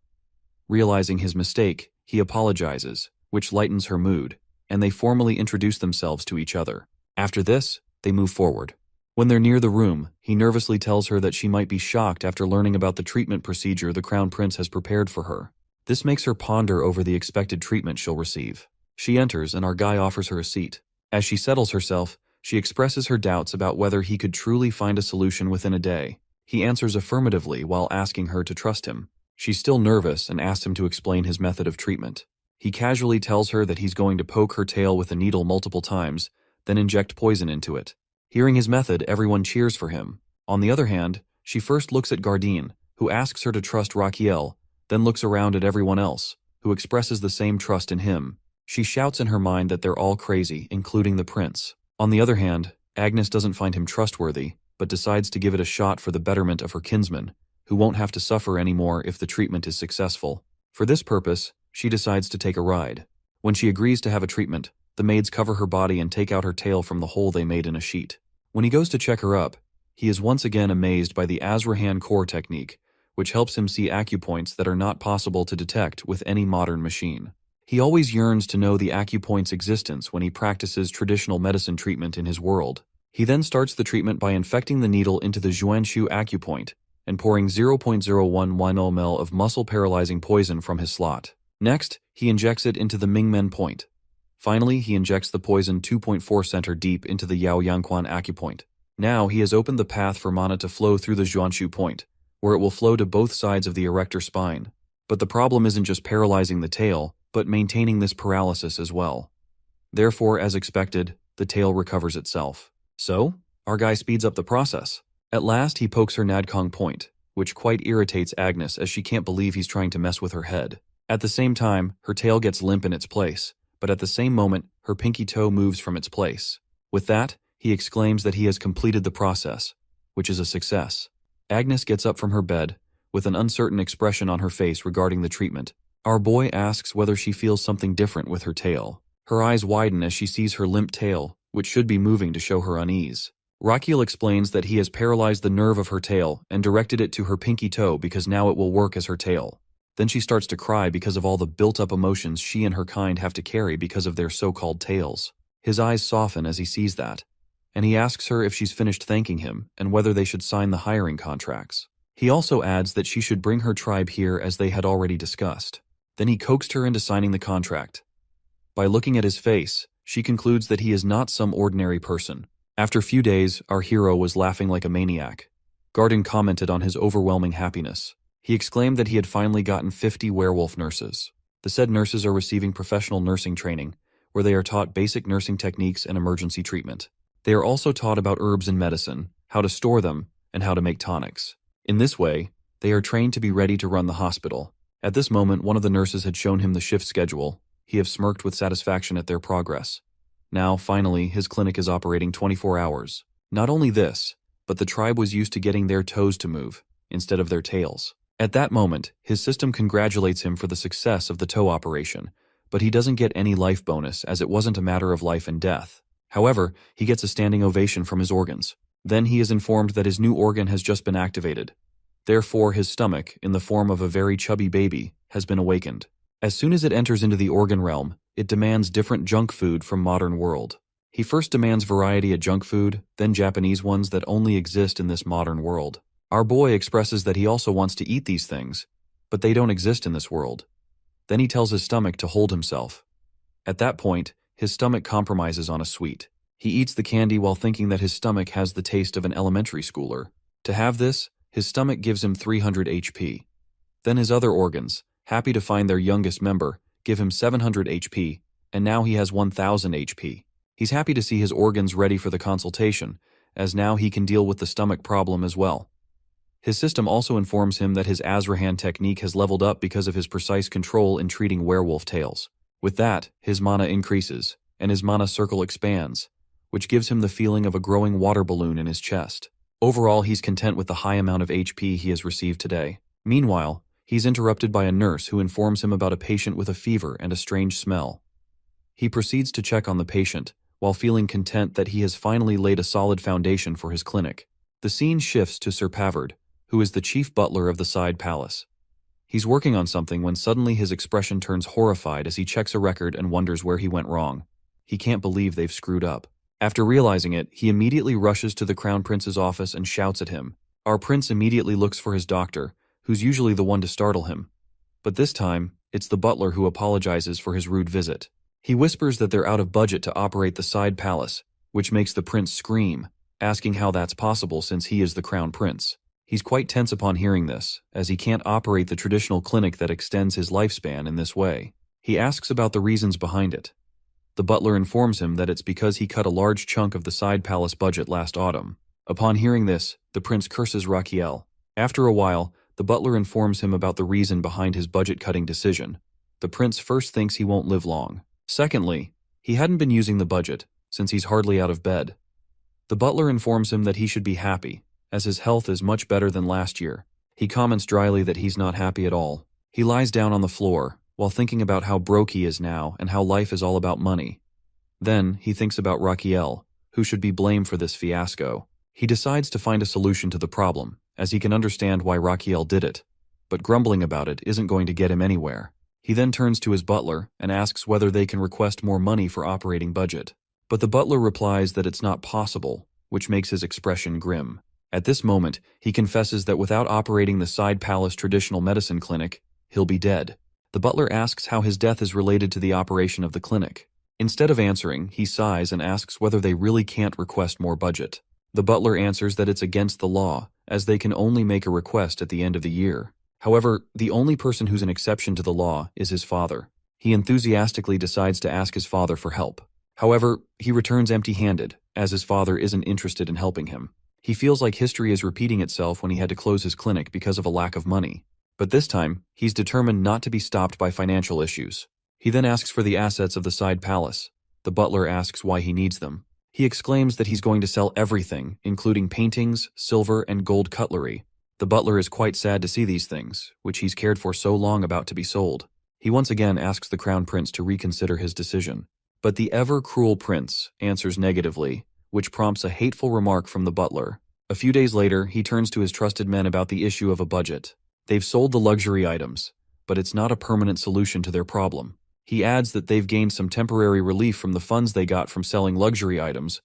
Realizing his mistake, he apologizes, which lightens her mood, and they formally introduce themselves to each other. After this, they move forward. When they're near the room, he nervously tells her that she might be shocked after learning about the treatment procedure the Crown Prince has prepared for her. This makes her ponder over the expected treatment she'll receive. She enters and our guy offers her a seat. As she settles herself, she expresses her doubts about whether he could truly find a solution within a day. He answers affirmatively while asking her to trust him. She's still nervous and asks him to explain his method of treatment. He casually tells her that he's going to poke her tail with a needle multiple times, then inject poison into it. Hearing his method, everyone cheers for him. On the other hand, she first looks at Gardine, who asks her to trust Raquiel, then looks around at everyone else, who expresses the same trust in him. She shouts in her mind that they're all crazy, including the prince. On the other hand, Agnes doesn't find him trustworthy, but decides to give it a shot for the betterment of her kinsman, who won't have to suffer anymore if the treatment is successful. For this purpose, she decides to take a ride. When she agrees to have a treatment, the maids cover her body and take out her tail from the hole they made in a sheet. When he goes to check her up, he is once again amazed by the Azrahan core technique, which helps him see acupoints that are not possible to detect with any modern machine. He always yearns to know the acupoint's existence when he practices traditional medicine treatment in his world. He then starts the treatment by infecting the needle into the Xuanshu acupoint and pouring 0.011 ml of muscle-paralyzing poison from his slot. Next, he injects it into the Mingmen point. Finally, he injects the poison 2.4 center deep into the Yao Yangquan acupoint. Now, he has opened the path for mana to flow through the Xuanshu point, where it will flow to both sides of the erector spine. But the problem isn't just paralyzing the tail, but maintaining this paralysis as well. Therefore, as expected, the tail recovers itself. So, our guy speeds up the process. At last, he pokes her Nadkong point, which quite irritates Agnes as she can't believe he's trying to mess with her head. At the same time, her tail gets limp in its place, but at the same moment, her pinky toe moves from its place. With that, he exclaims that he has completed the process, which is a success. Agnes gets up from her bed, with an uncertain expression on her face regarding the treatment. Our boy asks whether she feels something different with her tail. Her eyes widen as she sees her limp tail, which should be moving to show her unease. Rakiel explains that he has paralyzed the nerve of her tail and directed it to her pinky toe because now it will work as her tail. Then she starts to cry because of all the built-up emotions she and her kind have to carry because of their so-called tails. His eyes soften as he sees that, and he asks her if she's finished thanking him and whether they should sign the hiring contracts. He also adds that she should bring her tribe here as they had already discussed. Then he coaxed her into signing the contract. By looking at his face, she concludes that he is not some ordinary person. After a few days, our hero was laughing like a maniac. Garden commented on his overwhelming happiness. He exclaimed that he had finally gotten 50 werewolf nurses. The said nurses are receiving professional nursing training, where they are taught basic nursing techniques and emergency treatment. They are also taught about herbs and medicine, how to store them, and how to make tonics. In this way, they are trained to be ready to run the hospital. At this moment, one of the nurses had shown him the shift schedule. He have smirked with satisfaction at their progress. Now, finally, his clinic is operating 24 hours. Not only this, but the tribe was used to getting their toes to move, instead of their tails. At that moment, his system congratulates him for the success of the toe operation, but he doesn't get any life bonus as it wasn't a matter of life and death. However, he gets a standing ovation from his organs. Then he is informed that his new organ has just been activated. Therefore, his stomach, in the form of a very chubby baby, has been awakened. As soon as it enters into the organ realm, it demands different junk food from modern world. He first demands variety of junk food, then Japanese ones that only exist in this modern world. Our boy expresses that he also wants to eat these things, but they don't exist in this world. Then he tells his stomach to hold himself. At that point, his stomach compromises on a sweet. He eats the candy while thinking that his stomach has the taste of an elementary schooler. To have this, his stomach gives him 300 HP. Then his other organs, happy to find their youngest member, give him 700 HP, and now he has 1000 HP. He's happy to see his organs ready for the consultation, as now he can deal with the stomach problem as well. His system also informs him that his Azrahan technique has leveled up because of his precise control in treating werewolf tails. With that, his mana increases, and his mana circle expands, which gives him the feeling of a growing water balloon in his chest. Overall, he's content with the high amount of HP he has received today. Meanwhile, he's interrupted by a nurse who informs him about a patient with a fever and a strange smell. He proceeds to check on the patient, while feeling content that he has finally laid a solid foundation for his clinic. The scene shifts to Sir Pavard, who is the chief butler of the side palace. He's working on something when suddenly his expression turns horrified as he checks a record and wonders where he went wrong. He can't believe they've screwed up. After realizing it, he immediately rushes to the Crown Prince's office and shouts at him. Our prince immediately looks for his doctor, who's usually the one to startle him. But this time, it's the butler who apologizes for his rude visit. He whispers that they're out of budget to operate the side palace, which makes the prince scream, asking how that's possible since he is the Crown Prince. He's quite tense upon hearing this, as he can't operate the traditional clinic that extends his lifespan in this way. He asks about the reasons behind it. The butler informs him that it's because he cut a large chunk of the side palace budget last autumn. Upon hearing this, the prince curses Rakiel. After a while, the butler informs him about the reason behind his budget-cutting decision. The prince first thinks he won't live long. Secondly, he hadn't been using the budget, since he's hardly out of bed. The butler informs him that he should be happy, as his health is much better than last year. He comments dryly that he's not happy at all. He lies down on the floor, while thinking about how broke he is now and how life is all about money. Then, he thinks about Rakiel, who should be blamed for this fiasco. He decides to find a solution to the problem, as he can understand why Rakiel did it. But grumbling about it isn't going to get him anywhere. He then turns to his butler and asks whether they can request more money for operating budget. But the butler replies that it's not possible, which makes his expression grim. At this moment, he confesses that without operating the side palace traditional medicine clinic, he'll be dead. The butler asks how his death is related to the operation of the clinic. Instead of answering, he sighs and asks whether they really can't request more budget. The butler answers that it's against the law, as they can only make a request at the end of the year. However, the only person who's an exception to the law is his father. He enthusiastically decides to ask his father for help. However, he returns empty-handed, as his father isn't interested in helping him. He feels like history is repeating itself when he had to close his clinic because of a lack of money. But this time, he's determined not to be stopped by financial issues. He then asks for the assets of the side palace. The butler asks why he needs them. He exclaims that he's going to sell everything, including paintings, silver, and gold cutlery. The butler is quite sad to see these things, which he's cared for so long about to be sold. He once again asks the crown prince to reconsider his decision. But the ever-cruel prince answers negatively, which prompts a hateful remark from the butler. A few days later, he turns to his trusted men about the issue of a budget. They've sold the luxury items, but it's not a permanent solution to their problem. He adds that they've gained some temporary relief from the funds they got from selling luxury items,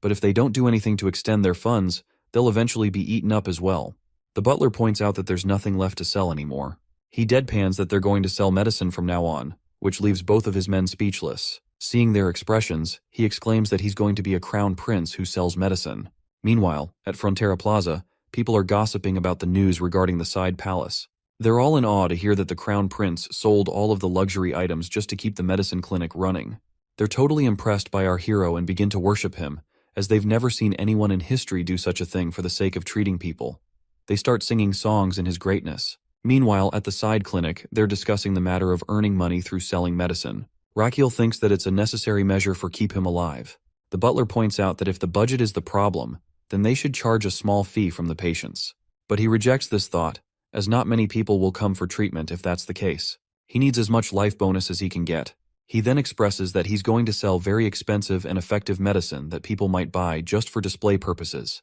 but if they don't do anything to extend their funds, they'll eventually be eaten up as well. The butler points out that there's nothing left to sell anymore. He deadpans that they're going to sell medicine from now on, which leaves both of his men speechless. Seeing their expressions, he exclaims that he's going to be a crown prince who sells medicine. Meanwhile, at Frontera Plaza, people are gossiping about the news regarding the side palace. They're all in awe to hear that the crown prince sold all of the luxury items just to keep the medicine clinic running. They're totally impressed by our hero and begin to worship him, as they've never seen anyone in history do such a thing for the sake of treating people. They start singing songs in his greatness. Meanwhile, at the side clinic, they're discussing the matter of earning money through selling medicine. Raquel thinks that it's a necessary measure for keep him alive. The butler points out that if the budget is the problem, then they should charge a small fee from the patients. But he rejects this thought, as not many people will come for treatment if that's the case. He needs as much life bonus as he can get. He then expresses that he's going to sell very expensive and effective medicine that people might buy just for display purposes.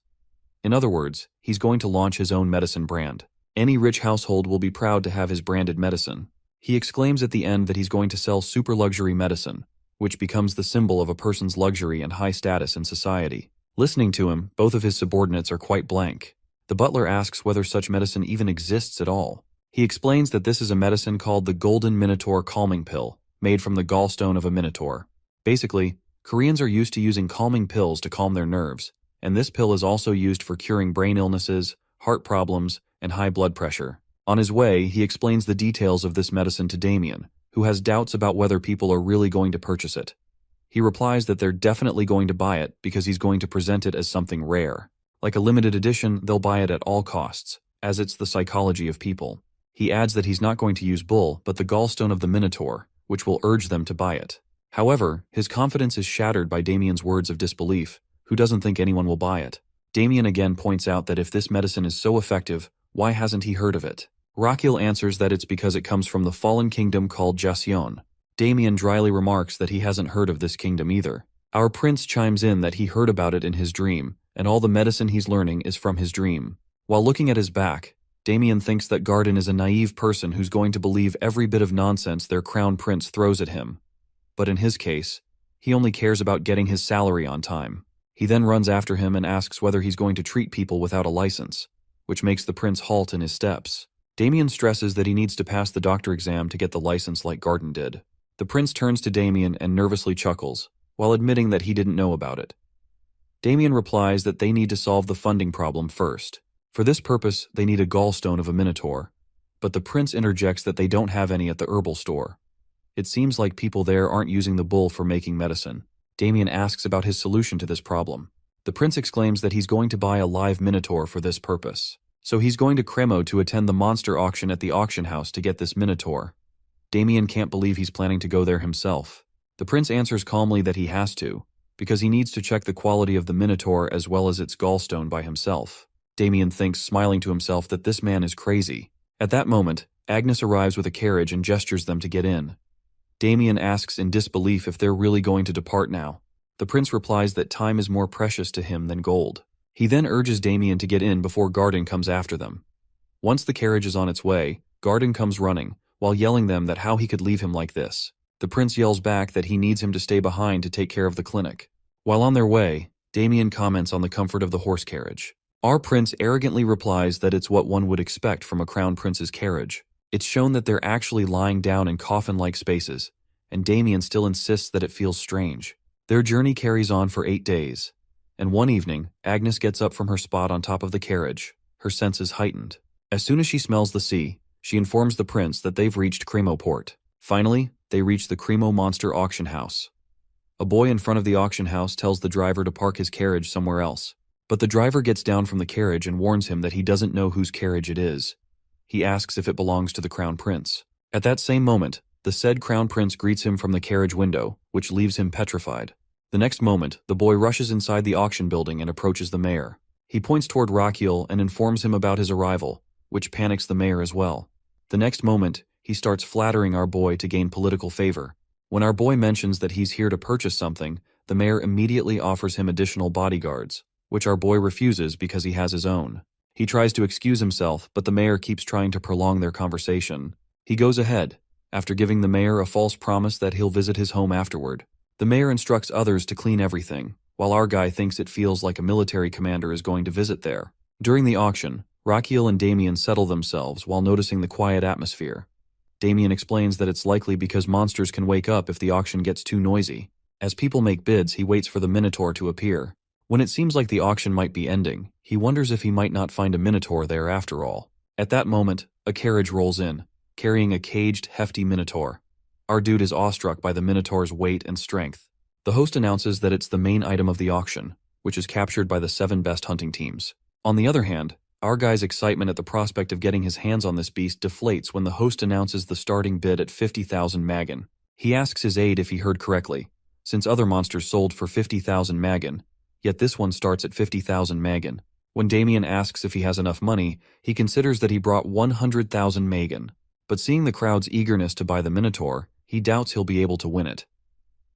In other words, he's going to launch his own medicine brand. Any rich household will be proud to have his branded medicine. He exclaims at the end that he's going to sell super luxury medicine, which becomes the symbol of a person's luxury and high status in society. Listening to him, both of his subordinates are quite blank. The butler asks whether such medicine even exists at all. He explains that this is a medicine called the Golden Minotaur Calming Pill, made from the gallstone of a minotaur. Basically, Koreans are used to using calming pills to calm their nerves, and this pill is also used for curing brain illnesses, heart problems, and high blood pressure. On his way, he explains the details of this medicine to Damien, who has doubts about whether people are really going to purchase it. He replies that they're definitely going to buy it because he's going to present it as something rare. Like a limited edition, they'll buy it at all costs, as it's the psychology of people. He adds that he's not going to use bull, but the gallstone of the minotaur, which will urge them to buy it. However, his confidence is shattered by Damien's words of disbelief, who doesn't think anyone will buy it. Damien again points out that if this medicine is so effective, why hasn't he heard of it? Raquel answers that it's because it comes from the fallen kingdom called Jasion. Damien dryly remarks that he hasn't heard of this kingdom either. Our prince chimes in that he heard about it in his dream, and all the medicine he's learning is from his dream. While looking at his back, Damien thinks that Garden is a naive person who's going to believe every bit of nonsense their crown prince throws at him. But in his case, he only cares about getting his salary on time. He then runs after him and asks whether he's going to treat people without a license, which makes the prince halt in his steps. Damien stresses that he needs to pass the doctor exam to get the license like Garden did. The prince turns to Damien and nervously chuckles, while admitting that he didn't know about it. Damien replies that they need to solve the funding problem first. For this purpose, they need a gallstone of a minotaur, but the prince interjects that they don't have any at the herbal store. It seems like people there aren't using the bull for making medicine. Damien asks about his solution to this problem. The prince exclaims that he's going to buy a live minotaur for this purpose. So he's going to Cremo to attend the monster auction at the auction house to get this minotaur. Damien can't believe he's planning to go there himself. The prince answers calmly that he has to, because he needs to check the quality of the minotaur as well as its gallstone by himself. Damien thinks, smiling to himself, that this man is crazy. At that moment, Agnes arrives with a carriage and gestures them to get in. Damien asks in disbelief if they're really going to depart now. The prince replies that time is more precious to him than gold. He then urges Damien to get in before Garden comes after them. Once the carriage is on its way, Garden comes running, while yelling them that how he could leave him like this. The prince yells back that he needs him to stay behind to take care of the clinic. While on their way, Damien comments on the comfort of the horse carriage. Our prince arrogantly replies that it's what one would expect from a crown prince's carriage. It's shown that they're actually lying down in coffin-like spaces, and Damien still insists that it feels strange. Their journey carries on for 8 days, and one evening, Agnes gets up from her spot on top of the carriage, her senses heightened. As soon as she smells the sea, she informs the prince that they've reached Cremo Port. Finally, they reach the Cremo Monster Auction House. A boy in front of the auction house tells the driver to park his carriage somewhere else, but the driver gets down from the carriage and warns him that he doesn't know whose carriage it is. He asks if it belongs to the crown prince. At that same moment, the said crown prince greets him from the carriage window, which leaves him petrified. The next moment, the boy rushes inside the auction building and approaches the mayor. He points toward Raquel and informs him about his arrival, which panics the mayor as well. The next moment, he starts flattering our boy to gain political favor. When our boy mentions that he's here to purchase something, the mayor immediately offers him additional bodyguards, which our boy refuses because he has his own. He tries to excuse himself, but the mayor keeps trying to prolong their conversation. He goes ahead, after giving the mayor a false promise that he'll visit his home afterward. The mayor instructs others to clean everything, while our guy thinks it feels like a military commander is going to visit there. During the auction, Raquiel and Damien settle themselves while noticing the quiet atmosphere. Damien explains that it's likely because monsters can wake up if the auction gets too noisy. As people make bids, he waits for the Minotaur to appear. When it seems like the auction might be ending, he wonders if he might not find a Minotaur there after all. At that moment, a carriage rolls in, carrying a caged, hefty Minotaur. Our dude is awestruck by the Minotaur's weight and strength. The host announces that it's the main item of the auction, which is captured by the 7 best hunting teams. On the other hand, our guy's excitement at the prospect of getting his hands on this beast deflates when the host announces the starting bid at 50,000 magan. He asks his aide if he heard correctly, since other monsters sold for 50,000 magan, yet this one starts at 50,000 magan. When Damien asks if he has enough money, he considers that he brought 100,000 magan. But seeing the crowd's eagerness to buy the Minotaur, he doubts he'll be able to win it.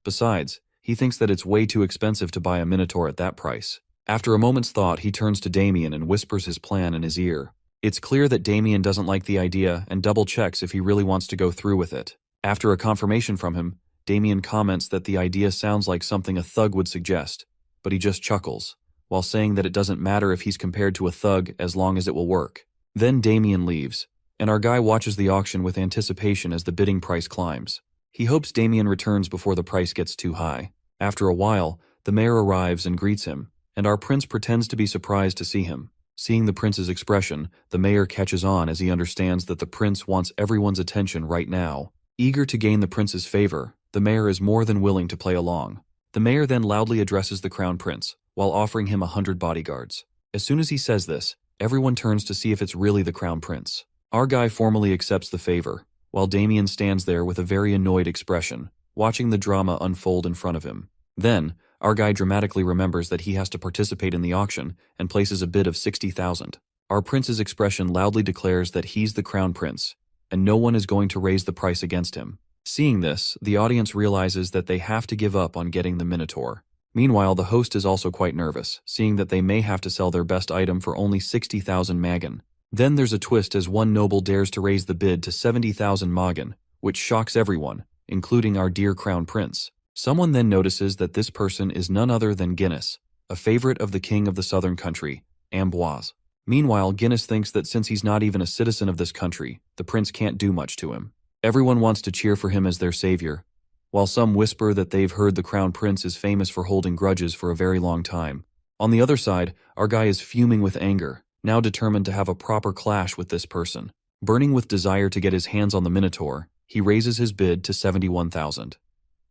Besides, he thinks that it's way too expensive to buy a Minotaur at that price. After a moment's thought, he turns to Damien and whispers his plan in his ear. It's clear that Damien doesn't like the idea and double-checks if he really wants to go through with it. After a confirmation from him, Damien comments that the idea sounds like something a thug would suggest, but he just chuckles, while saying that it doesn't matter if he's compared to a thug as long as it will work. Then Damien leaves, and our guy watches the auction with anticipation as the bidding price climbs. He hopes Damien returns before the price gets too high. After a while, the mayor arrives and greets him, and our prince pretends to be surprised to see him. Seeing the prince's expression, the mayor catches on as he understands that the prince wants everyone's attention right now. Eager to gain the prince's favor, the mayor is more than willing to play along. The mayor then loudly addresses the crown prince, while offering him 100 bodyguards. As soon as he says this, everyone turns to see if it's really the crown prince. Our guy formally accepts the favor, while Damien stands there with a very annoyed expression, watching the drama unfold in front of him. Then, our guy dramatically remembers that he has to participate in the auction and places a bid of 60,000. Our prince's expression loudly declares that he's the crown prince, and no one is going to raise the price against him. Seeing this, the audience realizes that they have to give up on getting the Minotaur. Meanwhile, the host is also quite nervous, seeing that they may have to sell their best item for only 60,000 magan. Then there's a twist as one noble dares to raise the bid to 70,000 magan, which shocks everyone, including our dear crown prince. Someone then notices that this person is none other than Guinness, a favorite of the king of the southern country, Amboise. Meanwhile, Guinness thinks that since he's not even a citizen of this country, the prince can't do much to him. Everyone wants to cheer for him as their savior, while some whisper that they've heard the crown prince is famous for holding grudges for a very long time. On the other side, our guy is fuming with anger, now determined to have a proper clash with this person. Burning with desire to get his hands on the Minotaur, he raises his bid to 71,000.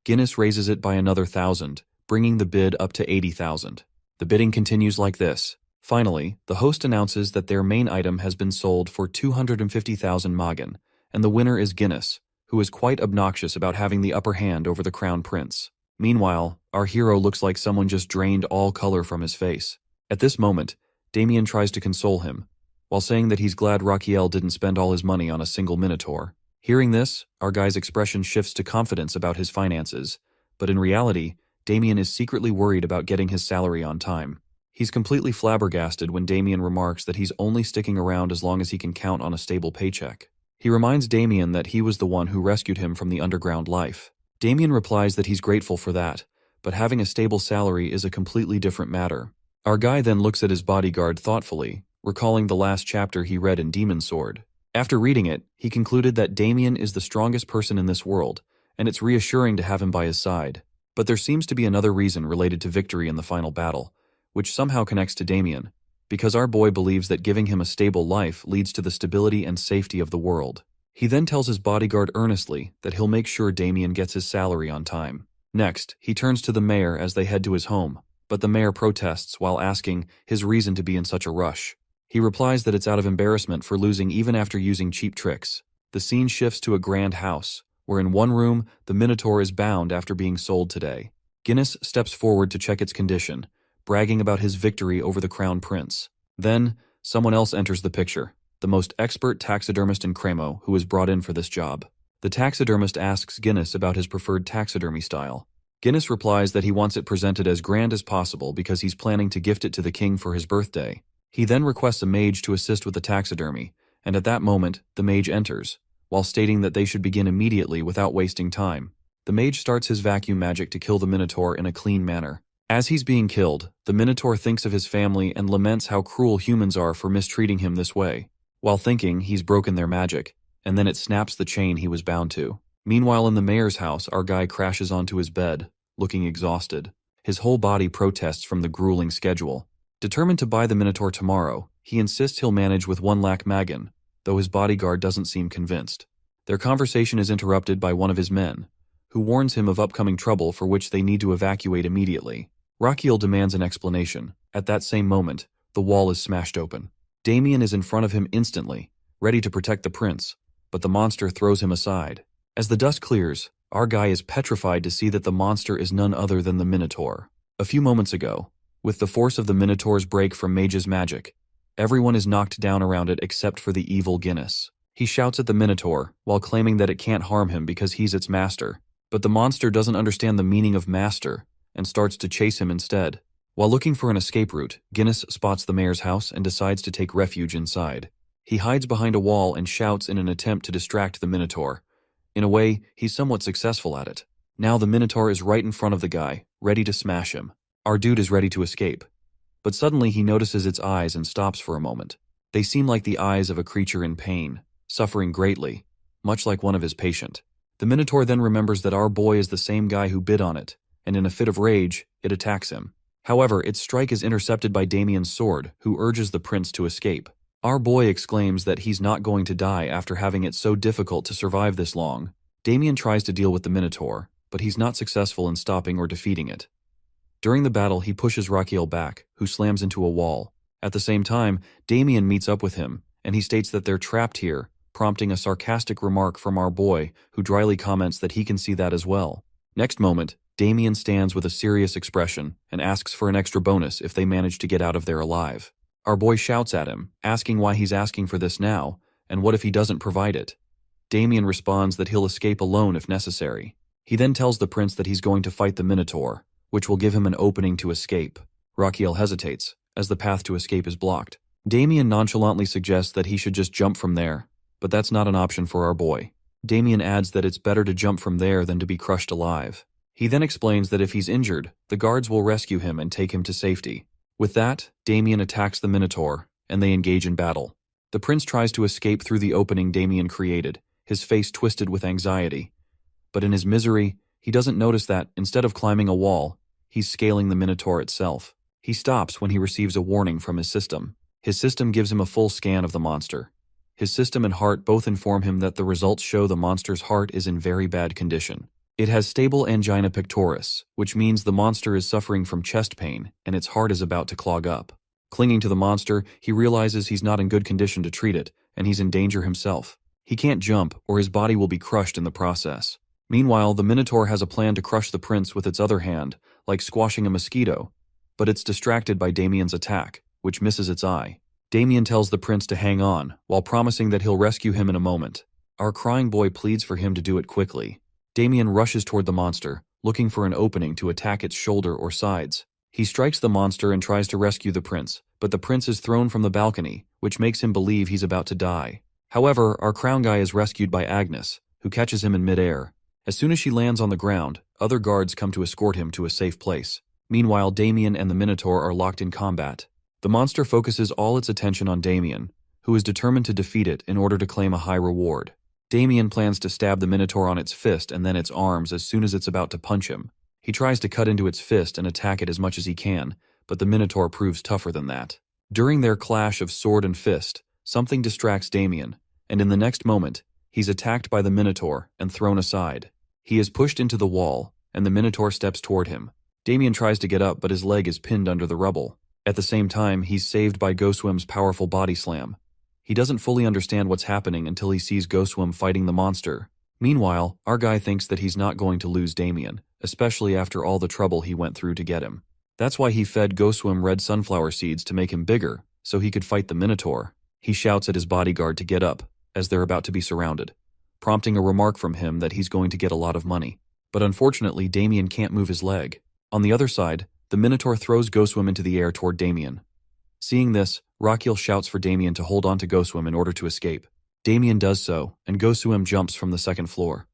Guinness raises it by another 1,000, bringing the bid up to 80,000. The bidding continues like this. Finally, the host announces that their main item has been sold for 250,000 magan, and the winner is Guinness, who is quite obnoxious about having the upper hand over the crown prince. Meanwhile, our hero looks like someone just drained all color from his face. At this moment, Damien tries to console him, while saying that he's glad Raquiel didn't spend all his money on a single Minotaur. Hearing this, our guy's expression shifts to confidence about his finances, but in reality, Damien is secretly worried about getting his salary on time. He's completely flabbergasted when Damien remarks that he's only sticking around as long as he can count on a stable paycheck. He reminds Damien that he was the one who rescued him from the underground life. Damien replies that he's grateful for that, but having a stable salary is a completely different matter. Our guy then looks at his bodyguard thoughtfully, recalling the last chapter he read in Demon Sword. After reading it, he concluded that Damien is the strongest person in this world, and it's reassuring to have him by his side. But there seems to be another reason related to victory in the final battle, which somehow connects to Damien, because our boy believes that giving him a stable life leads to the stability and safety of the world. He then tells his bodyguard earnestly that he'll make sure Damien gets his salary on time. Next, he turns to the mayor as they head to his home, but the mayor protests while asking his reason to be in such a rush. He replies that it's out of embarrassment for losing even after using cheap tricks. The scene shifts to a grand house, where in one room, the Minotaur is bound after being sold today. Guinness steps forward to check its condition, bragging about his victory over the crown prince. Then, someone else enters the picture, the most expert taxidermist in Cremo, who is brought in for this job. The taxidermist asks Guinness about his preferred taxidermy style. Guinness replies that he wants it presented as grand as possible because he's planning to gift it to the king for his birthday. He then requests a mage to assist with the taxidermy, and at that moment, the mage enters, while stating that they should begin immediately without wasting time. The mage starts his vacuum magic to kill the Minotaur in a clean manner. As he's being killed, the Minotaur thinks of his family and laments how cruel humans are for mistreating him this way, while thinking he's broken their magic, and then it snaps the chain he was bound to. Meanwhile, in the mayor's house, our guy crashes onto his bed, looking exhausted. His whole body protests from the grueling schedule. Determined to buy the Minotaur tomorrow, he insists he'll manage with 1 lakh magan, though his bodyguard doesn't seem convinced. Their conversation is interrupted by one of his men, who warns him of upcoming trouble for which they need to evacuate immediately. Rakiel demands an explanation. At that same moment, the wall is smashed open. Damien is in front of him instantly, ready to protect the prince, but the monster throws him aside. As the dust clears, our guy is petrified to see that the monster is none other than the Minotaur. A few moments ago, with the force of the Minotaur's break from Mage's magic, everyone is knocked down around it except for the evil Guinness. He shouts at the Minotaur while claiming that it can't harm him because he's its master, but the monster doesn't understand the meaning of master and starts to chase him instead. While looking for an escape route, Guinness spots the mayor's house and decides to take refuge inside. He hides behind a wall and shouts in an attempt to distract the Minotaur. In a way, he's somewhat successful at it. Now the Minotaur is right in front of the guy, ready to smash him. Our dude is ready to escape. But suddenly he notices its eyes and stops for a moment. They seem like the eyes of a creature in pain, suffering greatly, much like one of his patient. The Minotaur then remembers that our boy is the same guy who bit on it, and in a fit of rage, it attacks him. However, its strike is intercepted by Damien's sword, who urges the prince to escape. Our boy exclaims that he's not going to die after having it so difficult to survive this long. Damien tries to deal with the Minotaur, but he's not successful in stopping or defeating it. During the battle, he pushes Rakiel back, who slams into a wall. At the same time, Damien meets up with him, and he states that they're trapped here, prompting a sarcastic remark from our boy, who dryly comments that he can see that as well. Next moment, Damien stands with a serious expression and asks for an extra bonus if they manage to get out of there alive. Our boy shouts at him, asking why he's asking for this now, and what if he doesn't provide it. Damien responds that he'll escape alone if necessary. He then tells the prince that he's going to fight the Minotaur, which will give him an opening to escape. Rakiel hesitates, as the path to escape is blocked. Damien nonchalantly suggests that he should just jump from there, but that's not an option for our boy. Damien adds that it's better to jump from there than to be crushed alive. He then explains that if he's injured, the guards will rescue him and take him to safety. With that, Damien attacks the Minotaur, and they engage in battle. The prince tries to escape through the opening Damien created, his face twisted with anxiety. But in his misery, he doesn't notice that, instead of climbing a wall, he's scaling the Minotaur itself. He stops when he receives a warning from his system. His system gives him a full scan of the monster. His system and heart both inform him that the results show the monster's heart is in very bad condition. It has stable angina pectoris, which means the monster is suffering from chest pain and its heart is about to clog up. Clinging to the monster, he realizes he's not in good condition to treat it, and he's in danger himself. He can't jump, or his body will be crushed in the process. Meanwhile, the Minotaur has a plan to crush the prince with its other hand, like squashing a mosquito, but it's distracted by Damien's attack, which misses its eye. Damien tells the prince to hang on, while promising that he'll rescue him in a moment. Our crying boy pleads for him to do it quickly. Damien rushes toward the monster, looking for an opening to attack its shoulder or sides. He strikes the monster and tries to rescue the prince, but the prince is thrown from the balcony, which makes him believe he's about to die. However, our crown guy is rescued by Agnes, who catches him in midair. As soon as she lands on the ground, other guards come to escort him to a safe place. Meanwhile, Damien and the Minotaur are locked in combat. The monster focuses all its attention on Damien, who is determined to defeat it in order to claim a high reward. Damien plans to stab the Minotaur on its fist and then its arms as soon as it's about to punch him. He tries to cut into its fist and attack it as much as he can, but the Minotaur proves tougher than that. During their clash of sword and fist, something distracts Damien, and in the next moment, he's attacked by the Minotaur and thrown aside. He is pushed into the wall, and the Minotaur steps toward him. Damien tries to get up, but his leg is pinned under the rubble. At the same time, he's saved by Goswim's powerful body slam. He doesn't fully understand what's happening until he sees Goswim fighting the monster. Meanwhile, our guy thinks that he's not going to lose Damien, especially after all the trouble he went through to get him. That's why he fed Goswim red sunflower seeds to make him bigger, so he could fight the Minotaur. He shouts at his bodyguard to get up, as they're about to be surrounded, prompting a remark from him that he's going to get a lot of money. But unfortunately, Damien can't move his leg. On the other side, the Minotaur throws Ghostwim into the air toward Damien. Seeing this, Rakiel shouts for Damien to hold on to Ghostwim in order to escape. Damien does so, and Ghostwim jumps from the second floor.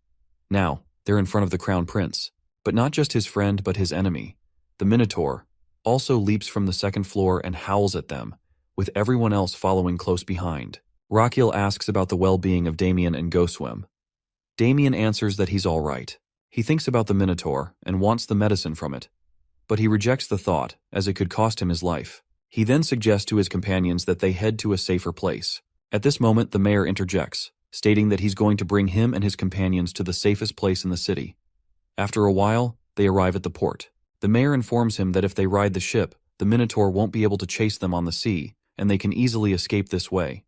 Now, they're in front of the Crown Prince. But not just his friend but his enemy. The Minotaur also leaps from the second floor and howls at them, with everyone else following close behind. Rakiel asks about the well-being of Damien and Ghostwim. Damien answers that he's all right. He thinks about the Minotaur and wants the medicine from it. But he rejects the thought, as it could cost him his life. He then suggests to his companions that they head to a safer place. At this moment, the mayor interjects, stating that he's going to bring him and his companions to the safest place in the city. After a while, they arrive at the port. The mayor informs him that if they ride the ship, the Minotaur won't be able to chase them on the sea, and they can easily escape this way.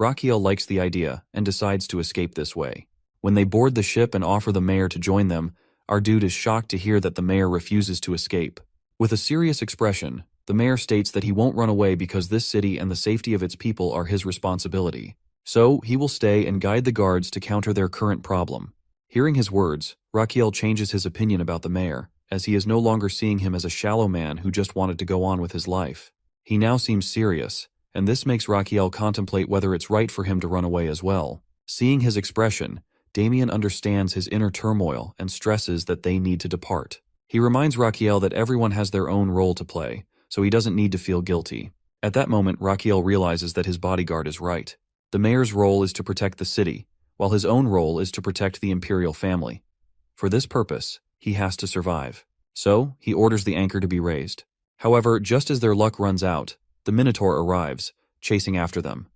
Rakiel likes the idea and decides to escape this way. When they board the ship and offer the mayor to join them, our dude is shocked to hear that the mayor refuses to escape. With a serious expression, the mayor states that he won't run away because this city and the safety of its people are his responsibility. So, he will stay and guide the guards to counter their current problem. Hearing his words, Rakiel changes his opinion about the mayor, as he is no longer seeing him as a shallow man who just wanted to go on with his life. He now seems serious, and this makes Rakiel contemplate whether it's right for him to run away as well. Seeing his expression, Damien understands his inner turmoil and stresses that they need to depart. He reminds Rakiel that everyone has their own role to play, so he doesn't need to feel guilty. At that moment, Rakiel realizes that his bodyguard is right. The mayor's role is to protect the city, while his own role is to protect the imperial family. For this purpose, he has to survive. So, he orders the anchor to be raised. However, just as their luck runs out, the Minotaur arrives, chasing after them.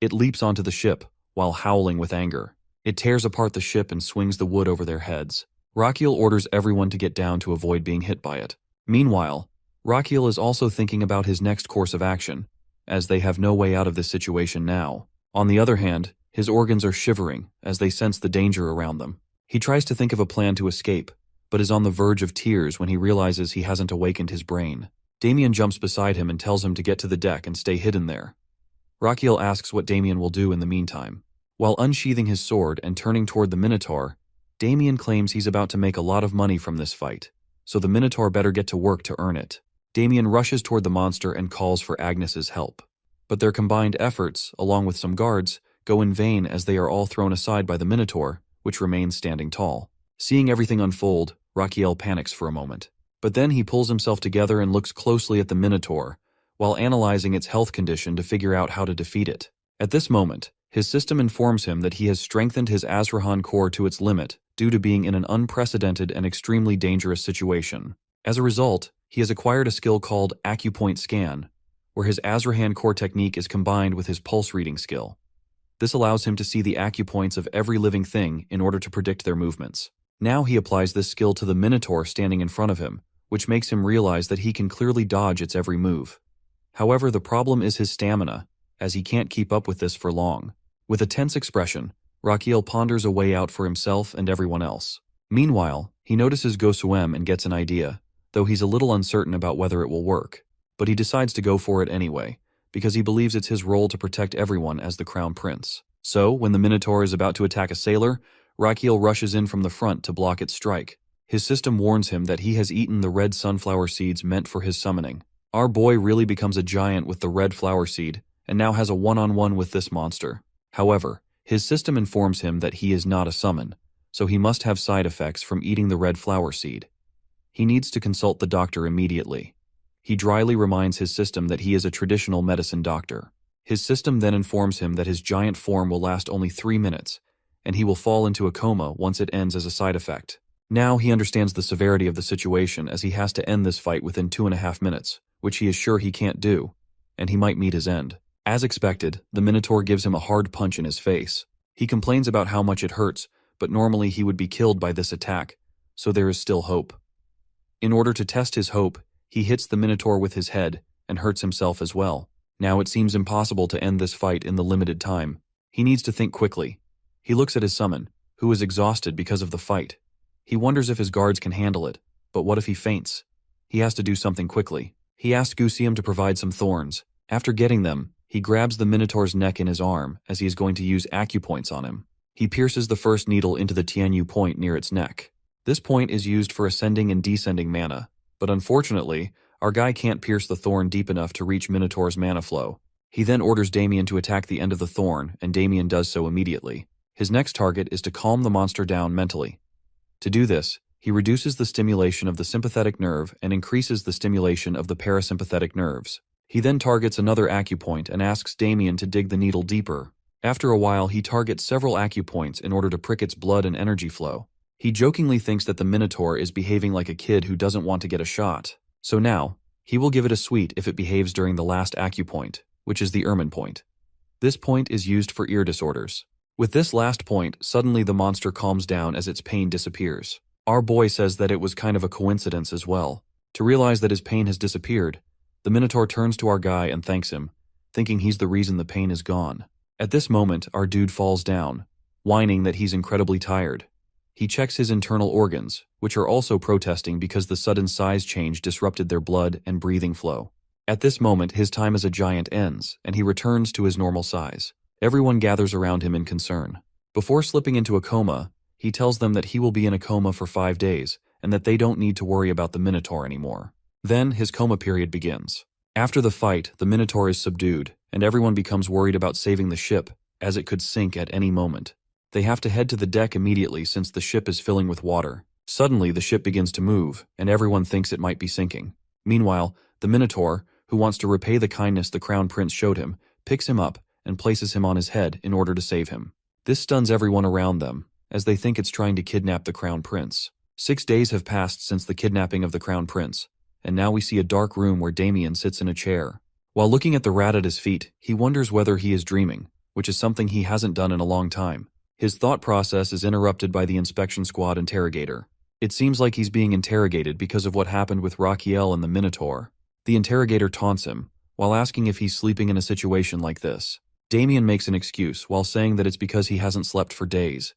It leaps onto the ship, while howling with anger. It tears apart the ship and swings the wood over their heads. Rakiel orders everyone to get down to avoid being hit by it. Meanwhile, Rakiel is also thinking about his next course of action, as they have no way out of this situation now. On the other hand, his organs are shivering as they sense the danger around them. He tries to think of a plan to escape, but is on the verge of tears when he realizes he hasn't awakened his brain. Damien jumps beside him and tells him to get to the deck and stay hidden there. Rakiel asks what Damien will do in the meantime. While unsheathing his sword and turning toward the Minotaur, Damien claims he's about to make a lot of money from this fight, so the Minotaur better get to work to earn it. Damien rushes toward the monster and calls for Agnes's help. But their combined efforts, along with some guards, go in vain as they are all thrown aside by the Minotaur, which remains standing tall. Seeing everything unfold, Rakiel panics for a moment. But then he pulls himself together and looks closely at the Minotaur, while analyzing its health condition to figure out how to defeat it. At this moment, his system informs him that he has strengthened his Azrahan core to its limit due to being in an unprecedented and extremely dangerous situation. As a result, he has acquired a skill called Acupoint Scan, where his Azrahan core technique is combined with his pulse reading skill. This allows him to see the acupoints of every living thing in order to predict their movements. Now he applies this skill to the Minotaur standing in front of him, which makes him realize that he can clearly dodge its every move. However, the problem is his stamina, as he can't keep up with this for long. With a tense expression, Rakiel ponders a way out for himself and everyone else. Meanwhile, he notices Gosuem and gets an idea, though he's a little uncertain about whether it will work. But he decides to go for it anyway, because he believes it's his role to protect everyone as the Crown Prince. So, when the Minotaur is about to attack a sailor, Rakiel rushes in from the front to block its strike. His system warns him that he has eaten the red sunflower seeds meant for his summoning. Our boy really becomes a giant with the red flower seed, and now has a one-on-one with this monster. However, his system informs him that he is not a summon, so he must have side effects from eating the red flower seed. He needs to consult the doctor immediately. He dryly reminds his system that he is a traditional medicine doctor. His system then informs him that his giant form will last only 3 minutes, and he will fall into a coma once it ends as a side effect. Now he understands the severity of the situation as he has to end this fight within 2.5 minutes, which he is sure he can't do, and he might meet his end. As expected, the Minotaur gives him a hard punch in his face. He complains about how much it hurts, but normally he would be killed by this attack, so there is still hope. In order to test his hope, he hits the Minotaur with his head and hurts himself as well. Now it seems impossible to end this fight in the limited time. He needs to think quickly. He looks at his summon, who is exhausted because of the fight. He wonders if his guards can handle it, but what if he faints? He has to do something quickly. He asks Gusium to provide some thorns. After getting them, he grabs the Minotaur's neck in his arm as he is going to use acupoints on him. He pierces the first needle into the Tianyu point near its neck. This point is used for ascending and descending mana, but unfortunately, our guy can't pierce the thorn deep enough to reach Minotaur's mana flow. He then orders Damien to attack the end of the thorn, and Damien does so immediately. His next target is to calm the monster down mentally. To do this, he reduces the stimulation of the sympathetic nerve and increases the stimulation of the parasympathetic nerves. He then targets another acupoint and asks Damien to dig the needle deeper. After a while, he targets several acupoints in order to prick its blood and energy flow. He jokingly thinks that the Minotaur is behaving like a kid who doesn't want to get a shot. So now, he will give it a sweet if it behaves during the last acupoint, which is the ermine point. This point is used for ear disorders. With this last point, suddenly the monster calms down as its pain disappears. Our boy says that it was kind of a coincidence as well. To realize that his pain has disappeared, the Minotaur turns to our guy and thanks him, thinking he's the reason the pain is gone. At this moment, our dude falls down, whining that he's incredibly tired. He checks his internal organs, which are also protesting because the sudden size change disrupted their blood and breathing flow. At this moment, his time as a giant ends, and he returns to his normal size. Everyone gathers around him in concern. Before slipping into a coma, he tells them that he will be in a coma for 5 days, and that they don't need to worry about the Minotaur anymore. Then, his coma period begins. After the fight, the Minotaur is subdued, and everyone becomes worried about saving the ship, as it could sink at any moment. They have to head to the deck immediately since the ship is filling with water. Suddenly, the ship begins to move, and everyone thinks it might be sinking. Meanwhile, the Minotaur, who wants to repay the kindness the Crown Prince showed him, picks him up and places him on his head in order to save him. This stuns everyone around them, as they think it's trying to kidnap the Crown Prince. 6 days have passed since the kidnapping of the Crown Prince, and now we see a dark room where Damien sits in a chair. While looking at the rat at his feet, he wonders whether he is dreaming, which is something he hasn't done in a long time. His thought process is interrupted by the inspection squad interrogator. It seems like he's being interrogated because of what happened with Raquiel and the Minotaur. The interrogator taunts him, while asking if he's sleeping in a situation like this. Damien makes an excuse while saying that it's because he hasn't slept for days.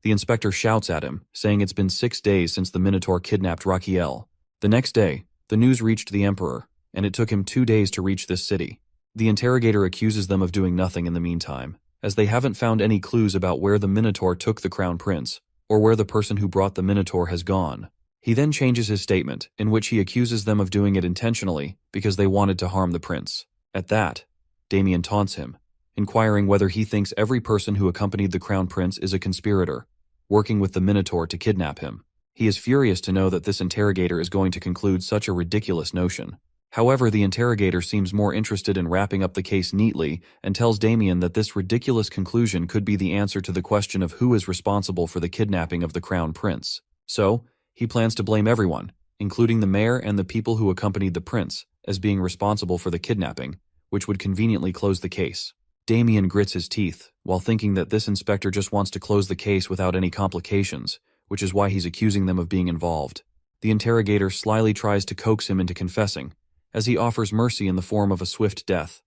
The inspector shouts at him, saying it's been 6 days since the Minotaur kidnapped Raquiel. The next day, the news reached the Emperor, and it took him 2 days to reach this city. The interrogator accuses them of doing nothing in the meantime, as they haven't found any clues about where the Minotaur took the Crown Prince, or where the person who brought the Minotaur has gone. He then changes his statement, in which he accuses them of doing it intentionally because they wanted to harm the prince. At that, Damien taunts him, inquiring whether he thinks every person who accompanied the Crown Prince is a conspirator, working with the Minotaur to kidnap him. He is furious to know that this interrogator is going to conclude such a ridiculous notion. However, the interrogator seems more interested in wrapping up the case neatly and tells Damien that this ridiculous conclusion could be the answer to the question of who is responsible for the kidnapping of the Crown Prince. So, he plans to blame everyone, including the mayor and the people who accompanied the prince, as being responsible for the kidnapping, which would conveniently close the case. Damien grits his teeth, while thinking that this inspector just wants to close the case without any complications, which is why he's accusing them of being involved. The interrogator slyly tries to coax him into confessing, as he offers mercy in the form of a swift death.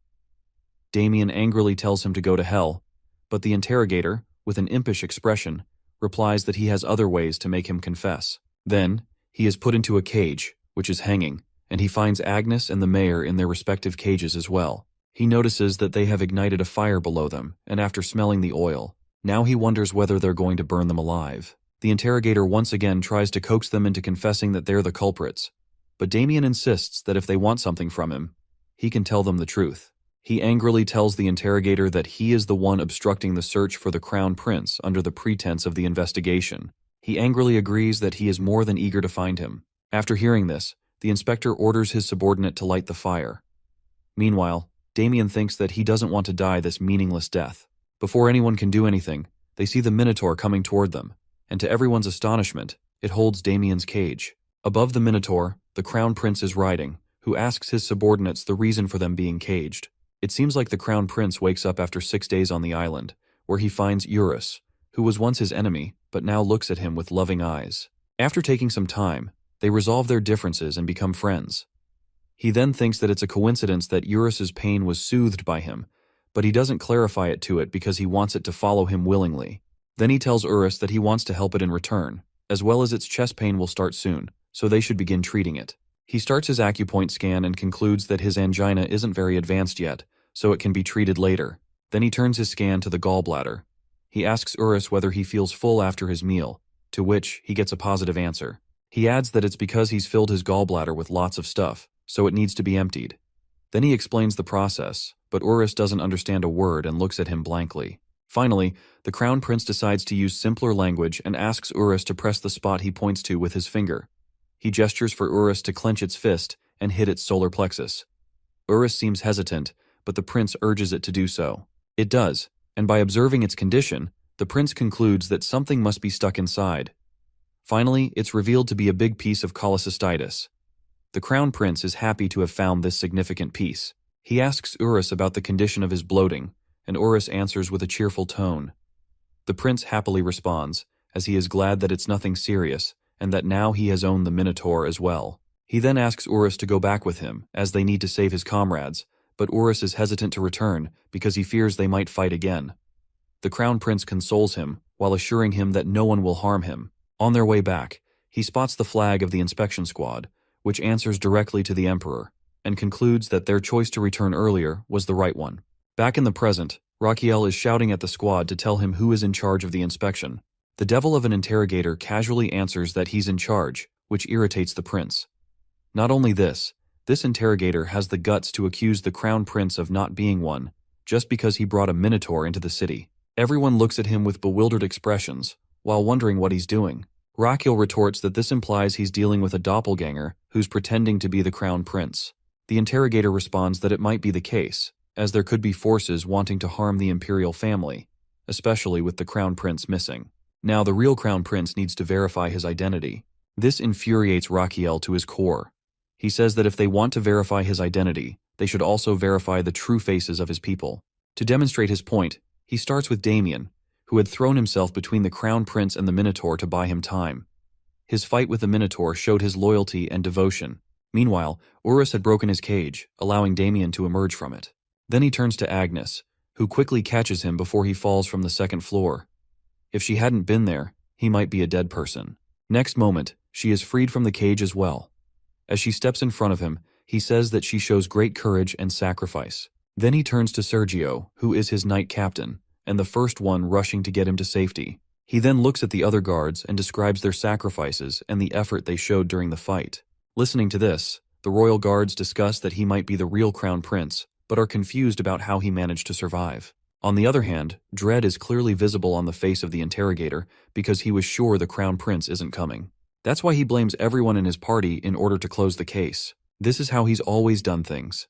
Damien angrily tells him to go to hell, but the interrogator, with an impish expression, replies that he has other ways to make him confess. Then, he is put into a cage, which is hanging, and he finds Agnes and the mayor in their respective cages as well. He notices that they have ignited a fire below them, and after smelling the oil, now he wonders whether they're going to burn them alive. The interrogator once again tries to coax them into confessing that they're the culprits, but Damien insists that if they want something from him, he can tell them the truth. He angrily tells the interrogator that he is the one obstructing the search for the Crown Prince under the pretense of the investigation. He angrily agrees that he is more than eager to find him. After hearing this, the inspector orders his subordinate to light the fire. Meanwhile, Damien thinks that he doesn't want to die this meaningless death. Before anyone can do anything, they see the Minotaur coming toward them, and to everyone's astonishment, it holds Damien's cage. Above the Minotaur, the Crown Prince is riding, who asks his subordinates the reason for them being caged. It seems like the Crown Prince wakes up after 6 days on the island, where he finds Eurus, who was once his enemy, but now looks at him with loving eyes. After taking some time, they resolve their differences and become friends. He then thinks that it's a coincidence that Eurus's pain was soothed by him, but he doesn't clarify it to it because he wants it to follow him willingly. Then he tells Eurus that he wants to help it in return, as well as its chest pain will start soon, so they should begin treating it. He starts his acupoint scan and concludes that his angina isn't very advanced yet, so it can be treated later. Then he turns his scan to the gallbladder. He asks Eurus whether he feels full after his meal, to which he gets a positive answer. He adds that it's because he's filled his gallbladder with lots of stuff, so it needs to be emptied. Then he explains the process, but Urus doesn't understand a word and looks at him blankly. Finally, the Crown Prince decides to use simpler language and asks Urus to press the spot he points to with his finger. He gestures for Urus to clench its fist and hit its solar plexus. Urus seems hesitant, but the prince urges it to do so. It does, and by observing its condition, the prince concludes that something must be stuck inside. Finally, it's revealed to be a big piece of cholecystitis. The Crown Prince is happy to have found this significant piece. He asks Urus about the condition of his bloating, and Urus answers with a cheerful tone. The prince happily responds, as he is glad that it's nothing serious, and that now he has owned the Minotaur as well. He then asks Urus to go back with him, as they need to save his comrades, but Urus is hesitant to return because he fears they might fight again. The Crown Prince consoles him, while assuring him that no one will harm him. On their way back, he spots the flag of the inspection squad, which answers directly to the Emperor, and concludes that their choice to return earlier was the right one. Back in the present, Rachiel is shouting at the squad to tell him who is in charge of the inspection. The devil of an interrogator casually answers that he's in charge, which irritates the prince. Not only this interrogator has the guts to accuse the Crown Prince of not being one, just because he brought a Minotaur into the city. Everyone looks at him with bewildered expressions, while wondering what he's doing. Rachiel retorts that this implies he's dealing with a doppelganger who's pretending to be the Crown Prince. The interrogator responds that it might be the case, as there could be forces wanting to harm the imperial family, especially with the Crown Prince missing. Now the real Crown Prince needs to verify his identity. This infuriates Rachiel to his core. He says that if they want to verify his identity, they should also verify the true faces of his people. To demonstrate his point, he starts with Damien, who had thrown himself between the Crown Prince and the Minotaur to buy him time. His fight with the Minotaur showed his loyalty and devotion. Meanwhile, Urus had broken his cage, allowing Damien to emerge from it. Then he turns to Agnes, who quickly catches him before he falls from the second floor. If she hadn't been there, he might be a dead person. Next moment, she is freed from the cage as well. As she steps in front of him, he says that she shows great courage and sacrifice. Then he turns to Sergio, who is his knight captain, and the first one rushing to get him to safety. He then looks at the other guards and describes their sacrifices and the effort they showed during the fight. Listening to this, the royal guards discuss that he might be the real Crown Prince, but are confused about how he managed to survive. On the other hand, dread is clearly visible on the face of the interrogator because he was sure the Crown Prince isn't coming. That's why he blames everyone in his party in order to close the case. This is how he's always done things.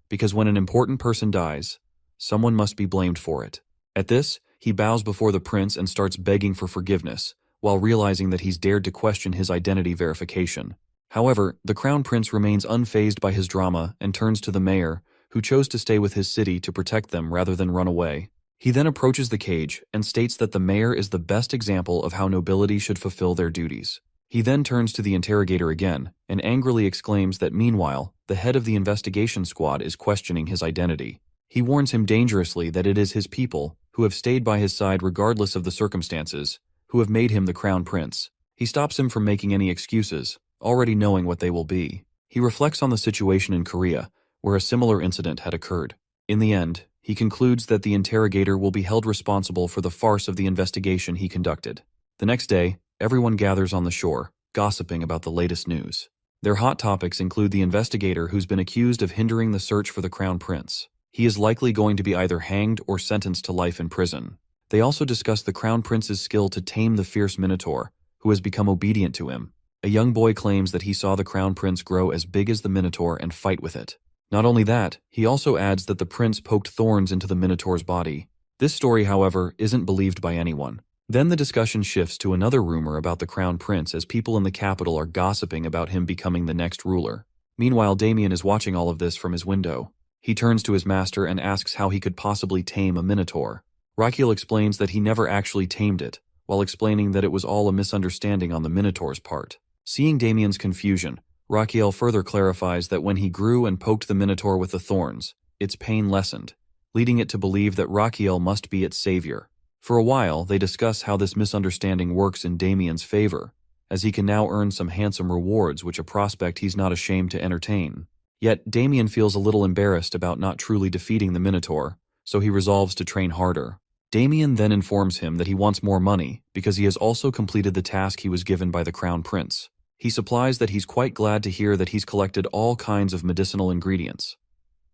Because when an important person dies, someone must be blamed for it. At this, he bows before the prince and starts begging for forgiveness, while realizing that he's dared to question his identity verification. However, the Crown Prince remains unfazed by his drama and turns to the mayor, who chose to stay with his city to protect them rather than run away. He then approaches the cage and states that the mayor is the best example of how nobility should fulfill their duties. He then turns to the interrogator again and angrily exclaims that meanwhile, the head of the investigation squad is questioning his identity. He warns him dangerously that it is his people, who have stayed by his side regardless of the circumstances, who have made him the Crown Prince. He stops him from making any excuses, already knowing what they will be. He reflects on the situation in Korea, where a similar incident had occurred. In the end, he concludes that the interrogator will be held responsible for the farce of the investigation he conducted. The next day, everyone gathers on the shore, gossiping about the latest news. Their hot topics include the investigator who's been accused of hindering the search for the Crown Prince. He is likely going to be either hanged or sentenced to life in prison. They also discuss the Crown Prince's skill to tame the fierce Minotaur, who has become obedient to him. A young boy claims that he saw the Crown Prince grow as big as the Minotaur and fight with it. Not only that, he also adds that the prince poked thorns into the Minotaur's body. This story, however, isn't believed by anyone. Then the discussion shifts to another rumor about the Crown Prince as people in the capital are gossiping about him becoming the next ruler. Meanwhile, Damien is watching all of this from his window. He turns to his master and asks how he could possibly tame a Minotaur. Rachiel explains that he never actually tamed it, while explaining that it was all a misunderstanding on the Minotaur's part. Seeing Damien's confusion, Rachiel further clarifies that when he grew and poked the Minotaur with the thorns, its pain lessened, leading it to believe that Rachiel must be its savior. For a while, they discuss how this misunderstanding works in Damien's favor, as he can now earn some handsome rewards which a prospect he's not ashamed to entertain. Yet, Damien feels a little embarrassed about not truly defeating the Minotaur, so he resolves to train harder. Damien then informs him that he wants more money because he has also completed the task he was given by the Crown Prince. He supplies that he's quite glad to hear that he's collected all kinds of medicinal ingredients.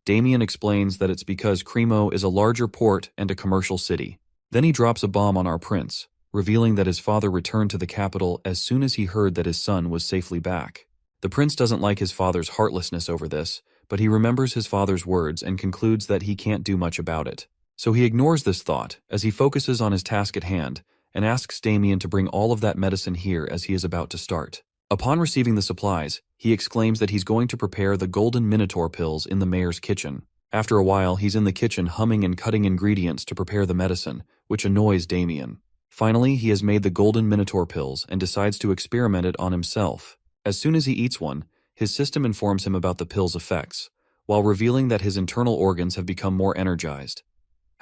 Damien explains that it's because Cremo is a larger port and a commercial city. Then he drops a bomb on our prince, revealing that his father returned to the capital as soon as he heard that his son was safely back. The prince doesn't like his father's heartlessness over this, but he remembers his father's words and concludes that he can't do much about it. So he ignores this thought as he focuses on his task at hand and asks Damien to bring all of that medicine here as he is about to start. Upon receiving the supplies, he exclaims that he's going to prepare the golden minotaur pills in the mayor's kitchen. After a while, he's in the kitchen humming and cutting ingredients to prepare the medicine, which annoys Damien. Finally, he has made the golden minotaur pills and decides to experiment it on himself. As soon as he eats one, his system informs him about the pill's effects, while revealing that his internal organs have become more energized.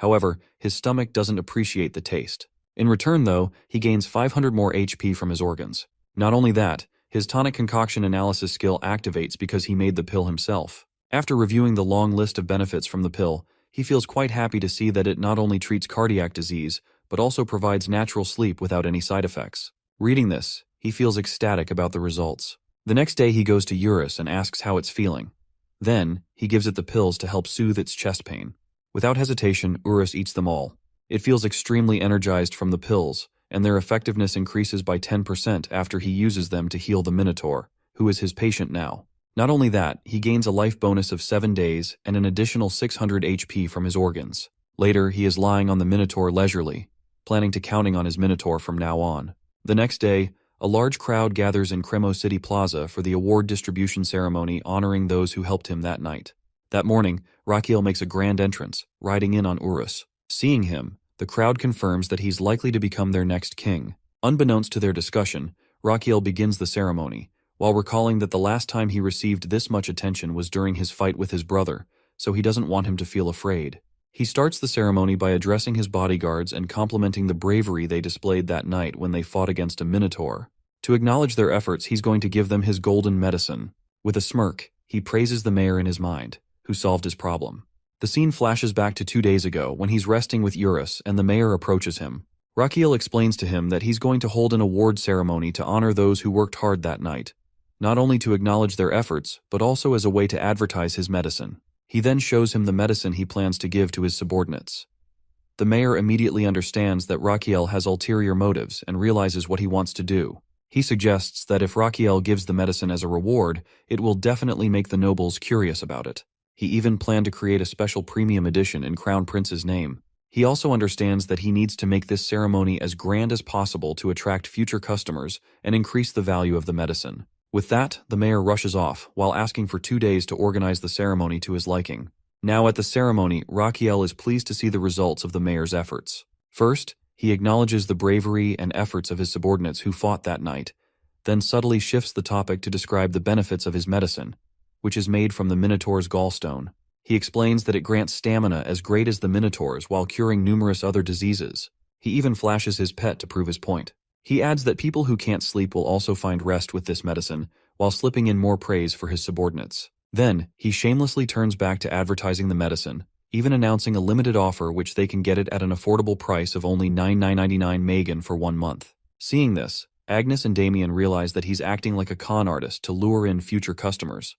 However, his stomach doesn't appreciate the taste. In return, though, he gains 500 more HP from his organs. Not only that, his tonic concoction analysis skill activates because he made the pill himself. After reviewing the long list of benefits from the pill, he feels quite happy to see that it not only treats cardiac disease, but also provides natural sleep without any side effects. Reading this, he feels ecstatic about the results. The next day he goes to Eurus and asks how it's feeling. Then, he gives it the pills to help soothe its chest pain. Without hesitation, Eurus eats them all. It feels extremely energized from the pills, and their effectiveness increases by 10% after he uses them to heal the Minotaur, who is his patient now. Not only that, he gains a life bonus of 7 days and an additional 600 HP from his organs. Later, he is lying on the Minotaur leisurely, planning to counting on his Minotaur from now on. The next day, a large crowd gathers in Cremo City Plaza for the award distribution ceremony honoring those who helped him that night. That morning, Rakiel makes a grand entrance, riding in on Urus. Seeing him, the crowd confirms that he's likely to become their next king. Unbeknownst to their discussion, Rakiel begins the ceremony, while recalling that the last time he received this much attention was during his fight with his brother, so he doesn't want him to feel afraid. He starts the ceremony by addressing his bodyguards and complimenting the bravery they displayed that night when they fought against a Minotaur. To acknowledge their efforts, he's going to give them his golden medicine. With a smirk, he praises the mayor in his mind, who solved his problem. The scene flashes back to 2 days ago when he's resting with Eurus and the mayor approaches him. Rakiel explains to him that he's going to hold an award ceremony to honor those who worked hard that night, not only to acknowledge their efforts, but also as a way to advertise his medicine. He then shows him the medicine he plans to give to his subordinates. The mayor immediately understands that Rakiel has ulterior motives and realizes what he wants to do. He suggests that if Rakiel gives the medicine as a reward, it will definitely make the nobles curious about it. He even planned to create a special premium edition in Crown Prince's name. He also understands that he needs to make this ceremony as grand as possible to attract future customers and increase the value of the medicine. With that, the mayor rushes off, while asking for 2 days to organize the ceremony to his liking. Now at the ceremony, Rakiel is pleased to see the results of the mayor's efforts. First, he acknowledges the bravery and efforts of his subordinates who fought that night, then subtly shifts the topic to describe the benefits of his medicine, which is made from the Minotaur's gallstone. He explains that it grants stamina as great as the Minotaur's while curing numerous other diseases. He even flashes his pet to prove his point. He adds that people who can't sleep will also find rest with this medicine, while slipping in more praise for his subordinates. Then, he shamelessly turns back to advertising the medicine, even announcing a limited offer which they can get it at an affordable price of only $9.99 Megan for 1 month. Seeing this, Agnes and Damien realize that he's acting like a con artist to lure in future customers.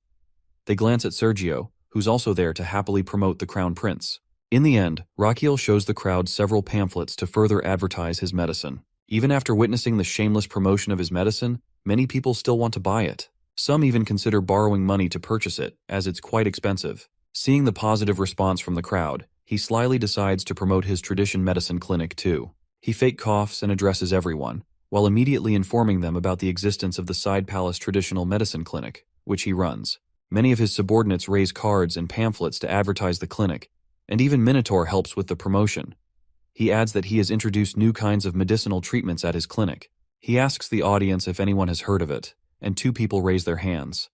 They glance at Sergio, who's also there to happily promote the Crown Prince. In the end, Rakiel shows the crowd several pamphlets to further advertise his medicine. Even after witnessing the shameless promotion of his medicine, many people still want to buy it. Some even consider borrowing money to purchase it, as it's quite expensive. Seeing the positive response from the crowd, he slyly decides to promote his tradition medicine clinic too. He fake coughs and addresses everyone, while immediately informing them about the existence of the Side Palace Traditional Medicine Clinic, which he runs. Many of his subordinates raise cards and pamphlets to advertise the clinic, and even Minotaur helps with the promotion. He adds that he has introduced new kinds of medicinal treatments at his clinic. He asks the audience if anyone has heard of it, and 2 people raise their hands.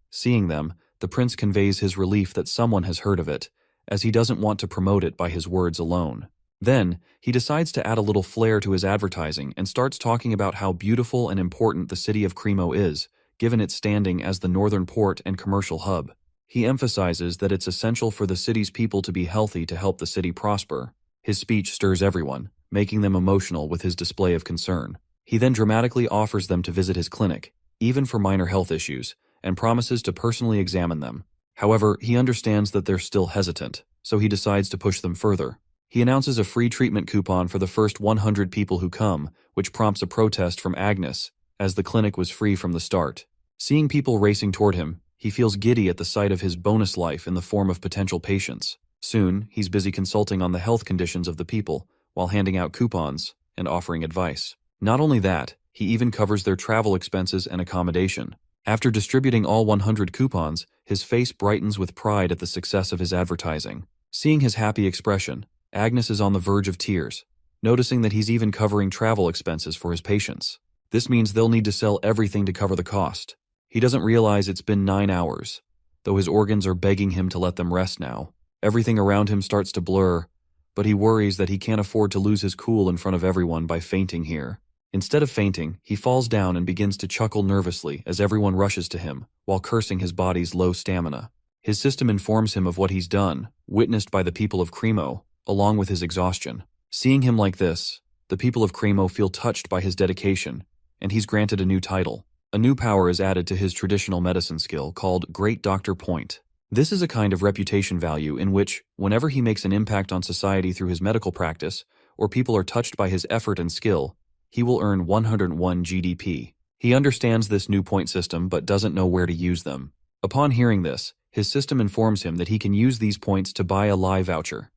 Seeing them, the prince conveys his relief that someone has heard of it, as he doesn't want to promote it by his words alone. Then, he decides to add a little flair to his advertising and starts talking about how beautiful and important the city of Cremo is, given its standing as the northern port and commercial hub. He emphasizes that it's essential for the city's people to be healthy to help the city prosper. His speech stirs everyone, making them emotional with his display of concern. He then dramatically offers them to visit his clinic, even for minor health issues, and promises to personally examine them. However, he understands that they're still hesitant, so he decides to push them further. He announces a free treatment coupon for the first 100 people who come, which prompts a protest from Agnes, as the clinic was free from the start. Seeing people racing toward him, he feels giddy at the sight of his bonus life in the form of potential patients. Soon, he's busy consulting on the health conditions of the people, while handing out coupons and offering advice. Not only that, he even covers their travel expenses and accommodation. After distributing all 100 coupons, his face brightens with pride at the success of his advertising. Seeing his happy expression, Agnes is on the verge of tears, noticing that he's even covering travel expenses for his patients. This means they'll need to sell everything to cover the cost. He doesn't realize it's been 9 hours, though his organs are begging him to let them rest now. Everything around him starts to blur, but he worries that he can't afford to lose his cool in front of everyone by fainting here. Instead of fainting, he falls down and begins to chuckle nervously as everyone rushes to him, while cursing his body's low stamina. His system informs him of what he's done, witnessed by the people of Cremo, along with his exhaustion. Seeing him like this, the people of Cremo feel touched by his dedication, and he's granted a new title. A new power is added to his traditional medicine skill called Great Doctor Point. This is a kind of reputation value in which, whenever he makes an impact on society through his medical practice, or people are touched by his effort and skill, he will earn 101 GDP. He understands this new point system but doesn't know where to use them. Upon hearing this, his system informs him that he can use these points to buy a lie voucher.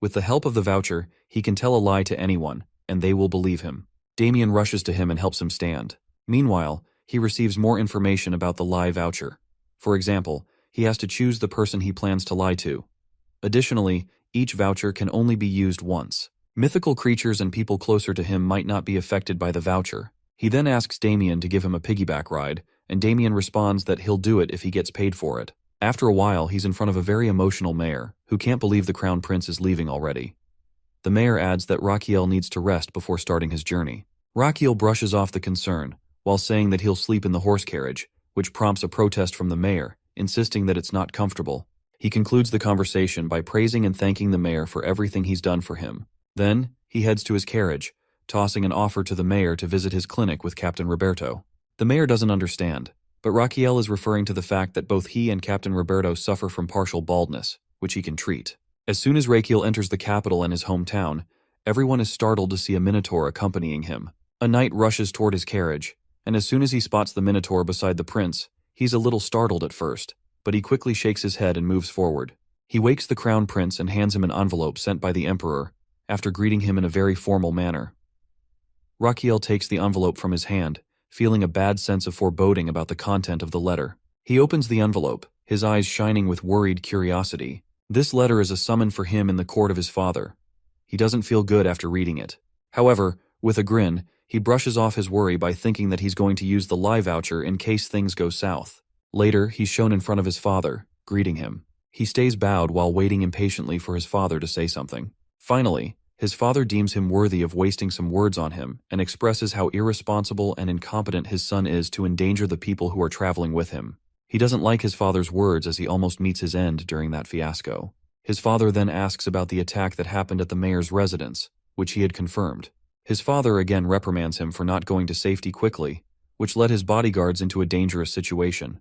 With the help of the voucher, he can tell a lie to anyone, and they will believe him. Damien rushes to him and helps him stand. Meanwhile, he receives more information about the lie voucher. For example, he has to choose the person he plans to lie to. Additionally, each voucher can only be used once. Mythical creatures and people closer to him might not be affected by the voucher. He then asks Damien to give him a piggyback ride, and Damien responds that he'll do it if he gets paid for it. After a while, he's in front of a very emotional mayor, who can't believe the crown prince is leaving already. The mayor adds that Raquiel needs to rest before starting his journey. Raquiel brushes off the concern, while saying that he'll sleep in the horse carriage, which prompts a protest from the mayor, insisting that it's not comfortable. He concludes the conversation by praising and thanking the mayor for everything he's done for him. Then, he heads to his carriage, tossing an offer to the mayor to visit his clinic with Captain Roberto. The mayor doesn't understand, but Raquiel is referring to the fact that both he and Captain Roberto suffer from partial baldness, which he can treat. As soon as Raquiel enters the capital and his hometown, everyone is startled to see a minotaur accompanying him. A knight rushes toward his carriage, and as soon as he spots the minotaur beside the prince, he's a little startled at first, but he quickly shakes his head and moves forward. He wakes the crown prince and hands him an envelope sent by the emperor, after greeting him in a very formal manner. Raquiel takes the envelope from his hand, feeling a bad sense of foreboding about the content of the letter. He opens the envelope, his eyes shining with worried curiosity. This letter is a summon for him in the court of his father. He doesn't feel good after reading it. However, with a grin, he brushes off his worry by thinking that he's going to use the lie voucher in case things go south. Later, he's shown in front of his father, greeting him. He stays bowed while waiting impatiently for his father to say something. Finally, his father deems him worthy of wasting some words on him and expresses how irresponsible and incompetent his son is to endanger the people who are traveling with him. He doesn't like his father's words as he almost meets his end during that fiasco. His father then asks about the attack that happened at the mayor's residence, which he had confirmed. His father again reprimands him for not going to safety quickly, which led his bodyguards into a dangerous situation.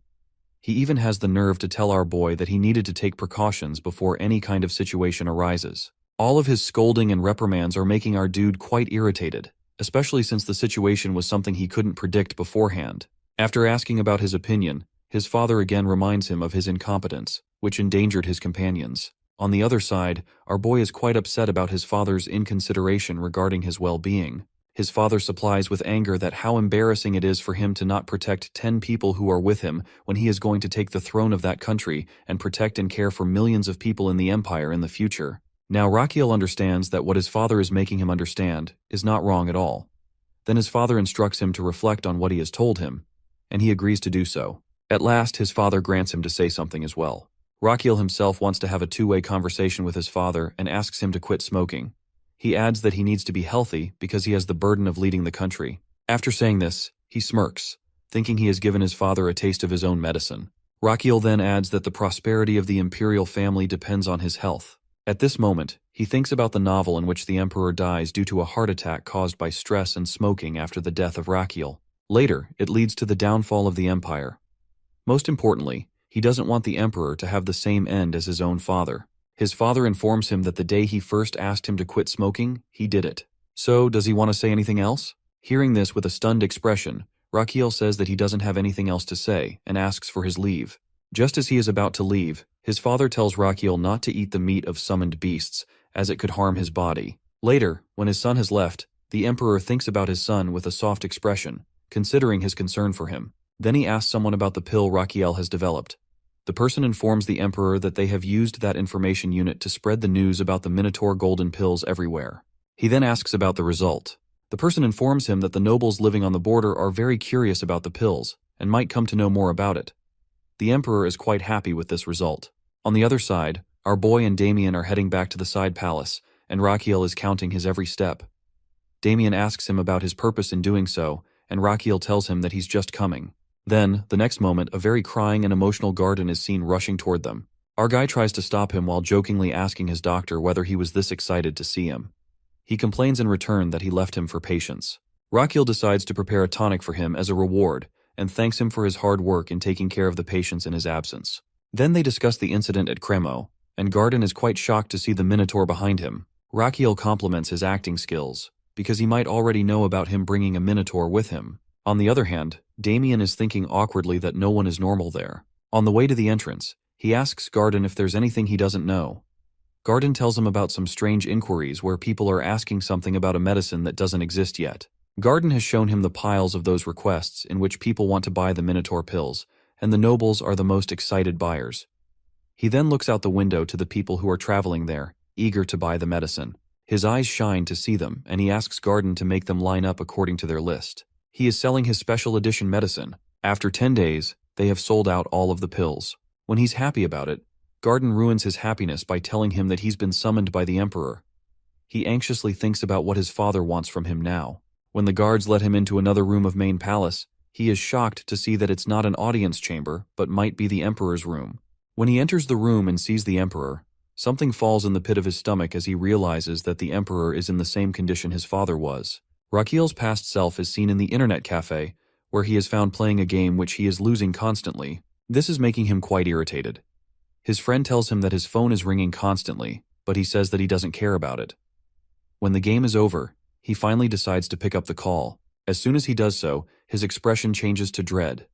He even has the nerve to tell our boy that he needed to take precautions before any kind of situation arises. All of his scolding and reprimands are making our dude quite irritated, especially since the situation was something he couldn't predict beforehand. After asking about his opinion, his father again reminds him of his incompetence, which endangered his companions. On the other side, our boy is quite upset about his father's inconsideration regarding his well-being. His father supplies with anger that how embarrassing it is for him to not protect 10 people who are with him when he is going to take the throne of that country and protect and care for millions of people in the empire in the future. Now Raquiel understands that what his father is making him understand is not wrong at all. Then his father instructs him to reflect on what he has told him, and he agrees to do so. At last, his father grants him to say something as well. Raquiel himself wants to have a two-way conversation with his father and asks him to quit smoking. He adds that he needs to be healthy because he has the burden of leading the country. After saying this, he smirks, thinking he has given his father a taste of his own medicine. Raquiel then adds that the prosperity of the imperial family depends on his health. At this moment, he thinks about the novel in which the emperor dies due to a heart attack caused by stress and smoking after the death of Rachiel. Later, it leads to the downfall of the empire. Most importantly, he doesn't want the emperor to have the same end as his own father. His father informs him that the day he first asked him to quit smoking, he did it. So, does he want to say anything else? Hearing this with a stunned expression, Rachiel says that he doesn't have anything else to say and asks for his leave. Just as he is about to leave, his father tells Rachiel not to eat the meat of summoned beasts, as it could harm his body. Later, when his son has left, the emperor thinks about his son with a soft expression, considering his concern for him. Then he asks someone about the pill Rachiel has developed. The person informs the emperor that they have used that information unit to spread the news about the Minotaur golden pills everywhere. He then asks about the result. The person informs him that the nobles living on the border are very curious about the pills and might come to know more about it. The emperor is quite happy with this result. On the other side, our boy and Damien are heading back to the side palace, and Rachiel is counting his every step. Damien asks him about his purpose in doing so, and Rachiel tells him that he's just coming. Then, the next moment, a very crying and emotional Garden is seen rushing toward them. Our guy tries to stop him while jokingly asking his doctor whether he was this excited to see him. He complains in return that he left him for patience. Rachiel decides to prepare a tonic for him as a reward, and thanks him for his hard work in taking care of the patients in his absence. Then they discuss the incident at Cremo, and Garden is quite shocked to see the Minotaur behind him. Rachiel compliments his acting skills, because he might already know about him bringing a Minotaur with him. On the other hand, Damien is thinking awkwardly that no one is normal there. On the way to the entrance, he asks Garden if there's anything he doesn't know. Garden tells him about some strange inquiries where people are asking something about a medicine that doesn't exist yet. Garden has shown him the piles of those requests in which people want to buy the Minotaur pills, and the nobles are the most excited buyers. He then looks out the window to the people who are traveling there, eager to buy the medicine. His eyes shine to see them, and he asks Garden to make them line up according to their list. He is selling his special edition medicine. After 10 days, they have sold out all of the pills. When he's happy about it, Garden ruins his happiness by telling him that he's been summoned by the emperor. He anxiously thinks about what his father wants from him now. When the guards let him into another room of main palace, he is shocked to see that it's not an audience chamber, but might be the emperor's room. When he enters the room and sees the emperor, something falls in the pit of his stomach as he realizes that the emperor is in the same condition his father was. Rachiel's past self is seen in the internet cafe, where he is found playing a game which he is losing constantly. This is making him quite irritated. His friend tells him that his phone is ringing constantly, but he says that he doesn't care about it. When the game is over, he finally decides to pick up the call. As soon as he does so, his expression changes to dread.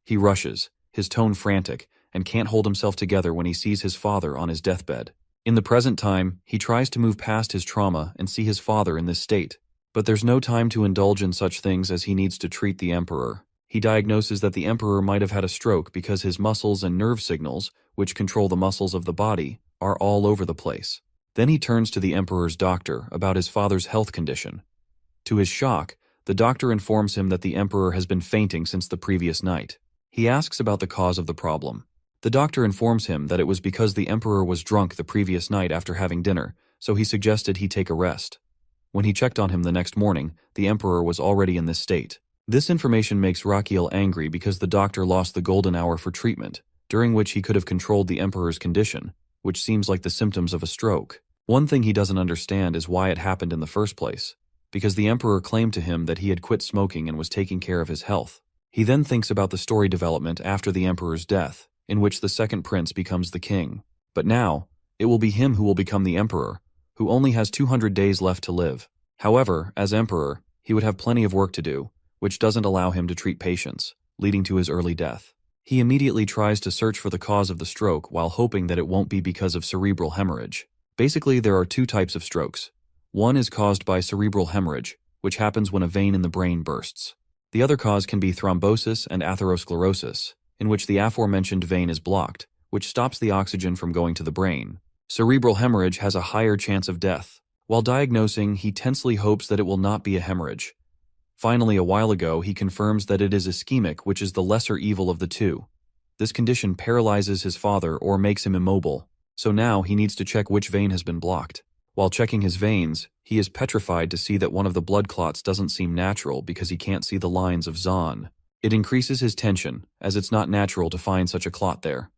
He rushes, his tone frantic, and can't hold himself together when he sees his father on his deathbed. In the present time, he tries to move past his trauma and see his father in this state. But there's no time to indulge in such things as he needs to treat the emperor. He diagnoses that the emperor might have had a stroke because his muscles and nerve signals, which control the muscles of the body, are all over the place. Then he turns to the emperor's doctor about his father's health condition. To his shock, the doctor informs him that the emperor has been fainting since the previous night. He asks about the cause of the problem. The doctor informs him that it was because the emperor was drunk the previous night after having dinner, so he suggested he take a rest. When he checked on him the next morning, the emperor was already in this state. This information makes Rachiel angry because the doctor lost the golden hour for treatment, during which he could have controlled the emperor's condition, which seems like the symptoms of a stroke. One thing he doesn't understand is why it happened in the first place, because the emperor claimed to him that he had quit smoking and was taking care of his health. He then thinks about the story development after the emperor's death, in which the second prince becomes the king. But now, it will be him who will become the emperor, who only has 200 days left to live. However, as emperor, he would have plenty of work to do, which doesn't allow him to treat patients, leading to his early death. He immediately tries to search for the cause of the stroke while hoping that it won't be because of cerebral hemorrhage. Basically, there are two types of strokes. One is caused by cerebral hemorrhage, which happens when a vein in the brain bursts. The other cause can be thrombosis and atherosclerosis, in which the aforementioned vein is blocked, which stops the oxygen from going to the brain. Cerebral hemorrhage has a higher chance of death. While diagnosing, he tensely hopes that it will not be a hemorrhage. Finally, a while ago, he confirms that it is ischemic, which is the lesser evil of the two. This condition paralyzes his father or makes him immobile, so now he needs to check which vein has been blocked. While checking his veins, he is petrified to see that one of the blood clots doesn't seem natural because he can't see the lines of Zahn. It increases his tension, as it's not natural to find such a clot there.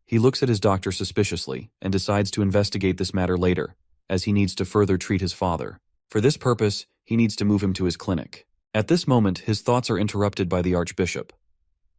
He looks at his doctor suspiciously and decides to investigate this matter later, as he needs to further treat his father. For this purpose, he needs to move him to his clinic. At this moment, his thoughts are interrupted by the Archbishop.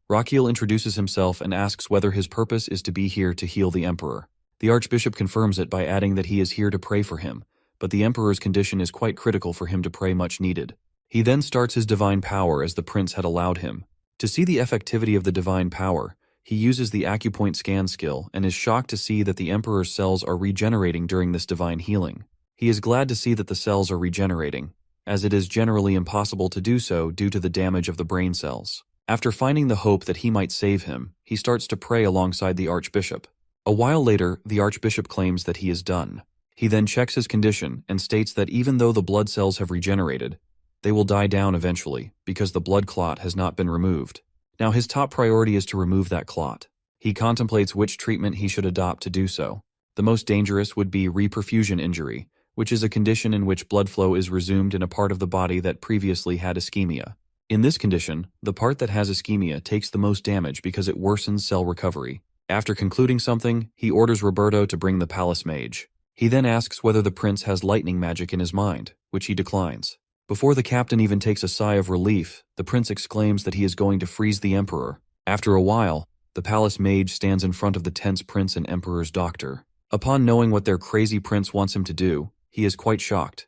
Rakiel introduces himself and asks whether his purpose is to be here to heal the Emperor. The Archbishop confirms it by adding that he is here to pray for him, but the Emperor's condition is quite critical for him to pray much needed. He then starts his divine power as the prince had allowed him. To see the effectivity of the divine power, he uses the acupoint scan skill and is shocked to see that the Emperor's cells are regenerating during this divine healing. He is glad to see that the cells are regenerating, as it is generally impossible to do so due to the damage of the brain cells. After finding the hope that he might save him, he starts to pray alongside the Archbishop. A while later, the Archbishop claims that he is done. He then checks his condition and states that even though the blood cells have regenerated, they will die down eventually because the blood clot has not been removed. Now his top priority is to remove that clot. He contemplates which treatment he should adopt to do so. The most dangerous would be reperfusion injury, which is a condition in which blood flow is resumed in a part of the body that previously had ischemia. In this condition, the part that has ischemia takes the most damage because it worsens cell recovery. After concluding something, he orders Roberto to bring the palace mage. He then asks whether the prince has lightning magic in his mind, which he declines. Before the captain even takes a sigh of relief, the prince exclaims that he is going to freeze the emperor. After a while, the palace mage stands in front of the tense prince and emperor's doctor. Upon knowing what their crazy prince wants him to do, he is quite shocked.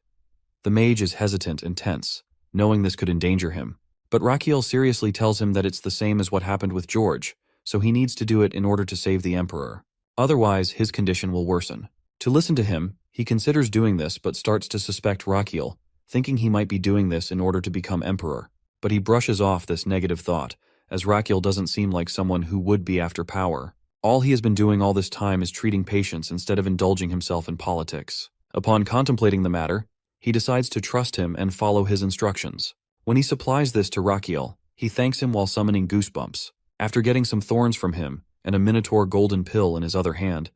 The mage is hesitant and tense, knowing this could endanger him. But Rakiel seriously tells him that it's the same as what happened with George, so he needs to do it in order to save the emperor. Otherwise, his condition will worsen. To listen to him, he considers doing this but starts to suspect Rakiel, thinking he might be doing this in order to become emperor. But he brushes off this negative thought, as Rakiel doesn't seem like someone who would be after power. All he has been doing all this time is treating patients instead of indulging himself in politics. Upon contemplating the matter, he decides to trust him and follow his instructions. When he supplies this to Rakiel, he thanks him while summoning goosebumps. After getting some thorns from him and a minotaur golden pill in his other hand,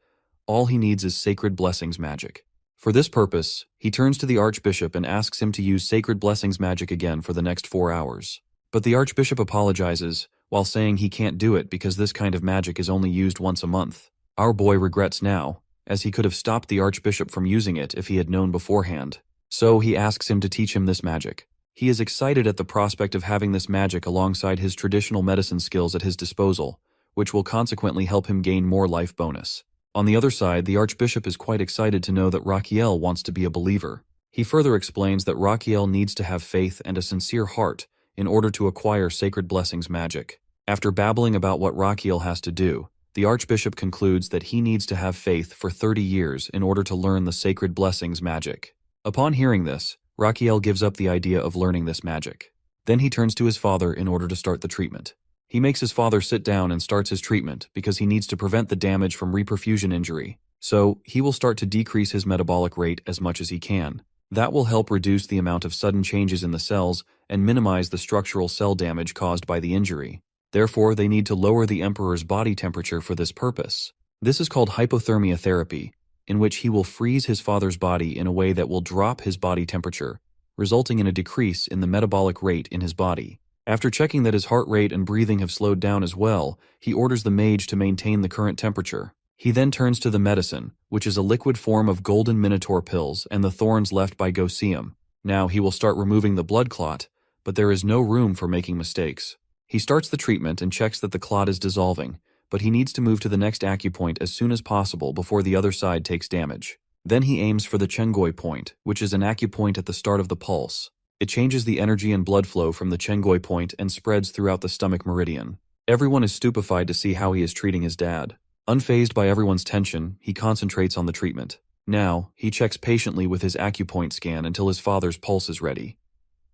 all he needs is sacred blessings magic. For this purpose, he turns to the Archbishop and asks him to use sacred blessings magic again for the next 4 hours. But the Archbishop apologizes, while saying he can't do it because this kind of magic is only used once a month. Our boy regrets now, as he could have stopped the Archbishop from using it if he had known beforehand. So he asks him to teach him this magic. He is excited at the prospect of having this magic alongside his traditional medicine skills at his disposal, which will consequently help him gain more life bonus. On the other side, the Archbishop is quite excited to know that Rakiel wants to be a believer. He further explains that Rakiel needs to have faith and a sincere heart in order to acquire sacred blessings magic. After babbling about what Rakiel has to do, the Archbishop concludes that he needs to have faith for 30 years in order to learn the sacred blessings magic. Upon hearing this, Rakiel gives up the idea of learning this magic. Then he turns to his father in order to start the treatment. He makes his father sit down and starts his treatment because he needs to prevent the damage from reperfusion injury. So, he will start to decrease his metabolic rate as much as he can. That will help reduce the amount of sudden changes in the cells and minimize the structural cell damage caused by the injury. Therefore, they need to lower the emperor's body temperature for this purpose. This is called hypothermia therapy, in which he will freeze his father's body in a way that will drop his body temperature, resulting in a decrease in the metabolic rate in his body. After checking that his heart rate and breathing have slowed down as well, he orders the mage to maintain the current temperature. He then turns to the medicine, which is a liquid form of golden minotaur pills and the thorns left by Goseum. Now he will start removing the blood clot, but there is no room for making mistakes. He starts the treatment and checks that the clot is dissolving, but he needs to move to the next acupoint as soon as possible before the other side takes damage. Then he aims for the Chengoi point, which is an acupoint at the start of the pulse. It changes the energy and blood flow from the Chengoi point and spreads throughout the stomach meridian. Everyone is stupefied to see how he is treating his dad. Unfazed by everyone's tension, he concentrates on the treatment. Now, he checks patiently with his acupoint scan until his father's pulse is ready.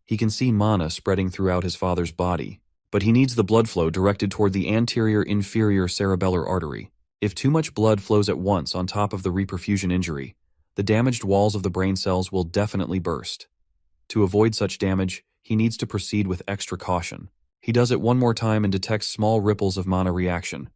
He can see mana spreading throughout his father's body, but he needs the blood flow directed toward the anterior inferior cerebellar artery. If too much blood flows at once on top of the reperfusion injury, the damaged walls of the brain cells will definitely burst. To avoid such damage, he needs to proceed with extra caution. He does it one more time and detects small ripples of mana reaction.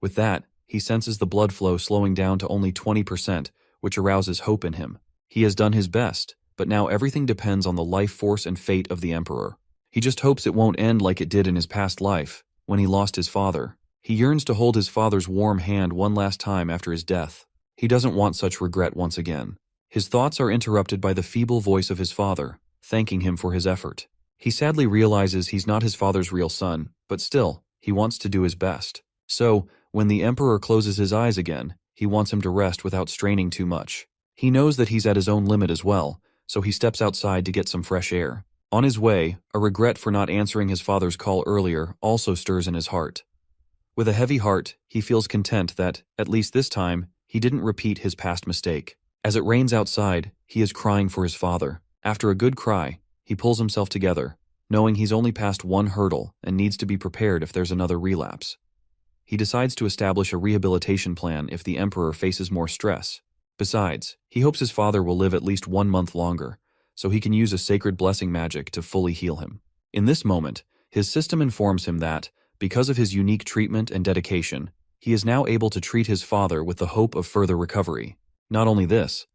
With that, he senses the blood flow slowing down to only 20%, which arouses hope in him. He has done his best, but now everything depends on the life force and fate of the Emperor. He just hopes it won't end like it did in his past life, when he lost his father. He yearns to hold his father's warm hand one last time after his death. He doesn't want such regret once again. His thoughts are interrupted by the feeble voice of his father, thanking him for his effort. He sadly realizes he's not his father's real son, but still, he wants to do his best. So, when the Emperor closes his eyes again, he wants him to rest without straining too much. He knows that he's at his own limit as well, so he steps outside to get some fresh air. On his way, a regret for not answering his father's call earlier also stirs in his heart. With a heavy heart, he feels content that, at least this time, he didn't repeat his past mistake. As it rains outside, he is crying for his father. After a good cry, he pulls himself together, knowing he's only passed one hurdle and needs to be prepared if there's another relapse. He decides to establish a rehabilitation plan if the Emperor faces more stress. Besides, he hopes his father will live at least 1 month longer, so he can use a sacred blessing magic to fully heal him. In this moment, his system informs him that, because of his unique treatment and dedication, he is now able to treat his father with the hope of further recovery. Not only this,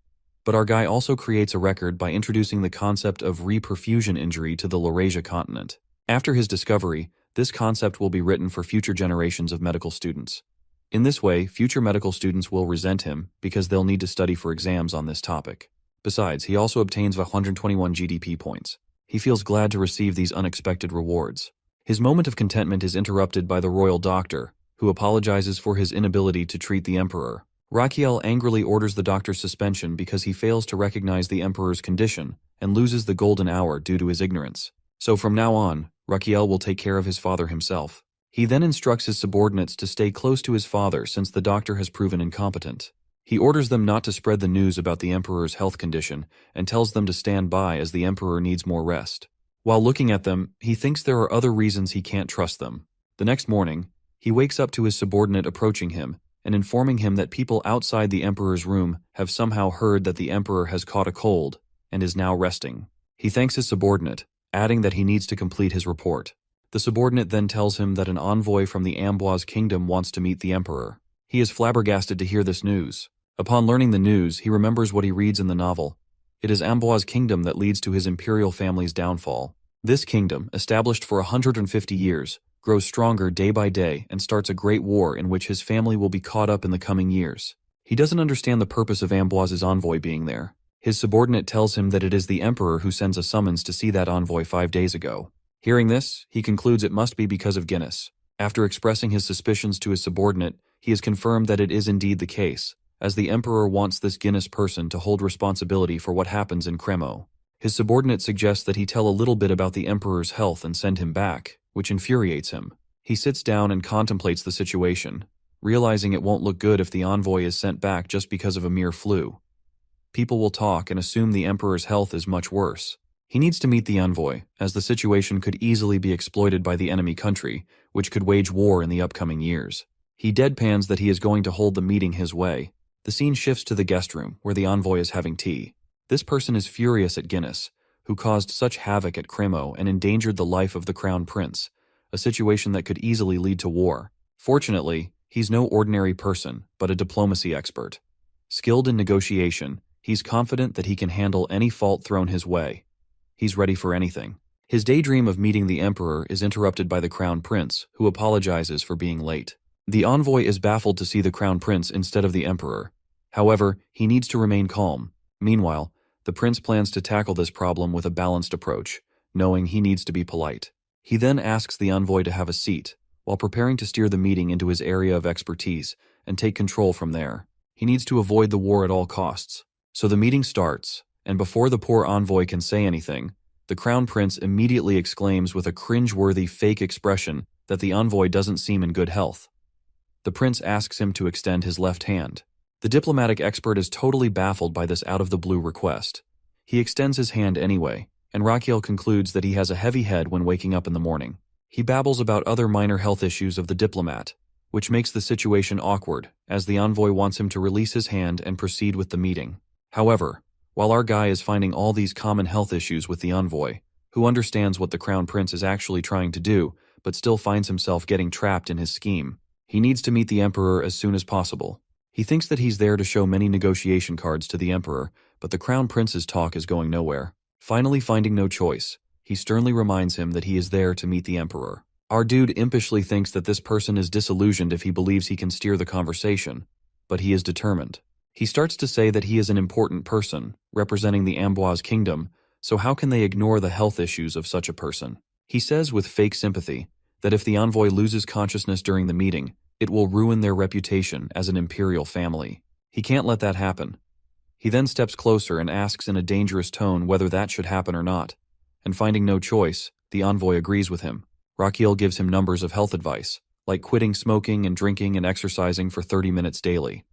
but our guy also creates a record by introducing the concept of reperfusion injury to the Laurasia continent. After his discovery, this concept will be written for future generations of medical students. In this way, future medical students will resent him because they'll need to study for exams on this topic. Besides, he also obtains 121 GDP points. He feels glad to receive these unexpected rewards. His moment of contentment is interrupted by the royal doctor, who apologizes for his inability to treat the Emperor. Raquiel angrily orders the doctor's suspension because he fails to recognize the Emperor's condition and loses the golden hour due to his ignorance. So from now on, Raquiel will take care of his father himself. He then instructs his subordinates to stay close to his father since the doctor has proven incompetent. He orders them not to spread the news about the Emperor's health condition and tells them to stand by as the Emperor needs more rest. While looking at them, he thinks there are other reasons he can't trust them. The next morning, he wakes up to his subordinate approaching him and informing him that people outside the Emperor's room have somehow heard that the Emperor has caught a cold and is now resting. He thanks his subordinate, adding that he needs to complete his report. The subordinate then tells him that an envoy from the Amboise kingdom wants to meet the Emperor. He is flabbergasted to hear this news. Upon learning the news, he remembers what he reads in the novel. It is Amboise kingdom that leads to his imperial family's downfall. This kingdom, established for 150 years, grows stronger day by day and starts a great war in which his family will be caught up in the coming years. He doesn't understand the purpose of Amboise's envoy being there. His subordinate tells him that it is the Emperor who sends a summons to see that envoy 5 days ago. Hearing this, he concludes it must be because of Guinness. After expressing his suspicions to his subordinate, he is confirmed that it is indeed the case, as the Emperor wants this Guinness person to hold responsibility for what happens in Cremo. His subordinate suggests that he tell a little bit about the Emperor's health and send him back, which infuriates him. He sits down and contemplates the situation, realizing it won't look good if the envoy is sent back just because of a mere flu. People will talk and assume the Emperor's health is much worse. He needs to meet the envoy, as the situation could easily be exploited by the enemy country, which could wage war in the upcoming years. He deadpans that he is going to hold the meeting his way. The scene shifts to the guest room, where the envoy is having tea. This person is furious at Guinness, who caused such havoc at Cremo and endangered the life of the crown prince, a situation that could easily lead to war. Fortunately, he's no ordinary person, but a diplomacy expert. Skilled in negotiation, he's confident that he can handle any fault thrown his way. He's ready for anything. His daydream of meeting the Emperor is interrupted by the crown prince, who apologizes for being late. The envoy is baffled to see the crown prince instead of the Emperor. However, he needs to remain calm. Meanwhile, the prince plans to tackle this problem with a balanced approach, knowing he needs to be polite. He then asks the envoy to have a seat, while preparing to steer the meeting into his area of expertise and take control from there. He needs to avoid the war at all costs. So the meeting starts, and before the poor envoy can say anything, the crown prince immediately exclaims with a cringe-worthy fake expression that the envoy doesn't seem in good health. The prince asks him to extend his left hand. The diplomatic expert is totally baffled by this out-of-the-blue request. He extends his hand anyway, and Raquiel concludes that he has a heavy head when waking up in the morning. He babbles about other minor health issues of the diplomat, which makes the situation awkward, as the envoy wants him to release his hand and proceed with the meeting. However, while our guy is finding all these common health issues with the envoy, who understands what the crown prince is actually trying to do, but still finds himself getting trapped in his scheme, he needs to meet the Emperor as soon as possible. He thinks that he's there to show many negotiation cards to the Emperor, but the crown prince's talk is going nowhere. Finally finding no choice, he sternly reminds him that he is there to meet the Emperor. Our dude impishly thinks that this person is disillusioned if he believes he can steer the conversation, but he is determined. He starts to say that he is an important person, representing the Amboise kingdom, so how can they ignore the health issues of such a person? He says with fake sympathy that if the envoy loses consciousness during the meeting, it will ruin their reputation as an imperial family. He can't let that happen. He then steps closer and asks in a dangerous tone whether that should happen or not, and finding no choice, the envoy agrees with him. Rakiel gives him numbers of health advice, like quitting smoking and drinking and exercising for 30 minutes daily.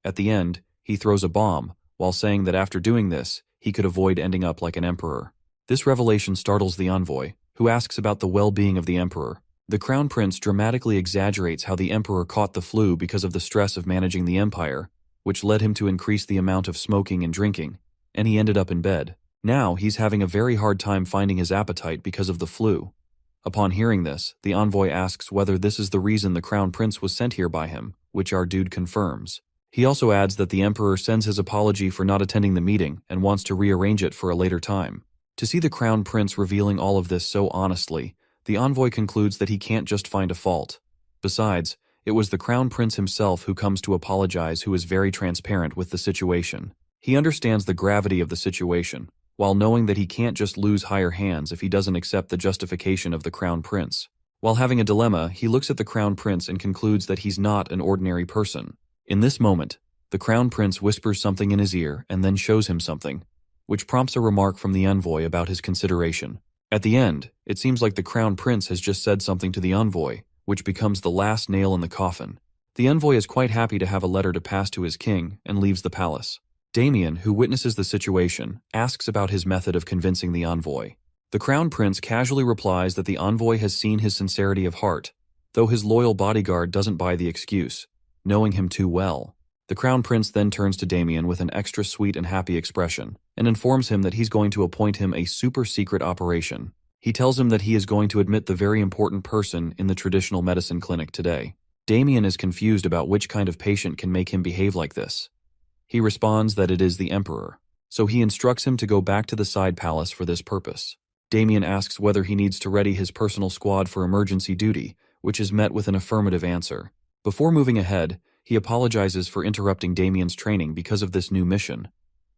At the end, he throws a bomb, while saying that after doing this, he could avoid ending up like an emperor. This revelation startles the envoy, who asks about the well-being of the emperor. The crown prince dramatically exaggerates how the emperor caught the flu because of the stress of managing the empire, which led him to increase the amount of smoking and drinking, and he ended up in bed. Now he's having a very hard time finding his appetite because of the flu. Upon hearing this, the envoy asks whether this is the reason the crown prince was sent here by him, which our dude confirms. He also adds that the emperor sends his apology for not attending the meeting and wants to rearrange it for a later time. To see the crown prince revealing all of this so honestly, the envoy concludes that he can't just find a fault. Besides, it was the crown prince himself who comes to apologize, who is very transparent with the situation. He understands the gravity of the situation, while knowing that he can't just lose higher hands if he doesn't accept the justification of the crown prince. While having a dilemma, he looks at the crown prince and concludes that he's not an ordinary person. In this moment, the crown prince whispers something in his ear and then shows him something, which prompts a remark from the envoy about his consideration. At the end, it seems like the crown prince has just said something to the envoy, which becomes the last nail in the coffin. The envoy is quite happy to have a letter to pass to his king and leaves the palace. Damien, who witnesses the situation, asks about his method of convincing the envoy. The crown prince casually replies that the envoy has seen his sincerity of heart, though his loyal bodyguard doesn't buy the excuse, knowing him too well. The crown prince then turns to Damien with an extra sweet and happy expression, and informs him that he's going to appoint him a super-secret operation. He tells him that he is going to admit the very important person in the traditional medicine clinic today. Damien is confused about which kind of patient can make him behave like this. He responds that it is the emperor, so he instructs him to go back to the side palace for this purpose. Damien asks whether he needs to ready his personal squad for emergency duty, which is met with an affirmative answer. Before moving ahead, he apologizes for interrupting Damien's training because of this new mission,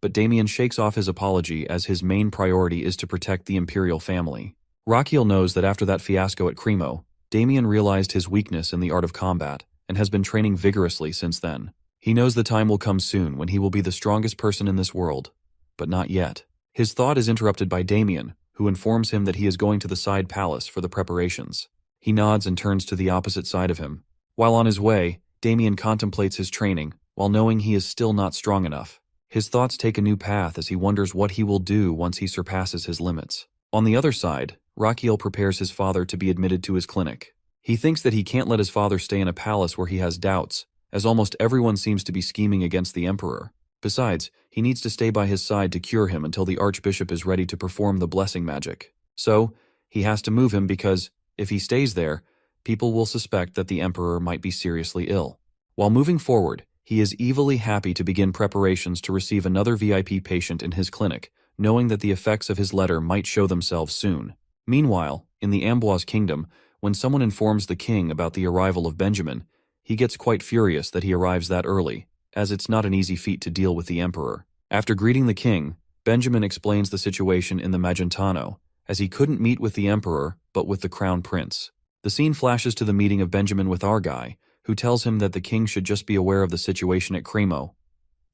but Damien shakes off his apology as his main priority is to protect the imperial family. Rakiel knows that after that fiasco at Cremo, Damien realized his weakness in the art of combat and has been training vigorously since then. He knows the time will come soon when he will be the strongest person in this world, but not yet. His thought is interrupted by Damien, who informs him that he is going to the side palace for the preparations. He nods and turns to the opposite side of him. While on his way, Damien contemplates his training, while knowing he is still not strong enough. His thoughts take a new path as he wonders what he will do once he surpasses his limits. On the other side, Rakiel prepares his father to be admitted to his clinic. He thinks that he can't let his father stay in a palace where he has doubts, as almost everyone seems to be scheming against the emperor. Besides, he needs to stay by his side to cure him until the archbishop is ready to perform the blessing magic. So, he has to move him because, if he stays there, people will suspect that the emperor might be seriously ill. While moving forward, he is evilly happy to begin preparations to receive another VIP patient in his clinic, knowing that the effects of his letter might show themselves soon. Meanwhile, in the Amboise kingdom, when someone informs the king about the arrival of Benjamin, he gets quite furious that he arrives that early, as it's not an easy feat to deal with the emperor. After greeting the king, Benjamin explains the situation in the Magentano, as he couldn't meet with the emperor, but with the crown prince. The scene flashes to the meeting of Benjamin with our guy, who tells him that the king should just be aware of the situation at Cremo.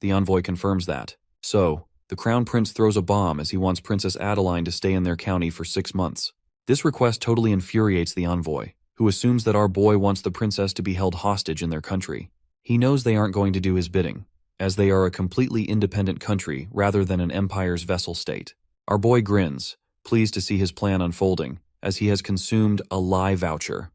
The envoy confirms that. So, the crown prince throws a bomb as he wants Princess Adeline to stay in their county for 6 months. This request totally infuriates the envoy, who assumes that our boy wants the princess to be held hostage in their country. He knows they aren't going to do his bidding, as they are a completely independent country rather than an empire's vassal state. Our boy grins, pleased to see his plan unfolding, as he has consumed a lie voucher.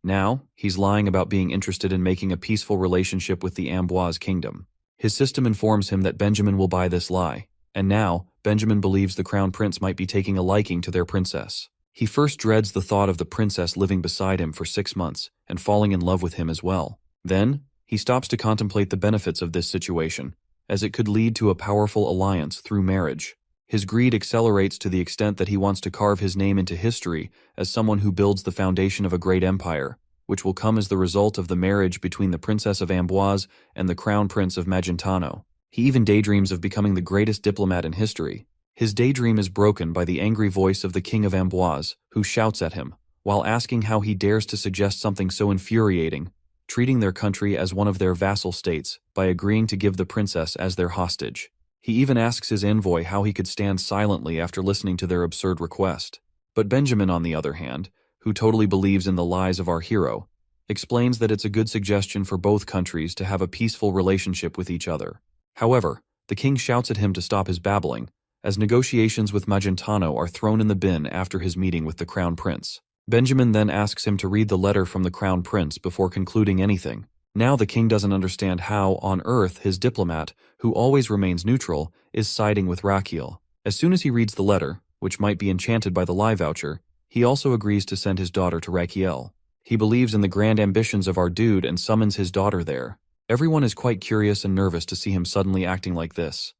Now, he's lying about being interested in making a peaceful relationship with the Amboise kingdom. His system informs him that Benjamin will buy this lie, and now, Benjamin believes the crown prince might be taking a liking to their princess. He first dreads the thought of the princess living beside him for 6 months and falling in love with him as well. Then, he stops to contemplate the benefits of this situation, as it could lead to a powerful alliance through marriage. His greed accelerates to the extent that he wants to carve his name into history as someone who builds the foundation of a great empire, which will come as the result of the marriage between the Princess of Amboise and the Crown Prince of Magentano. He even daydreams of becoming the greatest diplomat in history. His daydream is broken by the angry voice of the King of Amboise, who shouts at him, while asking how he dares to suggest something so infuriating, treating their country as one of their vassal states by agreeing to give the princess as their hostage. He even asks his envoy how he could stand silently after listening to their absurd request. But Benjamin, on the other hand, who totally believes in the lies of our hero, explains that it's a good suggestion for both countries to have a peaceful relationship with each other. However, the king shouts at him to stop his babbling, as negotiations with Magentano are thrown in the bin after his meeting with the crown prince. Benjamin then asks him to read the letter from the crown prince before concluding anything. Now the king doesn't understand how, on earth, his diplomat, who always remains neutral, is siding with Rachiel. As soon as he reads the letter, which might be enchanted by the lie voucher, he also agrees to send his daughter to Rachiel. He believes in the grand ambitions of our dude and summons his daughter there. Everyone is quite curious and nervous to see him suddenly acting like this.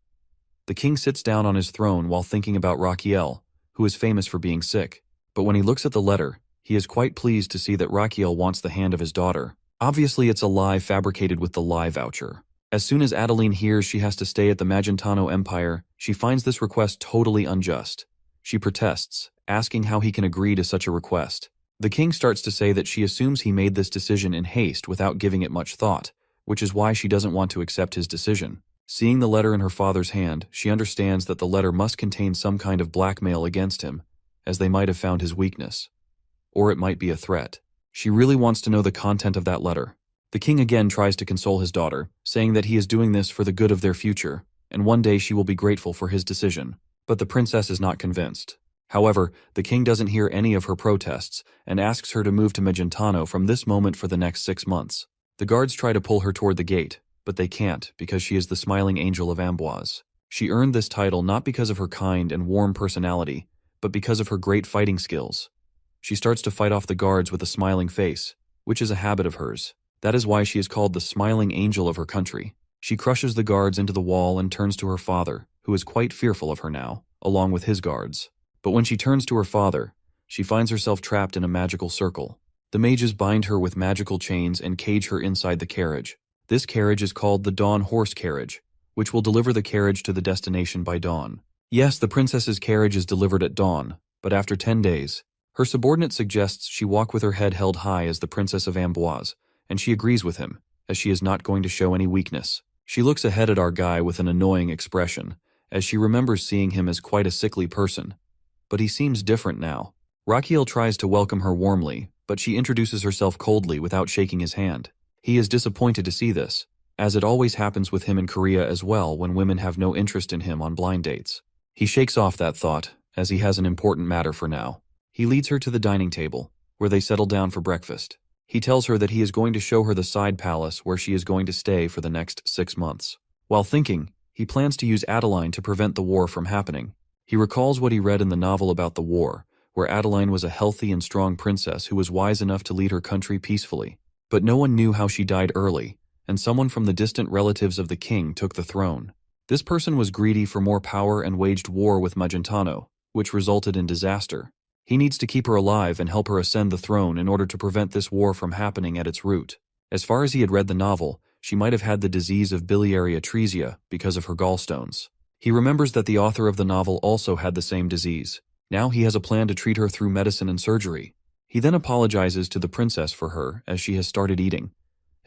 The king sits down on his throne while thinking about Rachiel, who is famous for being sick. But when he looks at the letter, he is quite pleased to see that Rachiel wants the hand of his daughter. Obviously, it's a lie fabricated with the lie voucher. As soon as Adeline hears she has to stay at the Magentano Empire, she finds this request totally unjust. She protests, asking how he can agree to such a request. The king starts to say that she assumes he made this decision in haste without giving it much thought, which is why she doesn't want to accept his decision. Seeing the letter in her father's hand, she understands that the letter must contain some kind of blackmail against him, as they might have found his weakness. Or it might be a threat. She really wants to know the content of that letter. The king again tries to console his daughter, saying that he is doing this for the good of their future, and one day she will be grateful for his decision. But the princess is not convinced. However, the king doesn't hear any of her protests and asks her to move to Magentano from this moment for the next 6 months. The guards try to pull her toward the gate, but they can't because she is the smiling angel of Amboise. She earned this title not because of her kind and warm personality, but because of her great fighting skills. She starts to fight off the guards with a smiling face, which is a habit of hers. That is why she is called the smiling angel of her country. She crushes the guards into the wall and turns to her father, who is quite fearful of her now, along with his guards. But when she turns to her father, she finds herself trapped in a magical circle. The mages bind her with magical chains and cage her inside the carriage. This carriage is called the Dawn Horse Carriage, which will deliver the carriage to the destination by dawn. Yes, the princess's carriage is delivered at dawn, but after 10 days, her subordinate suggests she walk with her head held high as the Princess of Amboise, and she agrees with him, as she is not going to show any weakness. She looks ahead at our guy with an annoying expression, as she remembers seeing him as quite a sickly person. But he seems different now. Rachiel tries to welcome her warmly, but she introduces herself coldly without shaking his hand. He is disappointed to see this, as it always happens with him in Korea as well when women have no interest in him on blind dates. He shakes off that thought, as he has an important matter for now. He leads her to the dining table, where they settle down for breakfast. He tells her that he is going to show her the side palace where she is going to stay for the next 6 months. While thinking, he plans to use Adeline to prevent the war from happening. He recalls what he read in the novel about the war, where Adeline was a healthy and strong princess who was wise enough to lead her country peacefully. But no one knew how she died early, and someone from the distant relatives of the king took the throne. This person was greedy for more power and waged war with Magentano, which resulted in disaster. He needs to keep her alive and help her ascend the throne in order to prevent this war from happening at its root. As far as he had read the novel, she might have had the disease of biliary atresia because of her gallstones. He remembers that the author of the novel also had the same disease. Now he has a plan to treat her through medicine and surgery. He then apologizes to the princess for her as she has started eating,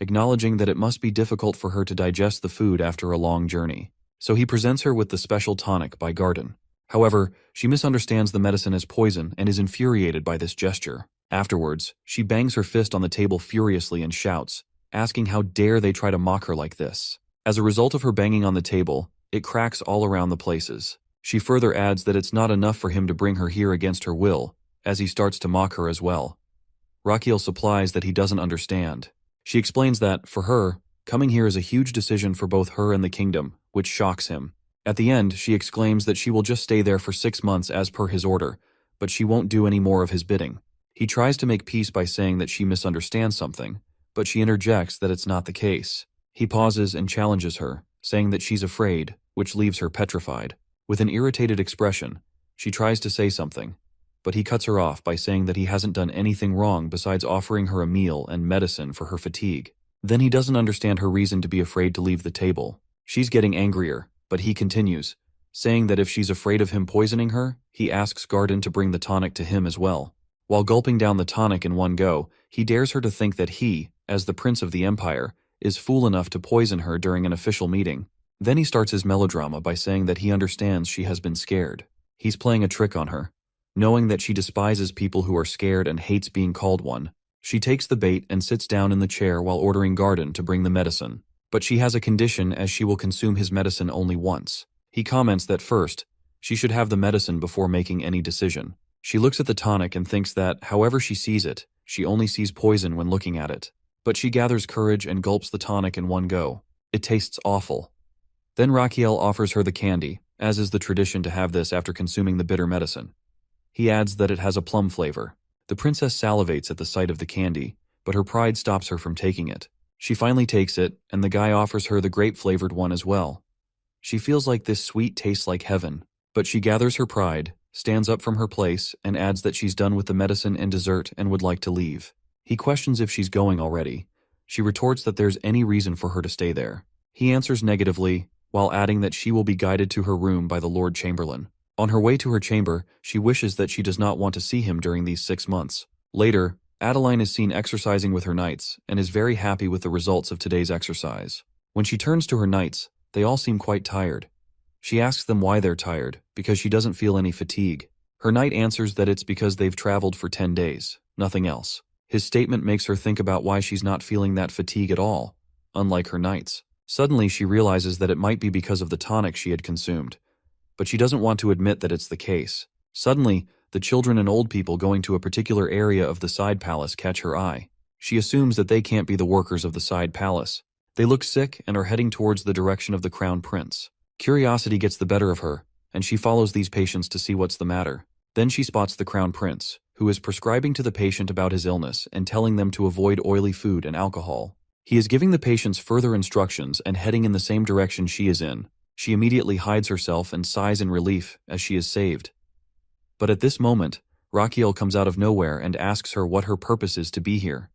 acknowledging that it must be difficult for her to digest the food after a long journey. So he presents her with the special tonic by Garden. However, she misunderstands the medicine as poison and is infuriated by this gesture. Afterwards, she bangs her fist on the table furiously and shouts, asking how dare they try to mock her like this. As a result of her banging on the table, it cracks all around the places. She further adds that it's not enough for him to bring her here against her will, as he starts to mock her as well. Rachiel supplies that he doesn't understand. She explains that, for her, coming here is a huge decision for both her and the kingdom, which shocks him. At the end, she exclaims that she will just stay there for 6 months as per his order, but she won't do any more of his bidding. He tries to make peace by saying that she misunderstands something, but she interjects that it's not the case. He pauses and challenges her, saying that she's afraid, which leaves her petrified. With an irritated expression, she tries to say something, but he cuts her off by saying that he hasn't done anything wrong besides offering her a meal and medicine for her fatigue. Then he doesn't understand her reason to be afraid to leave the table. She's getting angrier, but he continues, saying that if she's afraid of him poisoning her, he asks Garden to bring the tonic to him as well. While gulping down the tonic in one go, he dares her to think that he, as the prince of the empire, is fool enough to poison her during an official meeting. Then he starts his melodrama by saying that he understands she has been scared. He's playing a trick on her. Knowing that she despises people who are scared and hates being called one, she takes the bait and sits down in the chair while ordering Garden to bring the medicine. But she has a condition, as she will consume his medicine only once. He comments that first, she should have the medicine before making any decision. She looks at the tonic and thinks that, however she sees it, she only sees poison when looking at it. But she gathers courage and gulps the tonic in one go. It tastes awful. Then Raquel offers her the candy, as is the tradition to have this after consuming the bitter medicine. He adds that it has a plum flavor. The princess salivates at the sight of the candy, but her pride stops her from taking it. She finally takes it, and the guy offers her the grape-flavored one as well. She feels like this sweet tastes like heaven, but she gathers her pride, stands up from her place, and adds that she's done with the medicine and dessert and would like to leave. He questions if she's going already. She retorts that there's any reason for her to stay there. He answers negatively, while adding that she will be guided to her room by the Lord Chamberlain. On her way to her chamber, she wishes that she does not want to see him during these 6 months. Later, Adeline is seen exercising with her knights and is very happy with the results of today's exercise. When she turns to her knights, they all seem quite tired. She asks them why they're tired, because she doesn't feel any fatigue. Her knight answers that it's because they've traveled for 10 days, nothing else. His statement makes her think about why she's not feeling that fatigue at all, unlike her knights. Suddenly, she realizes that it might be because of the tonic she had consumed, but she doesn't want to admit that it's the case. Suddenly, the children and old people going to a particular area of the side palace catch her eye. She assumes that they can't be the workers of the side palace. They look sick and are heading towards the direction of the crown prince. Curiosity gets the better of her, and she follows these patients to see what's the matter. Then she spots the crown prince, who is prescribing to the patient about his illness and telling them to avoid oily food and alcohol. He is giving the patients further instructions and heading in the same direction she is in. She immediately hides herself and sighs in relief as she is saved. But at this moment, Raquel comes out of nowhere and asks her what her purpose is to be here.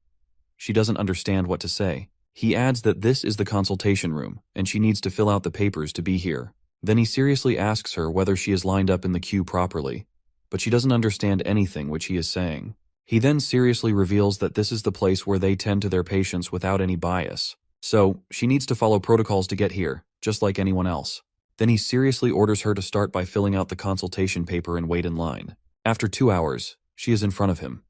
She doesn't understand what to say. He adds that this is the consultation room, and she needs to fill out the papers to be here. Then he seriously asks her whether she is lined up in the queue properly, but she doesn't understand anything which he is saying. He then seriously reveals that this is the place where they tend to their patients without any bias. So, she needs to follow protocols to get here, just like anyone else. Then he seriously orders her to start by filling out the consultation paper and wait in line. After 2 hours, she is in front of him,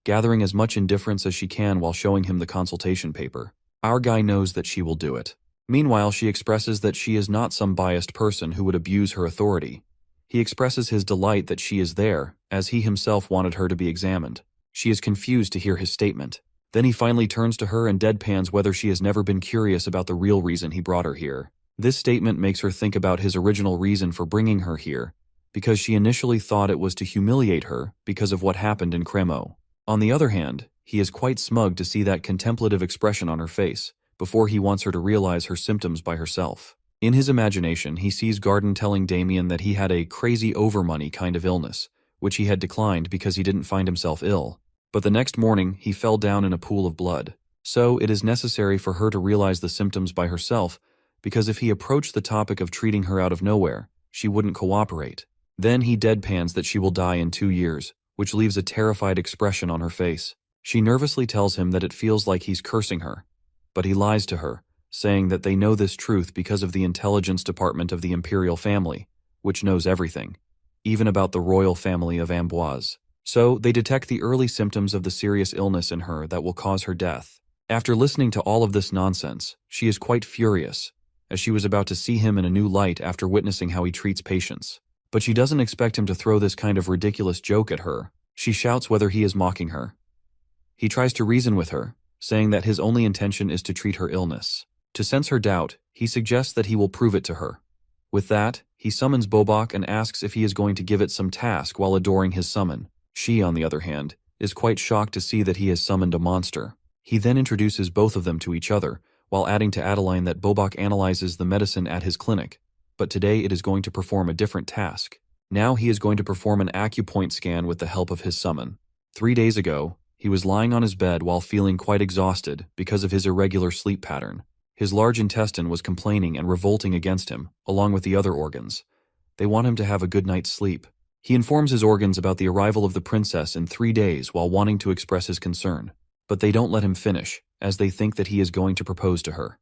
gathering as much indifference as she can while showing him the consultation paper. Our guy knows that she will do it. Meanwhile, she expresses that she is not some biased person who would abuse her authority. He expresses his delight that she is there, as he himself wanted her to be examined. She is confused to hear his statement. Then he finally turns to her and deadpans whether she has never been curious about the real reason he brought her here. This statement makes her think about his original reason for bringing her here, because she initially thought it was to humiliate her because of what happened in Cremo. On the other hand, he is quite smug to see that contemplative expression on her face, before he wants her to realize her symptoms by herself. In his imagination, he sees Garden telling Damien that he had a crazy overmoney kind of illness, which he had declined because he didn't find himself ill. But the next morning, he fell down in a pool of blood. So it is necessary for her to realize the symptoms by herself, because if he approached the topic of treating her out of nowhere, she wouldn't cooperate. Then he deadpans that she will die in 2 years, which leaves a terrified expression on her face. She nervously tells him that it feels like he's cursing her, but he lies to her, saying that they know this truth because of the intelligence department of the imperial family, which knows everything, even about the royal family of Amboise. So they detect the early symptoms of the serious illness in her that will cause her death. After listening to all of this nonsense, she is quite furious, as she was about to see him in a new light after witnessing how he treats patients. But she doesn't expect him to throw this kind of ridiculous joke at her. She shouts whether he is mocking her. He tries to reason with her, saying that his only intention is to treat her illness. To sense her doubt, he suggests that he will prove it to her. With that, he summons Bobok and asks if he is going to give it some task while adoring his summon. She, on the other hand, is quite shocked to see that he has summoned a monster. He then introduces both of them to each other, while adding to Adeline that Bobok analyzes the medicine at his clinic, but today it is going to perform a different task. Now he is going to perform an acupoint scan with the help of his summon. 3 days ago, he was lying on his bed while feeling quite exhausted because of his irregular sleep pattern. His large intestine was complaining and revolting against him, along with the other organs. They want him to have a good night's sleep. He informs his organs about the arrival of the princess in 3 days while wanting to express his concern, but they don't let him finish, as they think that he is going to propose to her.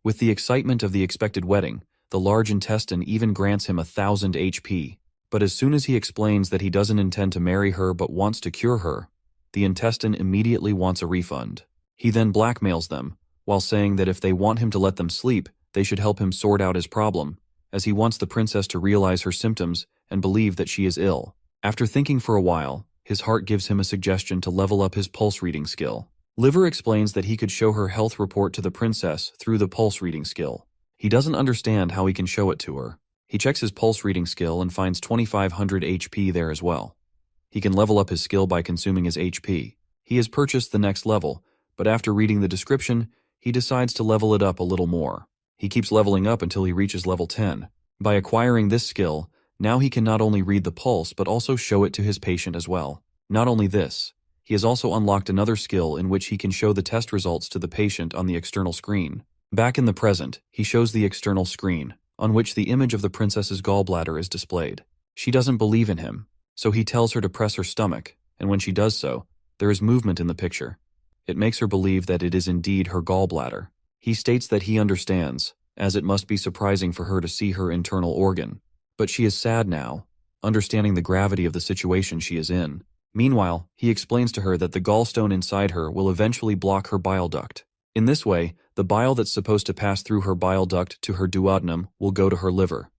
With the excitement of the expected wedding, the large intestine even grants him 1,000 HP, but as soon as he explains that he doesn't intend to marry her but wants to cure her, the intestine immediately wants a refund. He then blackmails them, while saying that if they want him to let them sleep, they should help him sort out his problem, as he wants the princess to realize her symptoms and believe that she is ill. After thinking for a while, his heart gives him a suggestion to level up his pulse reading skill. Liver explains that he could show her health report to the princess through the pulse reading skill. He doesn't understand how he can show it to her. He checks his pulse reading skill and finds 2,500 HP there as well. He can level up his skill by consuming his HP. He has purchased the next level, but after reading the description, he decides to level it up a little more. He keeps leveling up until he reaches level 10. By acquiring this skill, now he can not only read the pulse but also show it to his patient as well. Not only this, he has also unlocked another skill in which he can show the test results to the patient on the external screen. Back in the present, he shows the external screen, on which the image of the princess's gallbladder is displayed. She doesn't believe in him, so he tells her to press her stomach, and when she does so, there is movement in the picture. It makes her believe that it is indeed her gallbladder. He states that he understands, as it must be surprising for her to see her internal organ. But she is sad now, understanding the gravity of the situation she is in. Meanwhile, he explains to her that the gallstone inside her will eventually block her bile duct. In this way, the bile that's supposed to pass through her bile duct to her duodenum will go to her liver.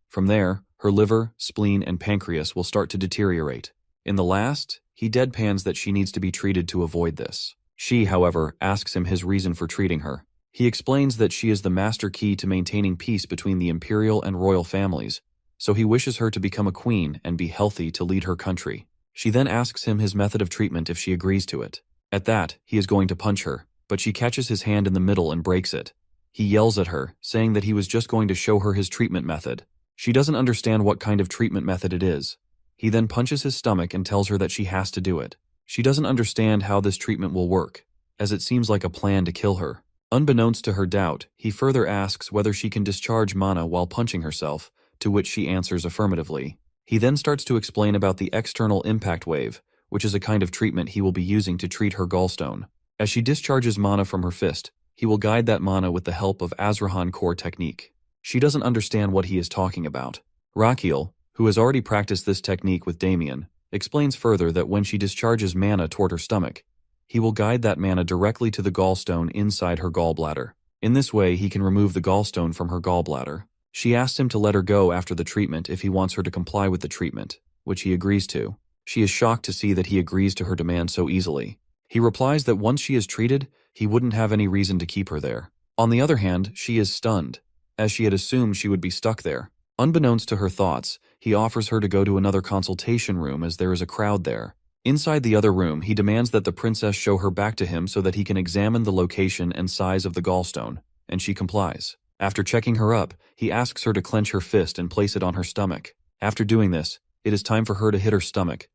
From there, her liver, spleen, and pancreas will start to deteriorate. In the last, he deadpans that she needs to be treated to avoid this. She, however, asks him his reason for treating her. He explains that she is the master key to maintaining peace between the imperial and royal families, so he wishes her to become a queen and be healthy to lead her country. She then asks him his method of treatment if she agrees to it. At that, he is going to punch her, but she catches his hand in the middle and breaks it. He yells at her, saying that he was just going to show her his treatment method. She doesn't understand what kind of treatment method it is. He then punches his stomach and tells her that she has to do it. She doesn't understand how this treatment will work, as it seems like a plan to kill her. Unbeknownst to her doubt, he further asks whether she can discharge mana while punching herself, to which she answers affirmatively. He then starts to explain about the external impact wave, which is a kind of treatment he will be using to treat her gallstone. As she discharges mana from her fist, he will guide that mana with the help of Azrahan core technique. She doesn't understand what he is talking about. Rakiel, who has already practiced this technique with Damien, explains further that when she discharges mana toward her stomach, he will guide that mana directly to the gallstone inside her gallbladder. In this way, he can remove the gallstone from her gallbladder. She asks him to let her go after the treatment if he wants her to comply with the treatment, which he agrees to. She is shocked to see that he agrees to her demand so easily. He replies that once she is treated, he wouldn't have any reason to keep her there. On the other hand, she is stunned, as she had assumed she would be stuck there. Unbeknownst to her thoughts, he offers her to go to another consultation room as there is a crowd there. Inside the other room, he demands that the princess show her back to him so that he can examine the location and size of the gallstone, and she complies. After checking her up, he asks her to clench her fist and place it on her stomach. After doing this, it is time for her to hit her stomach.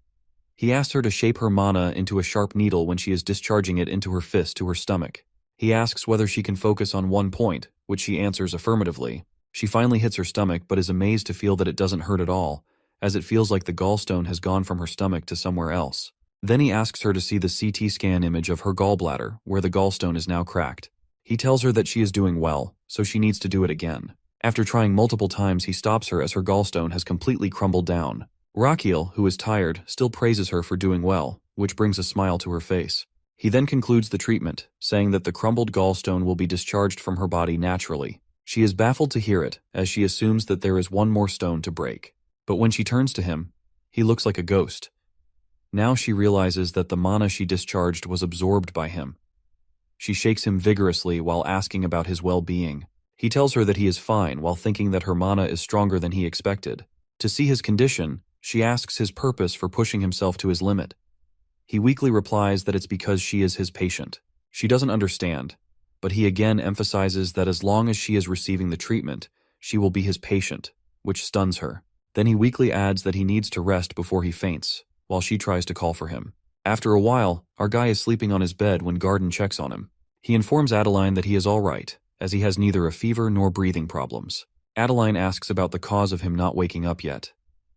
He asks her to shape her mana into a sharp needle when she is discharging it into her fist to her stomach. He asks whether she can focus on one point, which she answers affirmatively. She finally hits her stomach but is amazed to feel that it doesn't hurt at all, as it feels like the gallstone has gone from her stomach to somewhere else. Then he asks her to see the CT scan image of her gallbladder, where the gallstone is now cracked. He tells her that she is doing well, so she needs to do it again. After trying multiple times, he stops her as her gallstone has completely crumbled down. Rakiel, who is tired, still praises her for doing well, which brings a smile to her face. He then concludes the treatment, saying that the crumbled gallstone will be discharged from her body naturally. She is baffled to hear it, as she assumes that there is one more stone to break. But when she turns to him, he looks like a ghost. Now she realizes that the mana she discharged was absorbed by him. She shakes him vigorously while asking about his well-being. He tells her that he is fine while thinking that her mana is stronger than he expected. To see his condition, she asks his purpose for pushing himself to his limit. He weakly replies that it's because she is his patient. She doesn't understand, but he again emphasizes that as long as she is receiving the treatment, she will be his patient, which stuns her. Then he weakly adds that he needs to rest before he faints, while she tries to call for him. After a while, our guy is sleeping on his bed when Garden checks on him. He informs Adeline that he is all right, as he has neither a fever nor breathing problems. Adeline asks about the cause of him not waking up yet.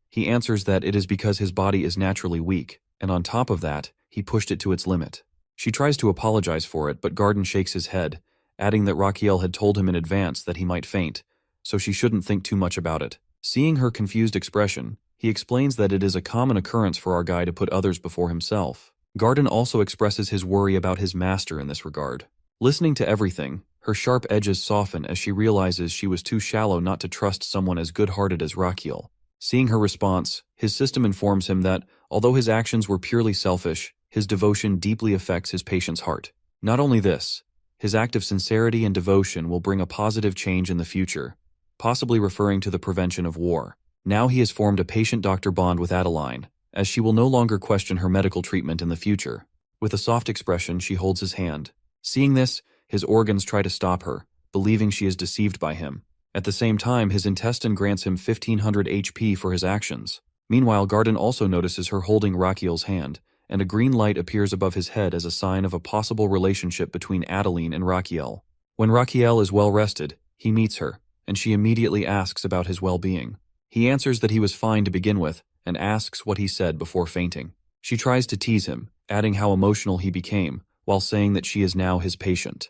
He answers that it is because his body is naturally weak, and on top of that, he pushed it to its limit. She tries to apologize for it, but Garden shakes his head, adding that Raquel had told him in advance that he might faint, so she shouldn't think too much about it. Seeing her confused expression, he explains that it is a common occurrence for our guy to put others before himself. Garden also expresses his worry about his master in this regard. Listening to everything, her sharp edges soften as she realizes she was too shallow not to trust someone as good-hearted as Raquel. Seeing her response, his system informs him that, although his actions were purely selfish, his devotion deeply affects his patient's heart. Not only this, his act of sincerity and devotion will bring a positive change in the future, possibly referring to the prevention of war. Now he has formed a patient-doctor bond with Adeline, as she will no longer question her medical treatment in the future. With a soft expression, she holds his hand. Seeing this, his organs try to stop her, believing she is deceived by him. At the same time, his intestine grants him 1500 HP for his actions. Meanwhile, Garden also notices her holding Raquel's hand, and a green light appears above his head as a sign of a possible relationship between Adeline and Raquel. When Raquel is well rested, he meets her, and she immediately asks about his well-being. He answers that he was fine to begin with, and asks what he said before fainting. She tries to tease him, adding how emotional he became, while saying that she is now his patient.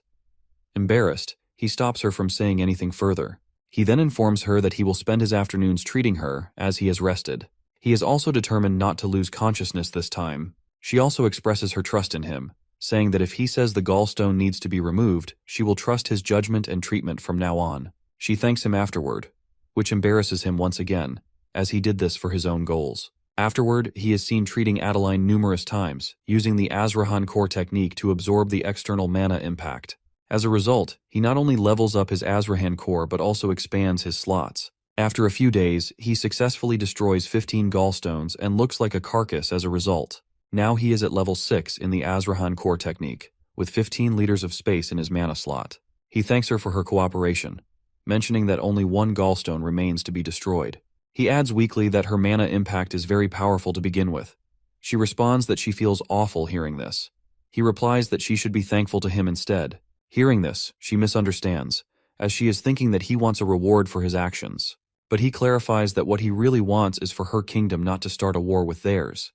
Embarrassed, he stops her from saying anything further. He then informs her that he will spend his afternoons treating her as he has rested. He is also determined not to lose consciousness this time. She also expresses her trust in him, saying that if he says the gallstone needs to be removed, she will trust his judgment and treatment from now on. She thanks him afterward, which embarrasses him once again, as he did this for his own goals. Afterward, he is seen treating Adeline numerous times, using the Azrahan core technique to absorb the external mana impact. As a result, he not only levels up his Azrahan core but also expands his slots. After a few days, he successfully destroys 15 gallstones and looks like a carcass as a result. Now he is at level 6 in the Azrahan core technique, with 15 liters of space in his mana slot. He thanks her for her cooperation, mentioning that only one gallstone remains to be destroyed. He adds weakly that her mana impact is very powerful to begin with. She responds that she feels awful hearing this. He replies that she should be thankful to him instead. Hearing this, she misunderstands, as she is thinking that he wants a reward for his actions. But he clarifies that what he really wants is for her kingdom not to start a war with theirs.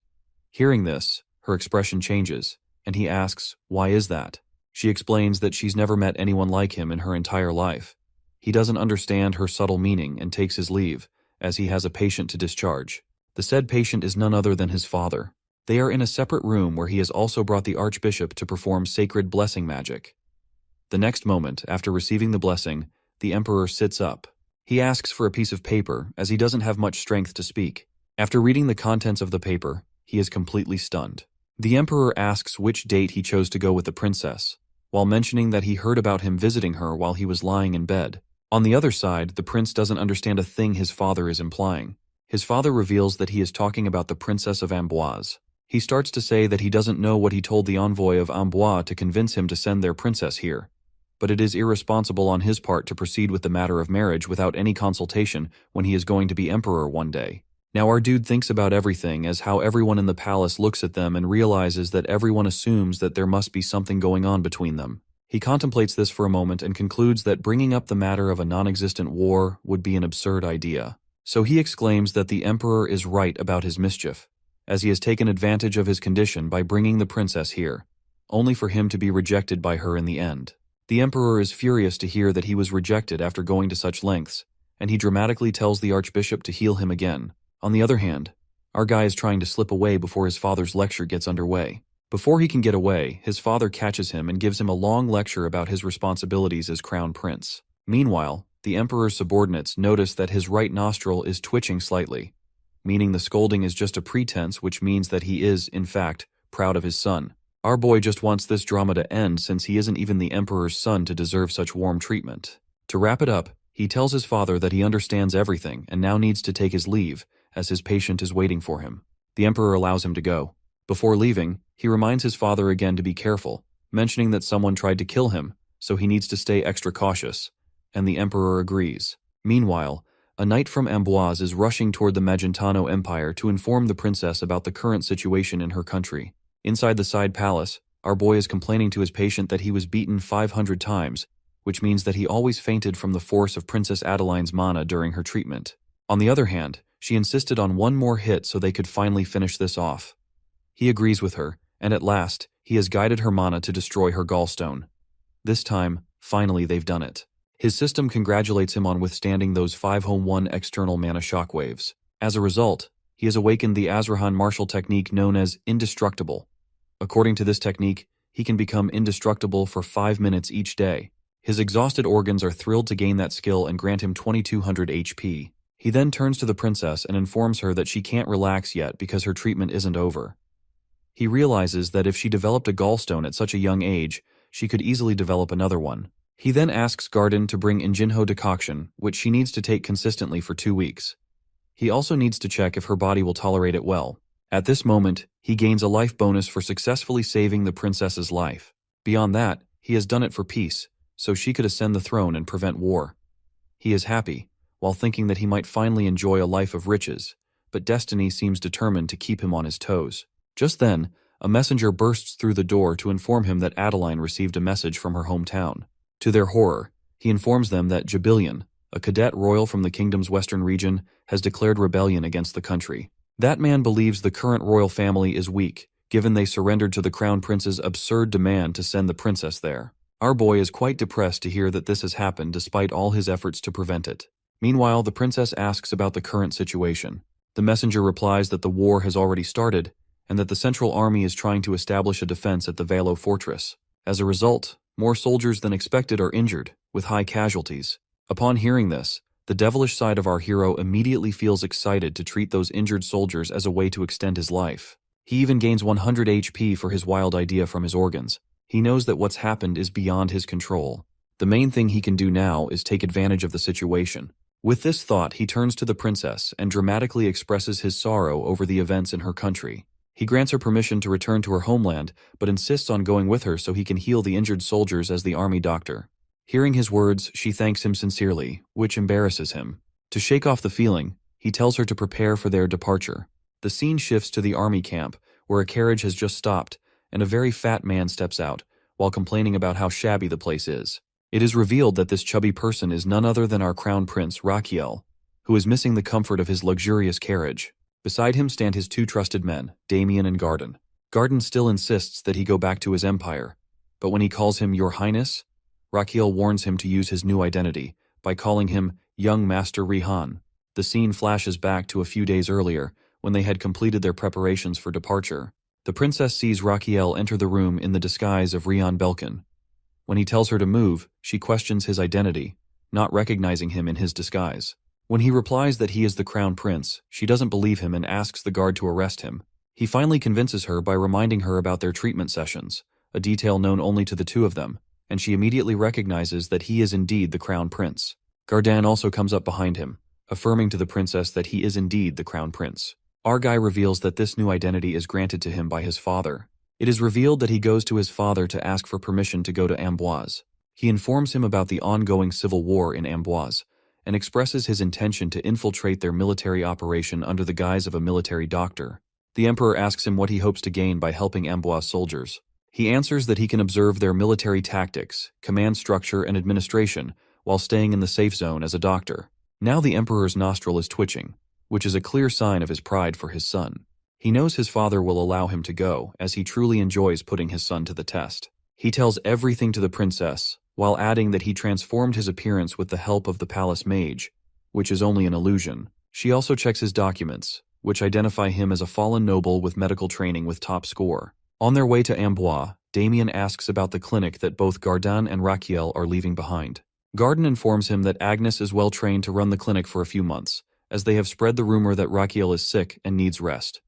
Hearing this, her expression changes, and he asks, why is that? She explains that she's never met anyone like him in her entire life. He doesn't understand her subtle meaning and takes his leave, as he has a patient to discharge. The said patient is none other than his father. They are in a separate room where he has also brought the archbishop to perform sacred blessing magic. The next moment, after receiving the blessing, the emperor sits up. He asks for a piece of paper, as he doesn't have much strength to speak. After reading the contents of the paper, he is completely stunned. The emperor asks which date he chose to go with the princess, while mentioning that he heard about him visiting her while he was lying in bed. On the other side, the prince doesn't understand a thing his father is implying. His father reveals that he is talking about the princess of Amboise. He starts to say that he doesn't know what he told the envoy of Amboise to convince him to send their princess here, but it is irresponsible on his part to proceed with the matter of marriage without any consultation when he is going to be emperor one day. Now our dude thinks about everything as how everyone in the palace looks at them and realizes that everyone assumes that there must be something going on between them. He contemplates this for a moment and concludes that bringing up the matter of a non-existent war would be an absurd idea. So he exclaims that the emperor is right about his mischief, as he has taken advantage of his condition by bringing the princess here, only for him to be rejected by her in the end. The emperor is furious to hear that he was rejected after going to such lengths, and he dramatically tells the archbishop to heal him again. On the other hand, our guy is trying to slip away before his father's lecture gets underway. Before he can get away, his father catches him and gives him a long lecture about his responsibilities as crown prince. Meanwhile, the emperor's subordinates notice that his right nostril is twitching slightly, meaning the scolding is just a pretense, which means that he is, in fact, proud of his son. Our boy just wants this drama to end since he isn't even the emperor's son to deserve such warm treatment. To wrap it up, he tells his father that he understands everything and now needs to take his leave, as his patient is waiting for him. The emperor allows him to go. Before leaving, he reminds his father again to be careful, mentioning that someone tried to kill him, so he needs to stay extra cautious, and the emperor agrees. Meanwhile, a knight from Amboise is rushing toward the Magentano Empire to inform the princess about the current situation in her country. Inside the side palace, our boy is complaining to his patient that he was beaten 500 times, which means that he always fainted from the force of Princess Adeline's mana during her treatment. On the other hand, she insisted on one more hit so they could finally finish this off. He agrees with her, and at last, he has guided her mana to destroy her gallstone. This time, finally they've done it. His system congratulates him on withstanding those 5-1 external mana shockwaves. As a result, he has awakened the Azrahan martial technique known as Indestructible. According to this technique, he can become indestructible for 5 minutes each day. His exhausted organs are thrilled to gain that skill and grant him 2200 HP. He then turns to the princess and informs her that she can't relax yet because her treatment isn't over. He realizes that if she developed a gallstone at such a young age, she could easily develop another one. He then asks Garden to bring Injinho decoction, which she needs to take consistently for 2 weeks. He also needs to check if her body will tolerate it well. At this moment, he gains a life bonus for successfully saving the princess's life. Beyond that, he has done it for peace, so she could ascend the throne and prevent war. He is happy, while thinking that he might finally enjoy a life of riches, but destiny seems determined to keep him on his toes. Just then, a messenger bursts through the door to inform him that Adeline received a message from her hometown. To their horror, he informs them that Jabilion, a cadet royal from the kingdom's western region, has declared rebellion against the country. That man believes the current royal family is weak, given they surrendered to the crown prince's absurd demand to send the princess there. Our boy is quite depressed to hear that this has happened despite all his efforts to prevent it. Meanwhile, the princess asks about the current situation. The messenger replies that the war has already started, and that the central army is trying to establish a defense at the Valo fortress. As a result, more soldiers than expected are injured, with high casualties. Upon hearing this, the devilish side of our hero immediately feels excited to treat those injured soldiers as a way to extend his life. He even gains 100 HP for his wild idea from his organs. He knows that what's happened is beyond his control. The main thing he can do now is take advantage of the situation. With this thought, he turns to the princess and dramatically expresses his sorrow over the events in her country. He grants her permission to return to her homeland, but insists on going with her so he can heal the injured soldiers as the army doctor. Hearing his words, she thanks him sincerely, which embarrasses him. To shake off the feeling, he tells her to prepare for their departure. The scene shifts to the army camp, where a carriage has just stopped, and a very fat man steps out, while complaining about how shabby the place is. It is revealed that this chubby person is none other than our crown prince, Raquiel, who is missing the comfort of his luxurious carriage. Beside him stand his 2 trusted men, Damien and Garden. Garden still insists that he go back to his empire, but when he calls him Your Highness, Raquiel warns him to use his new identity by calling him Young Master Rihan. The scene flashes back to a few days earlier, when they had completed their preparations for departure. The princess sees Raquiel enter the room in the disguise of Rihan Belkin. When he tells her to move, she questions his identity, not recognizing him in his disguise. When he replies that he is the crown prince, she doesn't believe him and asks the guard to arrest him. He finally convinces her by reminding her about their treatment sessions, a detail known only to the 2 of them, and she immediately recognizes that he is indeed the crown prince. Gardan also comes up behind him, affirming to the princess that he is indeed the crown prince. Our guy reveals that this new identity is granted to him by his father. It is revealed that he goes to his father to ask for permission to go to Amboise. He informs him about the ongoing civil war in Amboise, and expresses his intention to infiltrate their military operation under the guise of a military doctor. The emperor asks him what he hopes to gain by helping Amboise soldiers. He answers that he can observe their military tactics, command structure, and administration, while staying in the safe zone as a doctor. Now the emperor's nostril is twitching, which is a clear sign of his pride for his son. He knows his father will allow him to go, as he truly enjoys putting his son to the test. He tells everything to the princess, while adding that he transformed his appearance with the help of the palace mage, which is only an illusion. She also checks his documents, which identify him as a fallen noble with medical training with top score. On their way to Amboise, Damien asks about the clinic that both Gardan and Raquiel are leaving behind. Garden informs him that Agnes is well trained to run the clinic for a few months, as they have spread the rumor that Raquiel is sick and needs rest.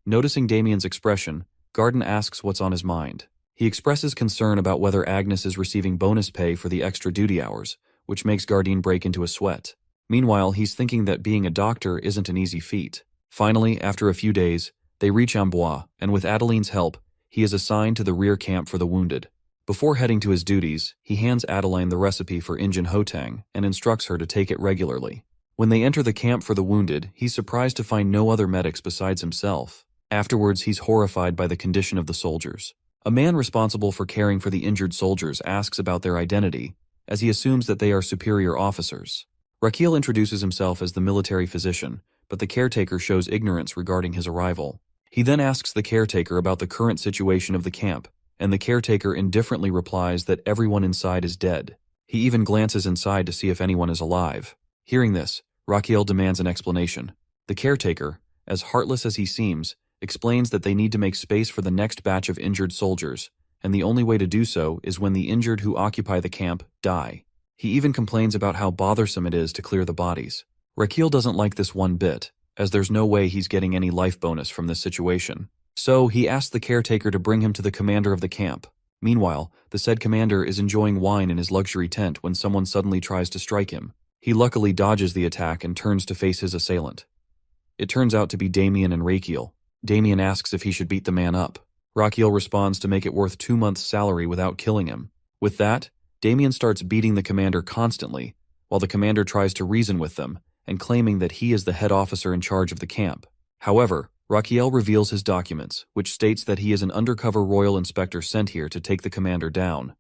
Noticing Damien's expression, Garden asks what's on his mind. He expresses concern about whether Agnes is receiving bonus pay for the extra duty hours, which makes Garden break into a sweat. Meanwhile, he's thinking that being a doctor isn't an easy feat. Finally, after a few days, they reach Amboise, and with Adeline's help, he is assigned to the rear camp for the wounded. Before heading to his duties, he hands Adeline the recipe for Injun Hotang and instructs her to take it regularly. When they enter the camp for the wounded, he's surprised to find no other medics besides himself. Afterwards, he's horrified by the condition of the soldiers. A man responsible for caring for the injured soldiers asks about their identity, as he assumes that they are superior officers. Rakil introduces himself as the military physician, but the caretaker shows ignorance regarding his arrival. He then asks the caretaker about the current situation of the camp, and the caretaker indifferently replies that everyone inside is dead. He even glances inside to see if anyone is alive. Hearing this, Rakil demands an explanation. The caretaker, as heartless as he seems, explains that they need to make space for the next batch of injured soldiers, and the only way to do so is when the injured who occupy the camp die. He even complains about how bothersome it is to clear the bodies. Rakil doesn't like this one bit, as there's no way he's getting any life bonus from this situation. So he asks the caretaker to bring him to the commander of the camp. Meanwhile, the said commander is enjoying wine in his luxury tent when someone suddenly tries to strike him. He luckily dodges the attack and turns to face his assailant. It turns out to be Damien and Rakil. Damien asks if he should beat the man up. Rakil responds to make it worth 2 months' salary without killing him. With that, Damien starts beating the commander constantly, while the commander tries to reason with them, and claiming that he is the head officer in charge of the camp. However, Rakil reveals his documents, which states that he is an undercover royal inspector sent here to take the commander down.